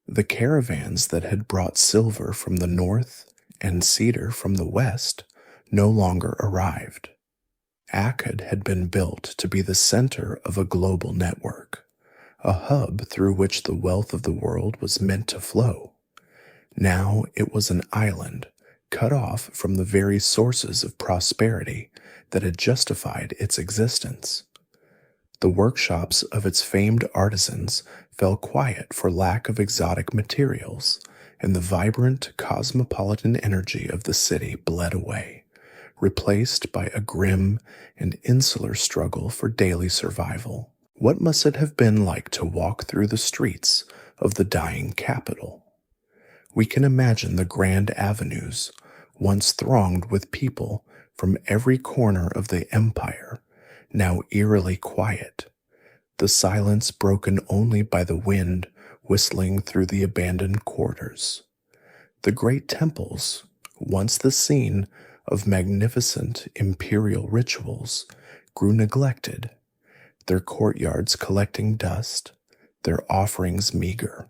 The caravans that had brought silver from the north and cedar from the west no longer arrived. Akkad had been built to be the center of a global network, a hub through which the wealth of the world was meant to flow. Now it was an island, cut off from the very sources of prosperity that had justified its existence. The workshops of its famed artisans fell quiet for lack of exotic materials, and the vibrant cosmopolitan energy of the city bled away, replaced by a grim and insular struggle for daily survival. What must it have been like to walk through the streets of the dying capital? We can imagine the grand avenues, once thronged with people from every corner of the empire, now eerily quiet, the silence broken only by the wind whistling through the abandoned quarters. The great temples, once the scene of magnificent imperial rituals, grew neglected, their courtyards collecting dust, their offerings meager.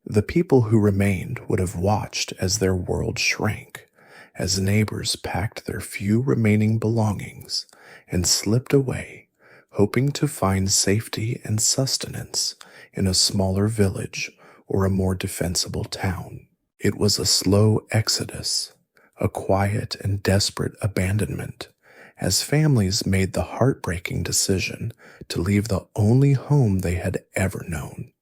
The people who remained would have watched as their world shrank, as neighbors packed their few remaining belongings and slipped away, hoping to find safety and sustenance in a smaller village or a more defensible town. It was a slow exodus, a quiet and desperate abandonment, as families made the heartbreaking decision to leave the only home they had ever known.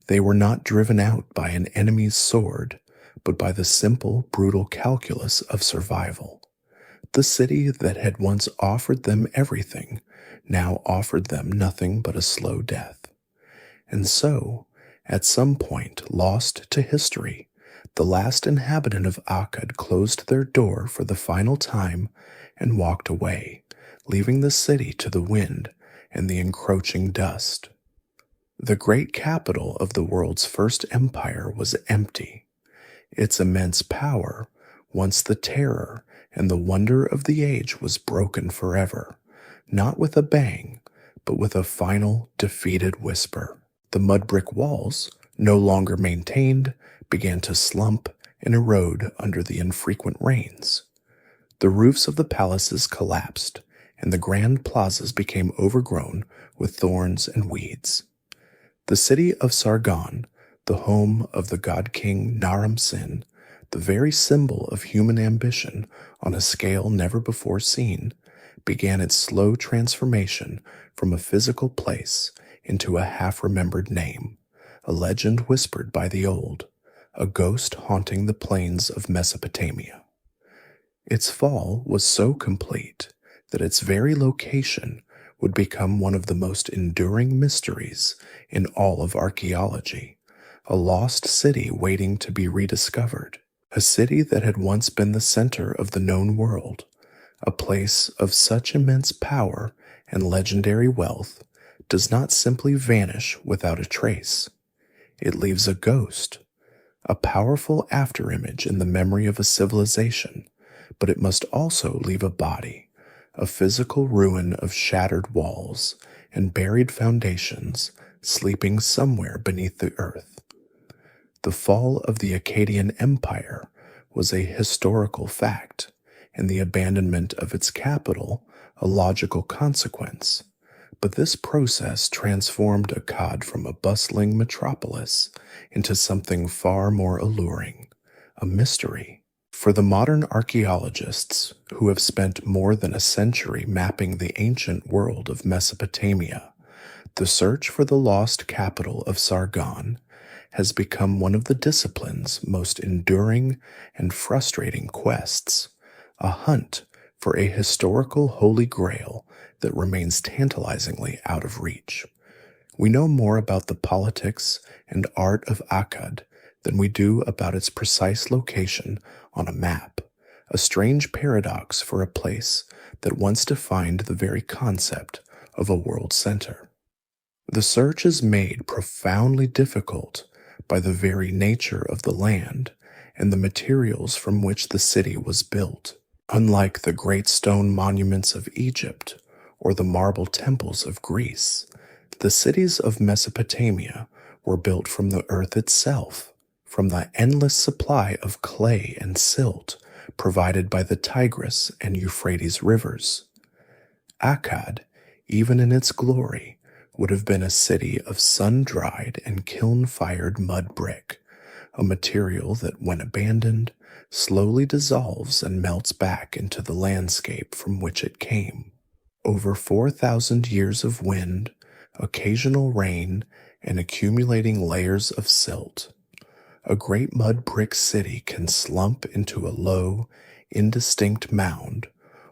They were not driven out by an enemy's sword, but by the simple, brutal calculus of survival. The city that had once offered them everything now offered them nothing but a slow death. And so, at some point lost to history, the last inhabitant of Akkad closed their door for the final time and walked away, leaving the city to the wind and the encroaching dust. The great capital of the world's first empire was empty. Its immense power, once the terror and the wonder of the age, was broken forever, not with a bang, but with a final, defeated whisper. The mud brick walls, no longer maintained, began to slump and erode under the infrequent rains. The roofs of the palaces collapsed, and the grand plazas became overgrown with thorns and weeds. The city of Sargon, the home of the god-king Naram-Sin, the very symbol of human ambition on a scale never before seen, began its slow transformation from a physical place into a half-remembered name, a legend whispered by the old, a ghost haunting the plains of Mesopotamia. Its fall was so complete that its very location would become one of the most enduring mysteries in all of archaeology, a lost city waiting to be rediscovered, a city that had once been the center of the known world, a place of such immense power and legendary wealth does not simply vanish without a trace. It leaves a ghost, a powerful afterimage in the memory of a civilization, but it must also leave a body, a physical ruin of shattered walls and buried foundations sleeping somewhere beneath the earth. The fall of the Akkadian Empire was a historical fact, and the abandonment of its capital a logical consequence, But this process transformed Akkad from a bustling metropolis into something far more alluring, a mystery. For the modern archaeologists who have spent more than a century mapping the ancient world of Mesopotamia, the search for the lost capital of Sargon has become one of the discipline's most enduring and frustrating quests, a hunt for a historical holy grail that remains tantalizingly out of reach. We know more about the politics and art of Akkad than we do about its precise location on a map, a strange paradox for a place that once defined the very concept of a world center. The search is made profoundly difficult by the very nature of the land and the materials from which the city was built. Unlike the great stone monuments of Egypt or the marble temples of Greece, the cities of Mesopotamia were built from the earth itself, from the endless supply of clay and silt provided by the Tigris and Euphrates rivers. Akkad, even in its glory, would have been a city of sun-dried and kiln-fired mud brick, a material that, when abandoned, slowly dissolves and melts back into the landscape from which it came. Over 4,000 years of wind, occasional rain, and accumulating layers of silt, a great mud brick city can slump into a low, indistinct mound,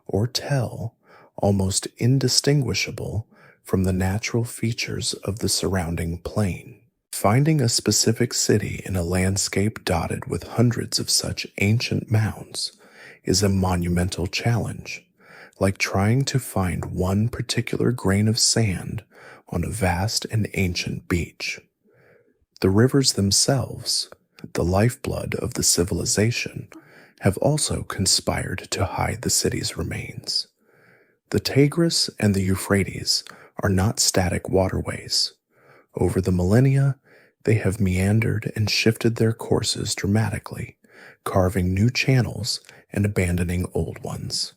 or tell, almost indistinguishable from the natural features of the surrounding plain. Finding a specific city in a landscape dotted with hundreds of such ancient mounds is a monumental challenge, like trying to find one particular grain of sand on a vast and ancient beach. The rivers themselves, the lifeblood of the civilization, have also conspired to hide the city's remains. The Tigris and the Euphrates are not static waterways. Over the millennia, they have meandered and shifted their courses dramatically, carving new channels and abandoning old ones.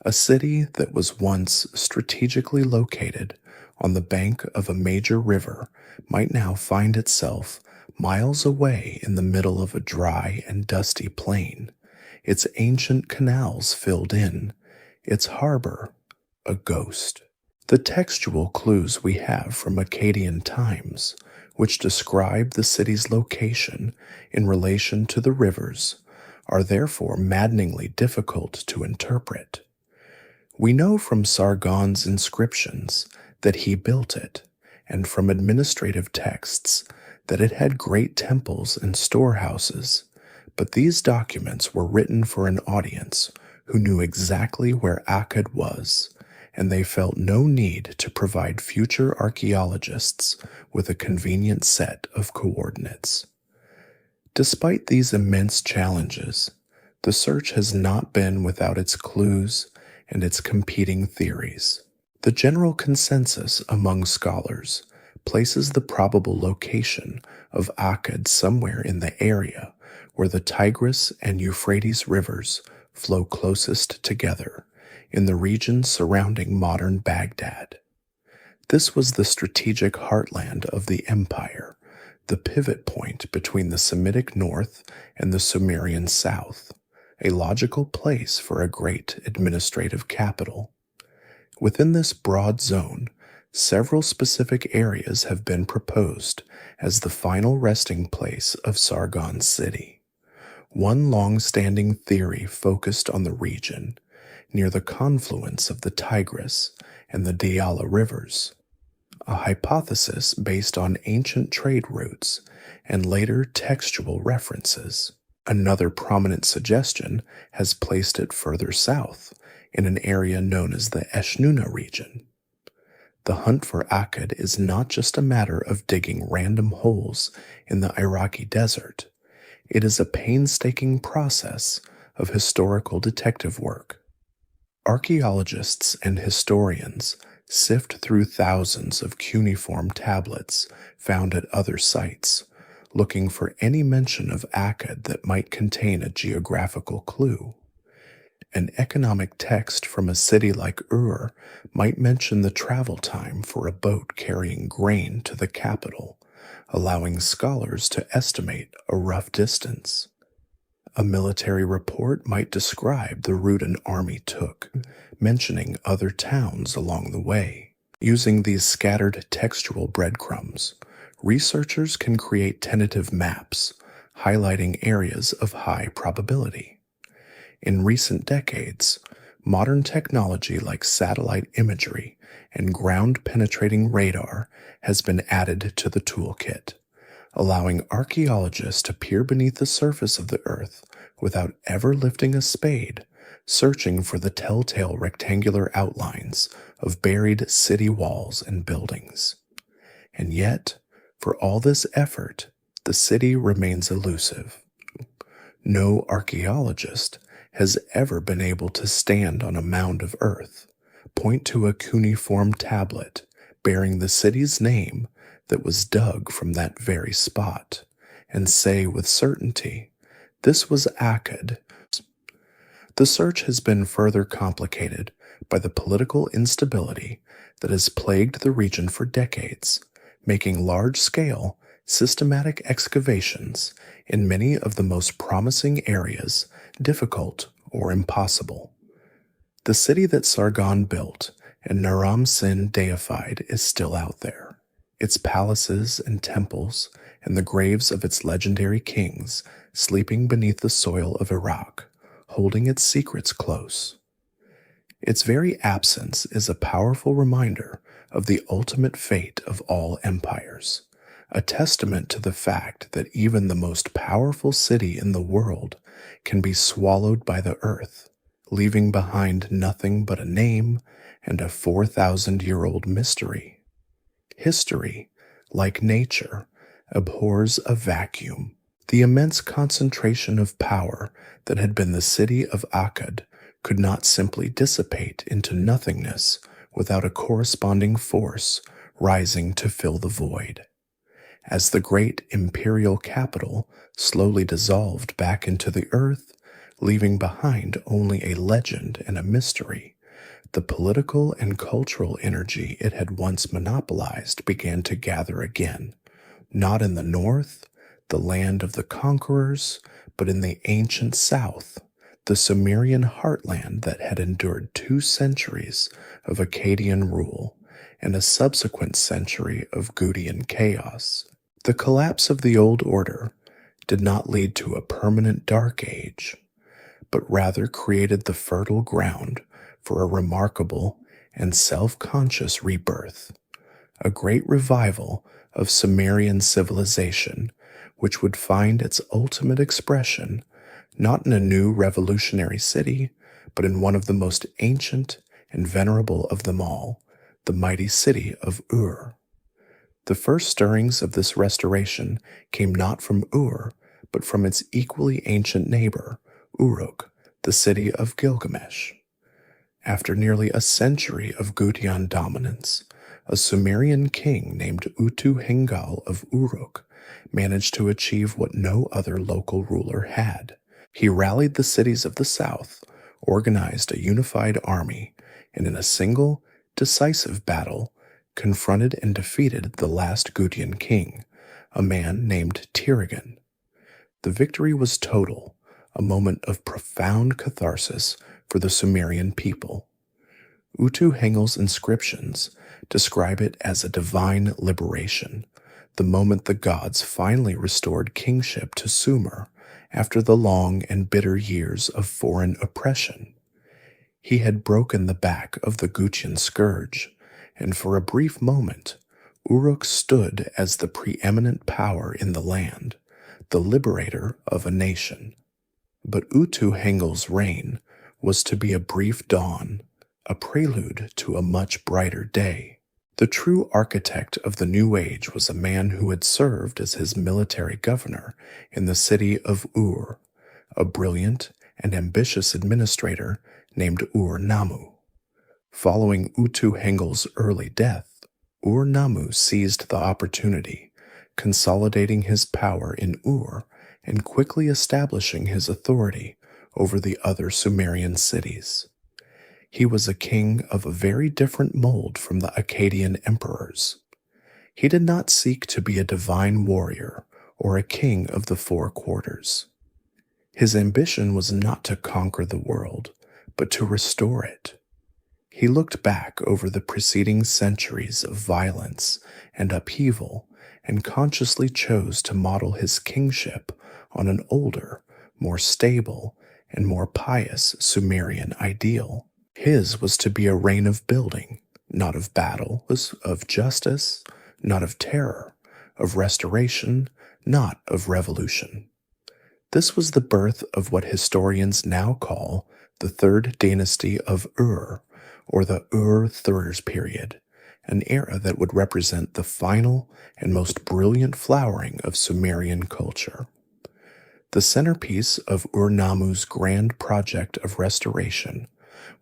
A city that was once strategically located on the bank of a major river might now find itself miles away in the middle of a dry and dusty plain, its ancient canals filled in, its harbor a ghost. The textual clues we have from Akkadian times, which describe the city's location in relation to the rivers, are therefore maddeningly difficult to interpret. We know from Sargon's inscriptions that he built it, and from administrative texts that it had great temples and storehouses, but these documents were written for an audience who knew exactly where Akkad was, and they felt no need to provide future archaeologists with a convenient set of coordinates. Despite these immense challenges, the search has not been without its clues and its competing theories. The general consensus among scholars places the probable location of Akkad somewhere in the area where the Tigris and Euphrates rivers flow closest together, in the region surrounding modern Baghdad. This was the strategic heartland of the empire, the pivot point between the Semitic north and the Sumerian south, a logical place for a great administrative capital. Within this broad zone, several specific areas have been proposed as the final resting place of Sargon's city. One long-standing theory focused on the region near the confluence of the Tigris and the Diyala rivers, a hypothesis based on ancient trade routes and later textual references. Another prominent suggestion has placed it further south in an area known as the Eshnuna region. The hunt for Akkad is not just a matter of digging random holes in the Iraqi desert. It is a painstaking process of historical detective work. Archaeologists and historians sift through thousands of cuneiform tablets found at other sites, looking for any mention of Akkad that might contain a geographical clue. An economic text from a city like Ur might mention the travel time for a boat carrying grain to the capital, allowing scholars to estimate a rough distance. A military report might describe the route an army took, mentioning other towns along the way. Using these scattered textual breadcrumbs, researchers can create tentative maps, highlighting areas of high probability. In recent decades, modern technology like satellite imagery and ground-penetrating radar has been added to the toolkit, allowing archaeologists to peer beneath the surface of the earth without ever lifting a spade, searching for the telltale rectangular outlines of buried city walls and buildings. And yet, for all this effort, the city remains elusive. No archaeologist has ever been able to stand on a mound of earth, point to a cuneiform tablet bearing the city's name that was dug from that very spot, and say with certainty, this was Akkad. The search has been further complicated by the political instability that has plagued the region for decades, making large-scale, systematic excavations in many of the most promising areas difficult or impossible. The city that Sargon built and Naram-Sin deified is still out there. Its palaces and temples and the graves of its legendary kings sleeping beneath the soil of Iraq, holding its secrets close. Its very absence is a powerful reminder of the ultimate fate of all empires, a testament to the fact that even the most powerful city in the world can be swallowed by the earth, leaving behind nothing but a name and a 4,000-year-old mystery. History, like nature, abhors a vacuum. The immense concentration of power that had been the city of Akkad could not simply dissipate into nothingness without a corresponding force rising to fill the void. As the great imperial capital slowly dissolved back into the earth, leaving behind only a legend and a mystery, the political and cultural energy it had once monopolized began to gather again, not in the north, the land of the conquerors, but in the ancient south, the Sumerian heartland that had endured 2 centuries of Akkadian rule and a subsequent century of Gutian chaos. The collapse of the old order did not lead to a permanent dark age, but rather created the fertile ground for a remarkable and self-conscious rebirth, a great revival of Sumerian civilization, which would find its ultimate expression not in a new revolutionary city, but in one of the most ancient and venerable of them all, the mighty city of Ur. The first stirrings of this restoration came not from Ur, but from its equally ancient neighbor, Uruk, the city of Gilgamesh. After nearly a century of Gutian dominance, a Sumerian king named Utu-Hengal of Uruk managed to achieve what no other local ruler had. He rallied the cities of the south, organized a unified army, and in a single, decisive battle, confronted and defeated the last Gutian king, a man named Tirigan. The victory was total, a moment of profound catharsis for the Sumerian people. Utu-Hengal's inscriptions describe it as a divine liberation, the moment the gods finally restored kingship to Sumer after the long and bitter years of foreign oppression. He had broken the back of the Gutian scourge, and for a brief moment, Uruk stood as the preeminent power in the land, the liberator of a nation. But Utu-Hengal's reign was to be a brief dawn, a prelude to a much brighter day. The true architect of the new age was a man who had served as his military governor in the city of Ur, a brilliant and ambitious administrator named Ur-Nammu. Following Utu-Hengal's early death, Ur-Nammu seized the opportunity, consolidating his power in Ur and quickly establishing his authority over the other Sumerian cities. He was a king of a very different mold from the Akkadian emperors. He did not seek to be a divine warrior or a king of the four quarters. His ambition was not to conquer the world, but to restore it. He looked back over the preceding centuries of violence and upheaval and consciously chose to model his kingship on an older, more stable, and more pious Sumerian ideal. His was to be a reign of building, not of battle, of justice, not of terror, of restoration, not of revolution. This was the birth of what historians now call the Third Dynasty of Ur, or the Ur-Thurs period, an era that would represent the final and most brilliant flowering of Sumerian culture. The centerpiece of Ur-Nammu's grand project of restoration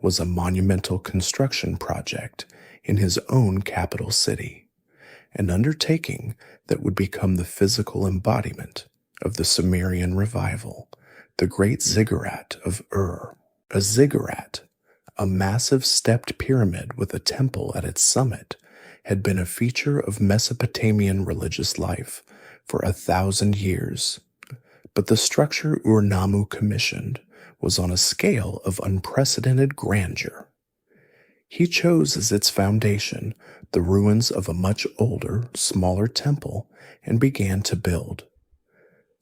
was a monumental construction project in his own capital city, an undertaking that would become the physical embodiment of the Sumerian revival, the Great Ziggurat of Ur. A ziggurat, a massive stepped pyramid with a temple at its summit, had been a feature of Mesopotamian religious life for 1,000 years. But the structure Ur-Nammu commissioned was on a scale of unprecedented grandeur. He chose as its foundation the ruins of a much older, smaller temple and began to build.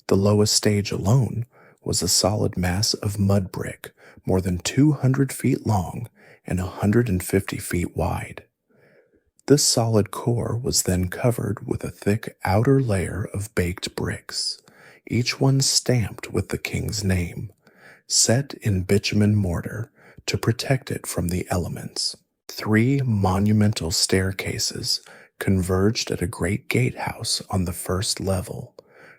The lowest stage alone was a solid mass of mud brick more than 200 feet long and 150 feet wide. This solid core was then covered with a thick outer layer of baked bricks, each one stamped with the king's name, set in bitumen mortar to protect it from the elements. 3 monumental staircases converged at a great gatehouse on the first level,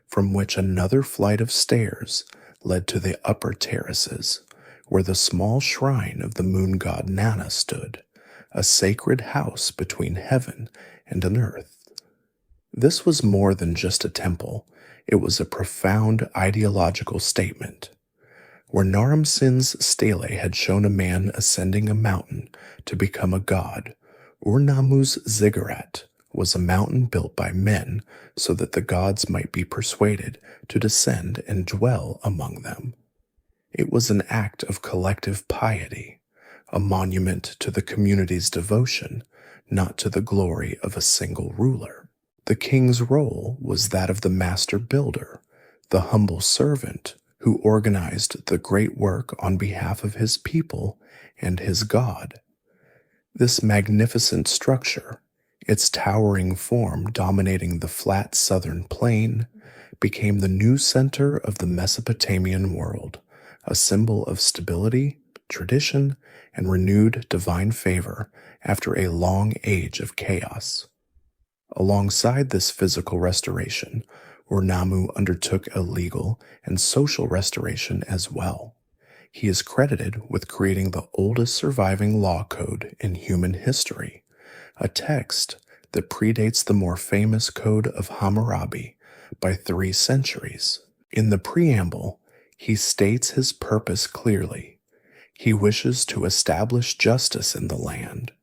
from which another flight of stairs led to the upper terraces, where the small shrine of the moon god Nana stood, a sacred house between heaven and an earth. This was more than just a temple, it was a profound ideological statement. Where Naram-Sin's stele had shown a man ascending a mountain to become a god, Ur-Nammu's ziggurat was a mountain built by men so that the gods might be persuaded to descend and dwell among them. It was an act of collective piety, a monument to the community's devotion, not to the glory of a single ruler. The king's role was that of the master builder, the humble servant who organized the great work on behalf of his people and his God. This magnificent structure, its towering form dominating the flat southern plain, became the new center of the Mesopotamian world, a symbol of stability, tradition, and renewed divine favor after a long age of chaos. Alongside this physical restoration, Ur-Nammu undertook a legal and social restoration as well. He is credited with creating the oldest surviving law code in human history, a text that predates the more famous Code of Hammurabi by 3 centuries. In the preamble, he states his purpose clearly. He wishes to establish justice in the land,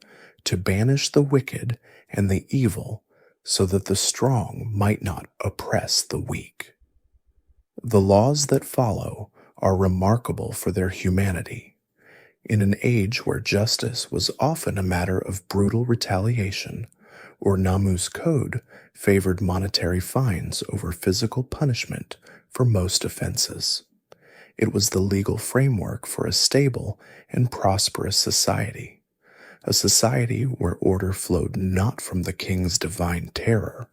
to banish the wicked and the evil, so that the strong might not oppress the weak. The laws that follow are remarkable for their humanity. In an age where justice was often a matter of brutal retaliation, Ur-Nammu's code favored monetary fines over physical punishment for most offenses. It was the legal framework for a stable and prosperous society. A society where order flowed not from the king's divine terror,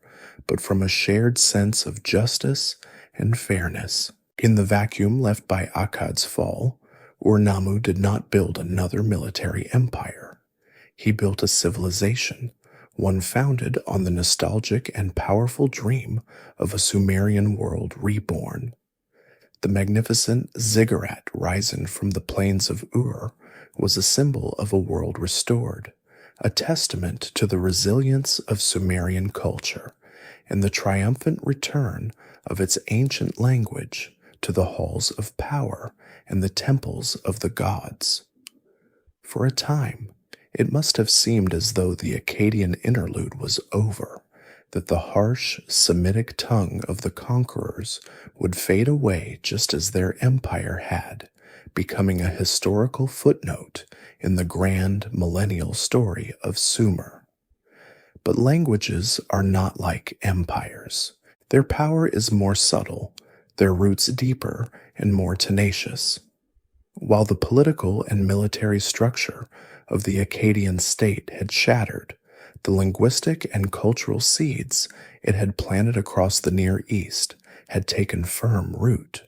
but from a shared sense of justice and fairness. In the vacuum left by Akkad's fall, Ur-Nammu did not build another military empire. He built a civilization, one founded on the nostalgic and powerful dream of a Sumerian world reborn. The magnificent ziggurat rising from the plains of Ur was a symbol of a world restored, a testament to the resilience of Sumerian culture and the triumphant return of its ancient language to the halls of power and the temples of the gods. For a time, it must have seemed as though the Akkadian interlude was over, that the harsh Semitic tongue of the conquerors would fade away just as their empire had, becoming a historical footnote in the grand millennial story of Sumer. But languages are not like empires. Their power is more subtle, their roots deeper and more tenacious. While the political and military structure of the Akkadian state had shattered, the linguistic and cultural seeds it had planted across the Near East had taken firm root.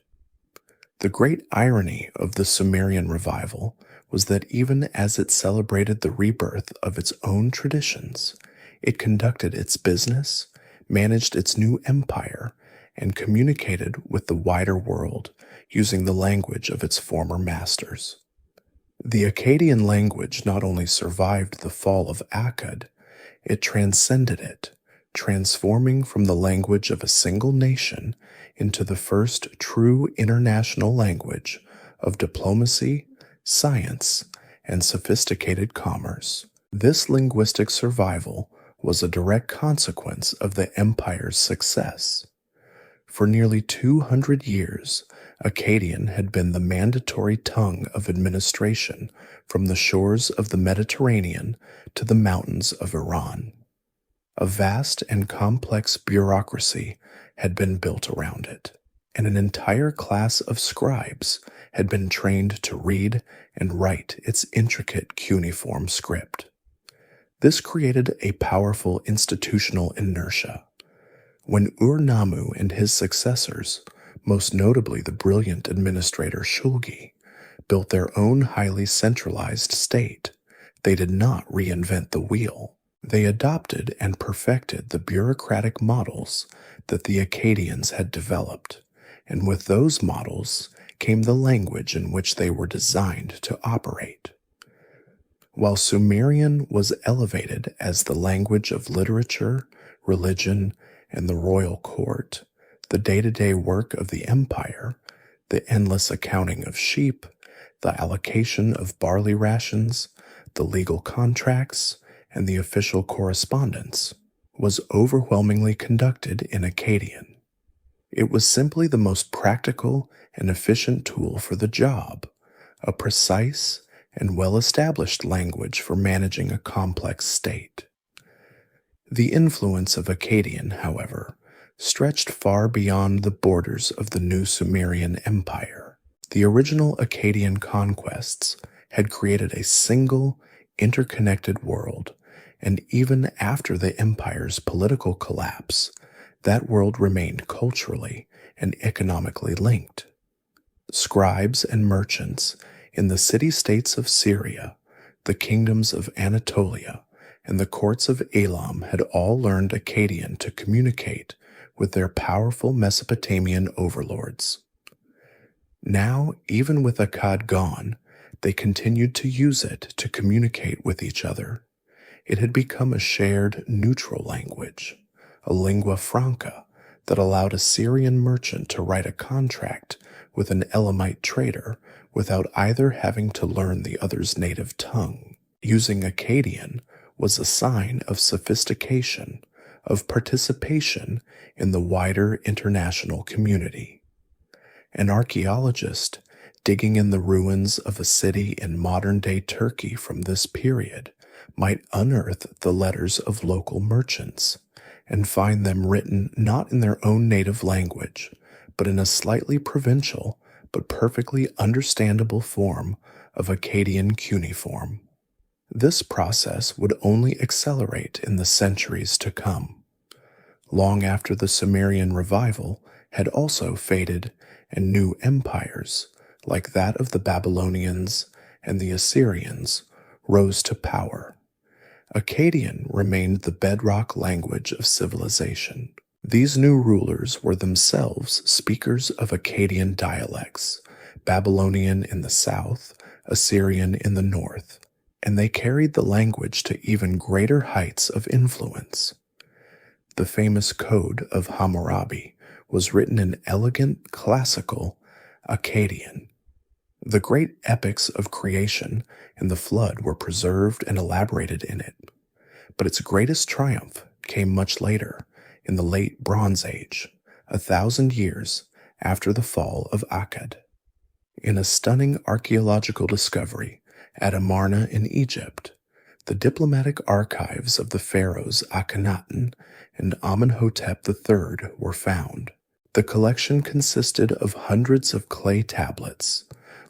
The great irony of the Sumerian revival was that even as it celebrated the rebirth of its own traditions, it conducted its business, managed its new empire, and communicated with the wider world using the language of its former masters. The Akkadian language not only survived the fall of Akkad, it transcended it, transforming from the language of a single nation into the first true international language of diplomacy, science, and sophisticated commerce. This linguistic survival was a direct consequence of the empire's success. For nearly 200 years, Akkadian had been the mandatory tongue of administration from the shores of the Mediterranean to the mountains of Iran. A vast and complex bureaucracy had been built around it, and an entire class of scribes had been trained to read and write its intricate cuneiform script. This created a powerful institutional inertia. When Ur-Nammu and his successors, most notably the brilliant administrator Shulgi, built their own highly centralized state, they did not reinvent the wheel. They adopted and perfected the bureaucratic models that the Akkadians had developed, and with those models came the language in which they were designed to operate. While Sumerian was elevated as the language of literature, religion, and the royal court, the day-to-day work of the empire, the endless accounting of sheep, the allocation of barley rations, the legal contracts, and the official correspondence, was overwhelmingly conducted in Akkadian. It was simply the most practical and efficient tool for the job, a precise and well-established language for managing a complex state. The influence of Akkadian, however, stretched far beyond the borders of the new Sumerian Empire. The original Akkadian conquests had created a single, interconnected world, and even after the empire's political collapse, that world remained culturally and economically linked. Scribes and merchants in the city-states of Syria, the kingdoms of Anatolia, and the courts of Elam had all learned Akkadian to communicate with their powerful Mesopotamian overlords. Now, even with Akkad gone, they continued to use it to communicate with each other. It had become a shared neutral language, a lingua franca that allowed a Syrian merchant to write a contract with an Elamite trader without either having to learn the other's native tongue. Using Akkadian was a sign of sophistication, of participation in the wider international community. An archaeologist digging in the ruins of a city in modern-day Turkey from this period might unearth the letters of local merchants and find them written not in their own native language, but in a slightly provincial but perfectly understandable form of Akkadian cuneiform. This process would only accelerate in the centuries to come. Long after the Sumerian revival had also faded and new empires, like that of the Babylonians and the Assyrians, rose to power. Akkadian remained the bedrock language of civilization. These new rulers were themselves speakers of Akkadian dialects, Babylonian in the south, Assyrian in the north, and they carried the language to even greater heights of influence. The famous Code of Hammurabi was written in elegant, classical, Akkadian. The great epics of creation and the flood were preserved and elaborated in it, but its greatest triumph came much later, in the late Bronze Age, 1,000 years after the fall of Akkad. In a stunning archaeological discovery at Amarna in Egypt, the diplomatic archives of the pharaohs Akhenaten and Amenhotep III were found. The collection consisted of hundreds of clay tablets,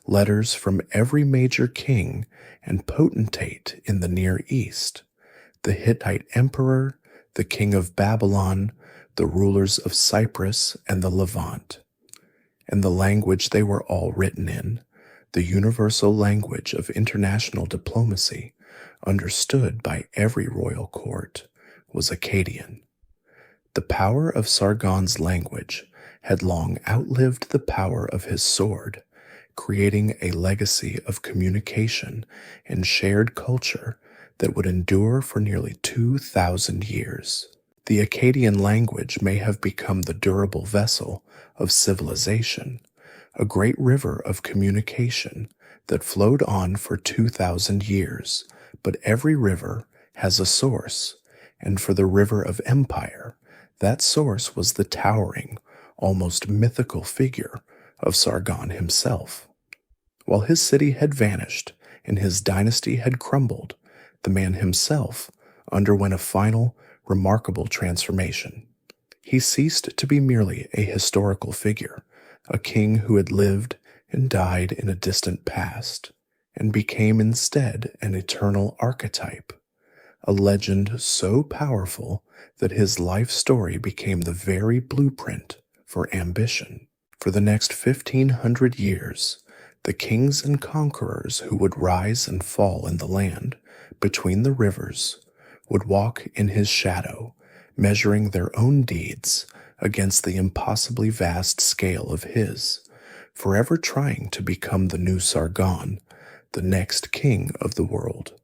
letters from every major king and potentate in the Near East, the Hittite emperor, the king of Babylon, the rulers of Cyprus and the Levant, and the language they were all written in, the universal language of international diplomacy, understood by every royal court, was Akkadian. The power of Sargon's language had long outlived the power of his sword, creating a legacy of communication and shared culture that would endure for nearly 2,000 years. The Akkadian language may have become the durable vessel of civilization, a great river of communication that flowed on for 2,000 years, but every river has a source, and for the river of empire, that source was the towering, almost mythical figure of Sargon himself. While his city had vanished and his dynasty had crumbled, the man himself underwent a final, remarkable transformation. He ceased to be merely a historical figure, a king who had lived and died in a distant past, and became instead an eternal archetype, a legend so powerful that his life story became the very blueprint for ambition. For the next 1,500 years, the kings and conquerors who would rise and fall in the land between the rivers would walk in his shadow, measuring their own deeds against the impossibly vast scale of his, forever trying to become the new Sargon, the next king of the world.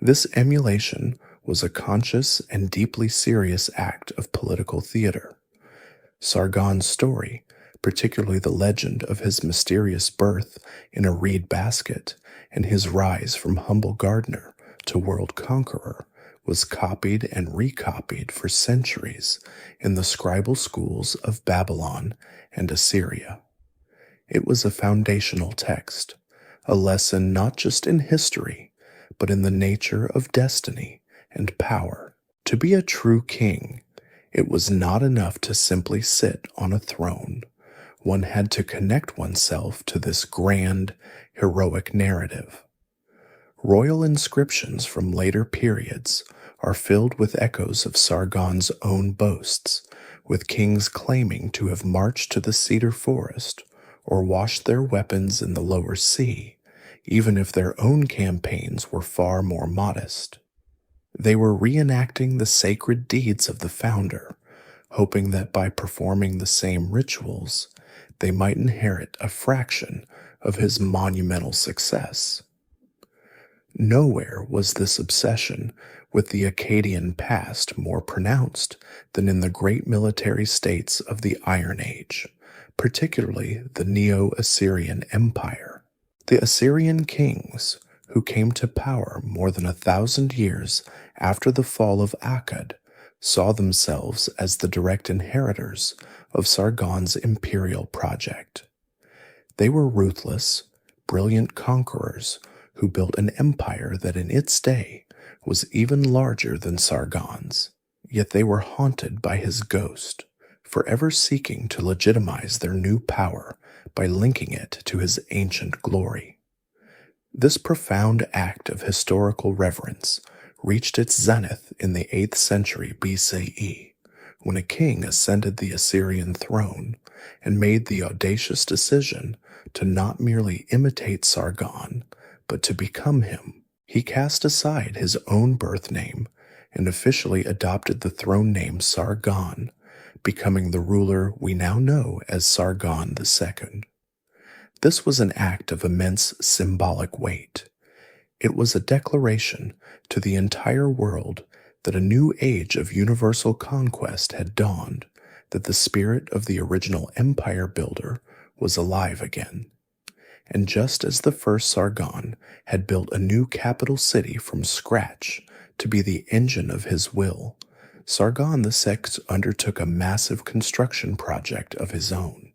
This emulation was a conscious and deeply serious act of political theater. Sargon's story, particularly the legend of his mysterious birth in a reed basket and his rise from humble gardener to world conqueror, was copied and recopied for centuries in the scribal schools of Babylon and Assyria. It was a foundational text, a lesson not just in history, but in the nature of destiny and power. To be a true king, it was not enough to simply sit on a throne. One had to connect oneself to this grand, heroic narrative. Royal inscriptions from later periods are filled with echoes of Sargon's own boasts, with kings claiming to have marched to the cedar forest or washed their weapons in the lower sea, even if their own campaigns were far more modest. They were reenacting the sacred deeds of the founder, hoping that by performing the same rituals, they might inherit a fraction of his monumental success. Nowhere was this obsession with the Akkadian past more pronounced than in the great military states of the Iron Age, particularly the Neo-Assyrian Empire. The Assyrian kings, who came to power more than 1,000 years after the fall of Akkad, saw themselves as the direct inheritors of Sargon's imperial project. They were ruthless, brilliant conquerors who built an empire that in its day was even larger than Sargon's, yet they were haunted by his ghost, forever seeking to legitimize their new power by linking it to his ancient glory. This profound act of historical reverence reached its zenith in the 8th century BCE, when a king ascended the Assyrian throne and made the audacious decision to not merely imitate Sargon, but to become him. He cast aside his own birth name and officially adopted the throne name Sargon, becoming the ruler we now know as Sargon II. This was an act of immense symbolic weight. It was a declaration to the entire world that a new age of universal conquest had dawned, that the spirit of the original empire builder was alive again. And just as the first Sargon had built a new capital city from scratch to be the engine of his will, Sargon the Sixth undertook a massive construction project of his own.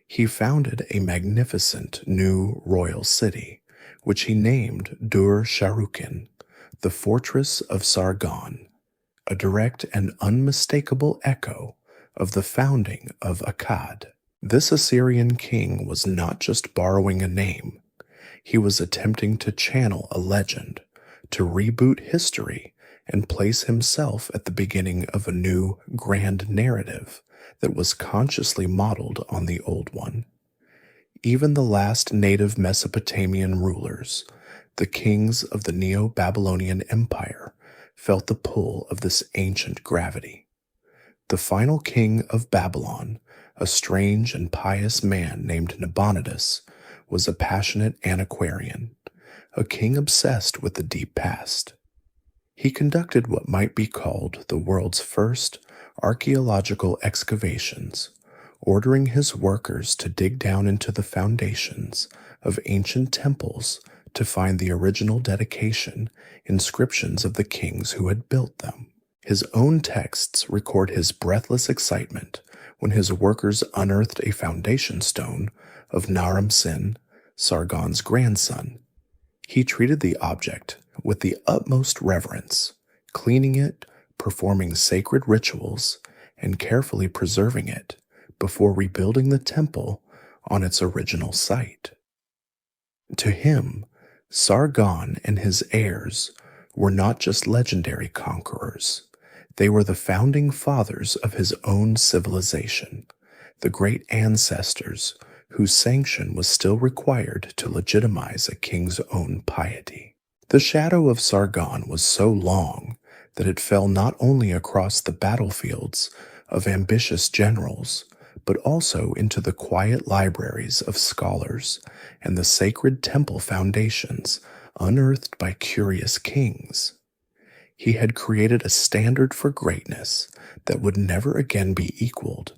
He founded a magnificent new royal city, which he named Dur-Sharrukin, the Fortress of Sargon, a direct and unmistakable echo of the founding of Akkad. This Assyrian king was not just borrowing a name, he was attempting to channel a legend, to reboot history, and place himself at the beginning of a new grand narrative that was consciously modeled on the old one. Even the last native Mesopotamian rulers, the kings of the Neo-Babylonian Empire, felt the pull of this ancient gravity. The final king of Babylon, a strange and pious man named Nabonidus, was a passionate antiquarian, a king obsessed with the deep past. He conducted what might be called the world's first archaeological excavations, ordering his workers to dig down into the foundations of ancient temples to find the original dedication inscriptions of the kings who had built them. His own texts record his breathless excitement when his workers unearthed a foundation stone of Naram-Sin, Sargon's grandson. He treated the object with the utmost reverence, cleaning it, performing sacred rituals, and carefully preserving it before rebuilding the temple on its original site. To him, Sargon and his heirs were not just legendary conquerors. They were the founding fathers of his own civilization, the great ancestors whose sanction was still required to legitimize a king's own piety. The shadow of Sargon was so long that it fell not only across the battlefields of ambitious generals, but also into the quiet libraries of scholars and the sacred temple foundations unearthed by curious kings. He had created a standard for greatness that would never again be equaled,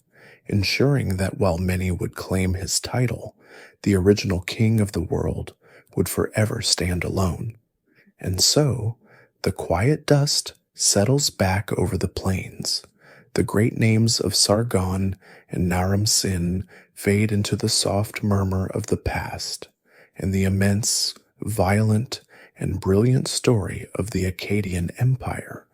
ensuring that while many would claim his title, the original king of the world would forever stand alone. And so, the quiet dust settles back over the plains. The great names of Sargon and Naram-Sin fade into the soft murmur of the past, and the immense, violent, and brilliant story of the Akkadian Empire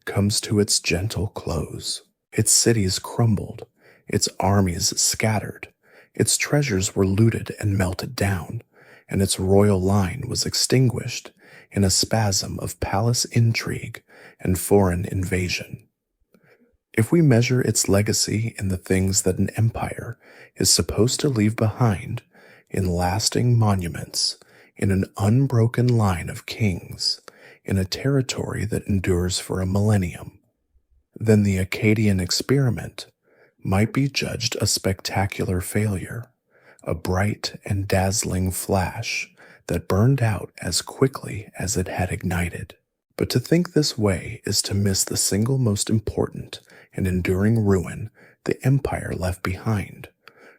comes to its gentle close. Its cities crumbled, its armies scattered, its treasures were looted and melted down, and its royal line was extinguished in a spasm of palace intrigue and foreign invasion. If we measure its legacy in the things that an empire is supposed to leave behind, in lasting monuments, in an unbroken line of kings, in a territory that endures for a millennium, then the Akkadian experiment might be judged a spectacular failure, a bright and dazzling flash that burned out as quickly as it had ignited. But to think this way is to miss the single most important and enduring ruin the empire left behind,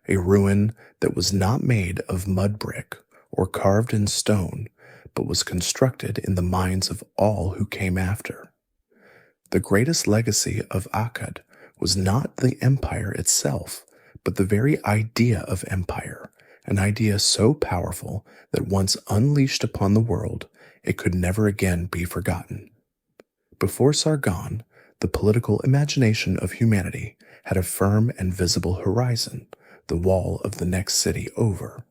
a ruin that was not made of mud brick or carved in stone, but was constructed in the minds of all who came after. The greatest legacy of Akkad was not the empire itself, but the very idea of empire, an idea so powerful that once unleashed upon the world, it could never again be forgotten. Before Sargon, the political imagination of humanity had a firm and visible horizon, the wall of the next city over.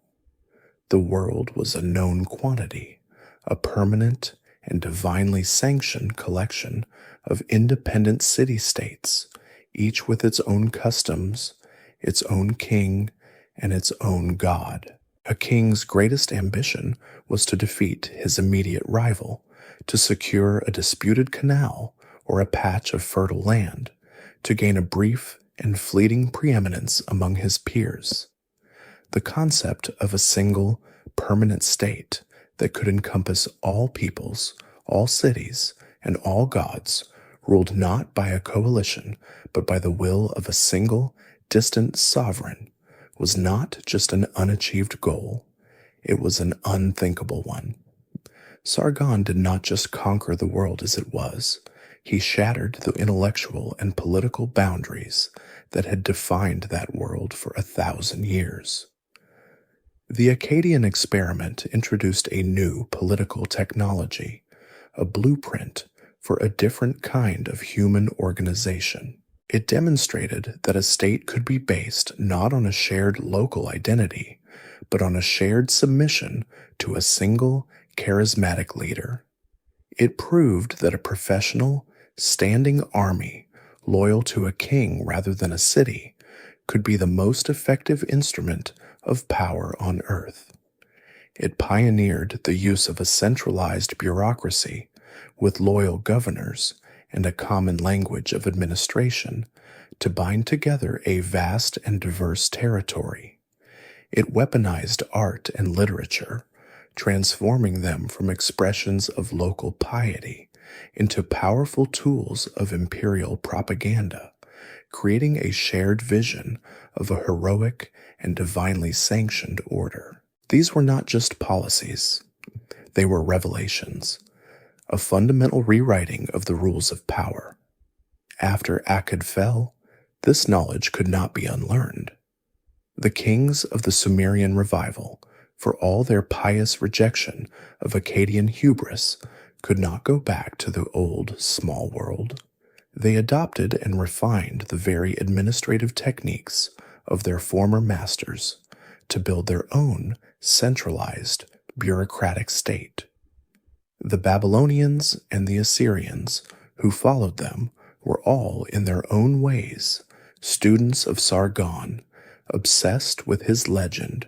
The world was a known quantity, a permanent and divinely sanctioned collection of independent city-states, each with its own customs, its own king, and its own god. A king's greatest ambition was to defeat his immediate rival, to secure a disputed canal or a patch of fertile land, to gain a brief and fleeting preeminence among his peers. The concept of a single, permanent state that could encompass all peoples, all cities, and all gods, ruled not by a coalition, but by the will of a single, distant sovereign, was not just an unachieved goal, it was an unthinkable one. Sargon did not just conquer the world as it was, he shattered the intellectual and political boundaries that had defined that world for 1,000 years. The Akkadian experiment introduced a new political technology, a blueprint for a different kind of human organization. It demonstrated that a state could be based not on a shared local identity, but on a shared submission to a single, charismatic leader. It proved that a professional, standing army, loyal to a king rather than a city, could be the most effective instrument of power on earth. It pioneered the use of a centralized bureaucracy with loyal governors and a common language of administration to bind together a vast and diverse territory. It weaponized art and literature, transforming them from expressions of local piety into powerful tools of imperial propaganda, creating a shared vision of a heroic and divinely sanctioned order. These were not just policies, they were revelations, a fundamental rewriting of the rules of power. After Akkad fell, this knowledge could not be unlearned. The kings of the Sumerian revival, for all their pious rejection of Akkadian hubris, could not go back to the old small world. They adopted and refined the very administrative techniques of their former masters to build their own centralized bureaucratic state. The Babylonians and the Assyrians who followed them were all in their own ways students of Sargon, obsessed with his legend,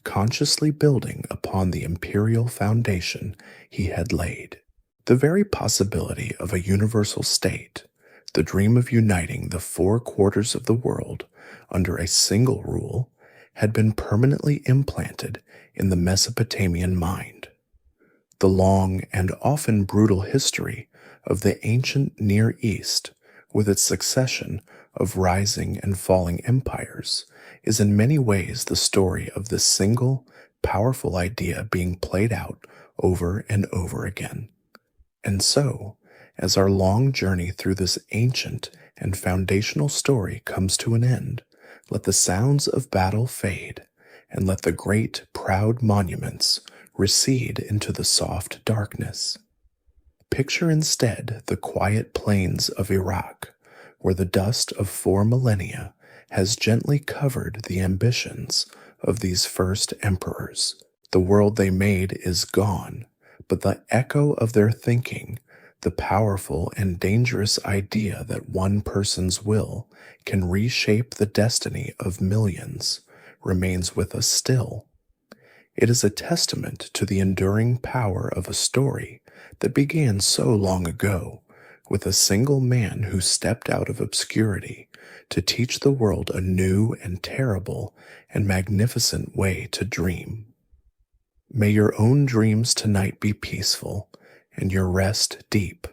consciously building upon the imperial foundation he had laid. The very possibility of a universal state, the dream of uniting the 4 quarters of the world under a single rule, had been permanently implanted in the Mesopotamian mind. The long and often brutal history of the ancient Near East, with its succession of rising and falling empires, is in many ways the story of this single, powerful idea being played out over and over again. And so, as our long journey through this ancient and foundational story comes to an end, let the sounds of battle fade, and let the great, proud monuments recede into the soft darkness. Picture instead the quiet plains of Iraq, where the dust of 4 millennia has gently covered the ambitions of these first emperors. The world they made is gone, but the echo of their thinking, the powerful and dangerous idea that one person's will can reshape the destiny of millions, remains with us still. It is a testament to the enduring power of a story that began so long ago, with a single man who stepped out of obscurity to teach the world a new and terrible and magnificent way to dream. May your own dreams tonight be peaceful and your rest deep.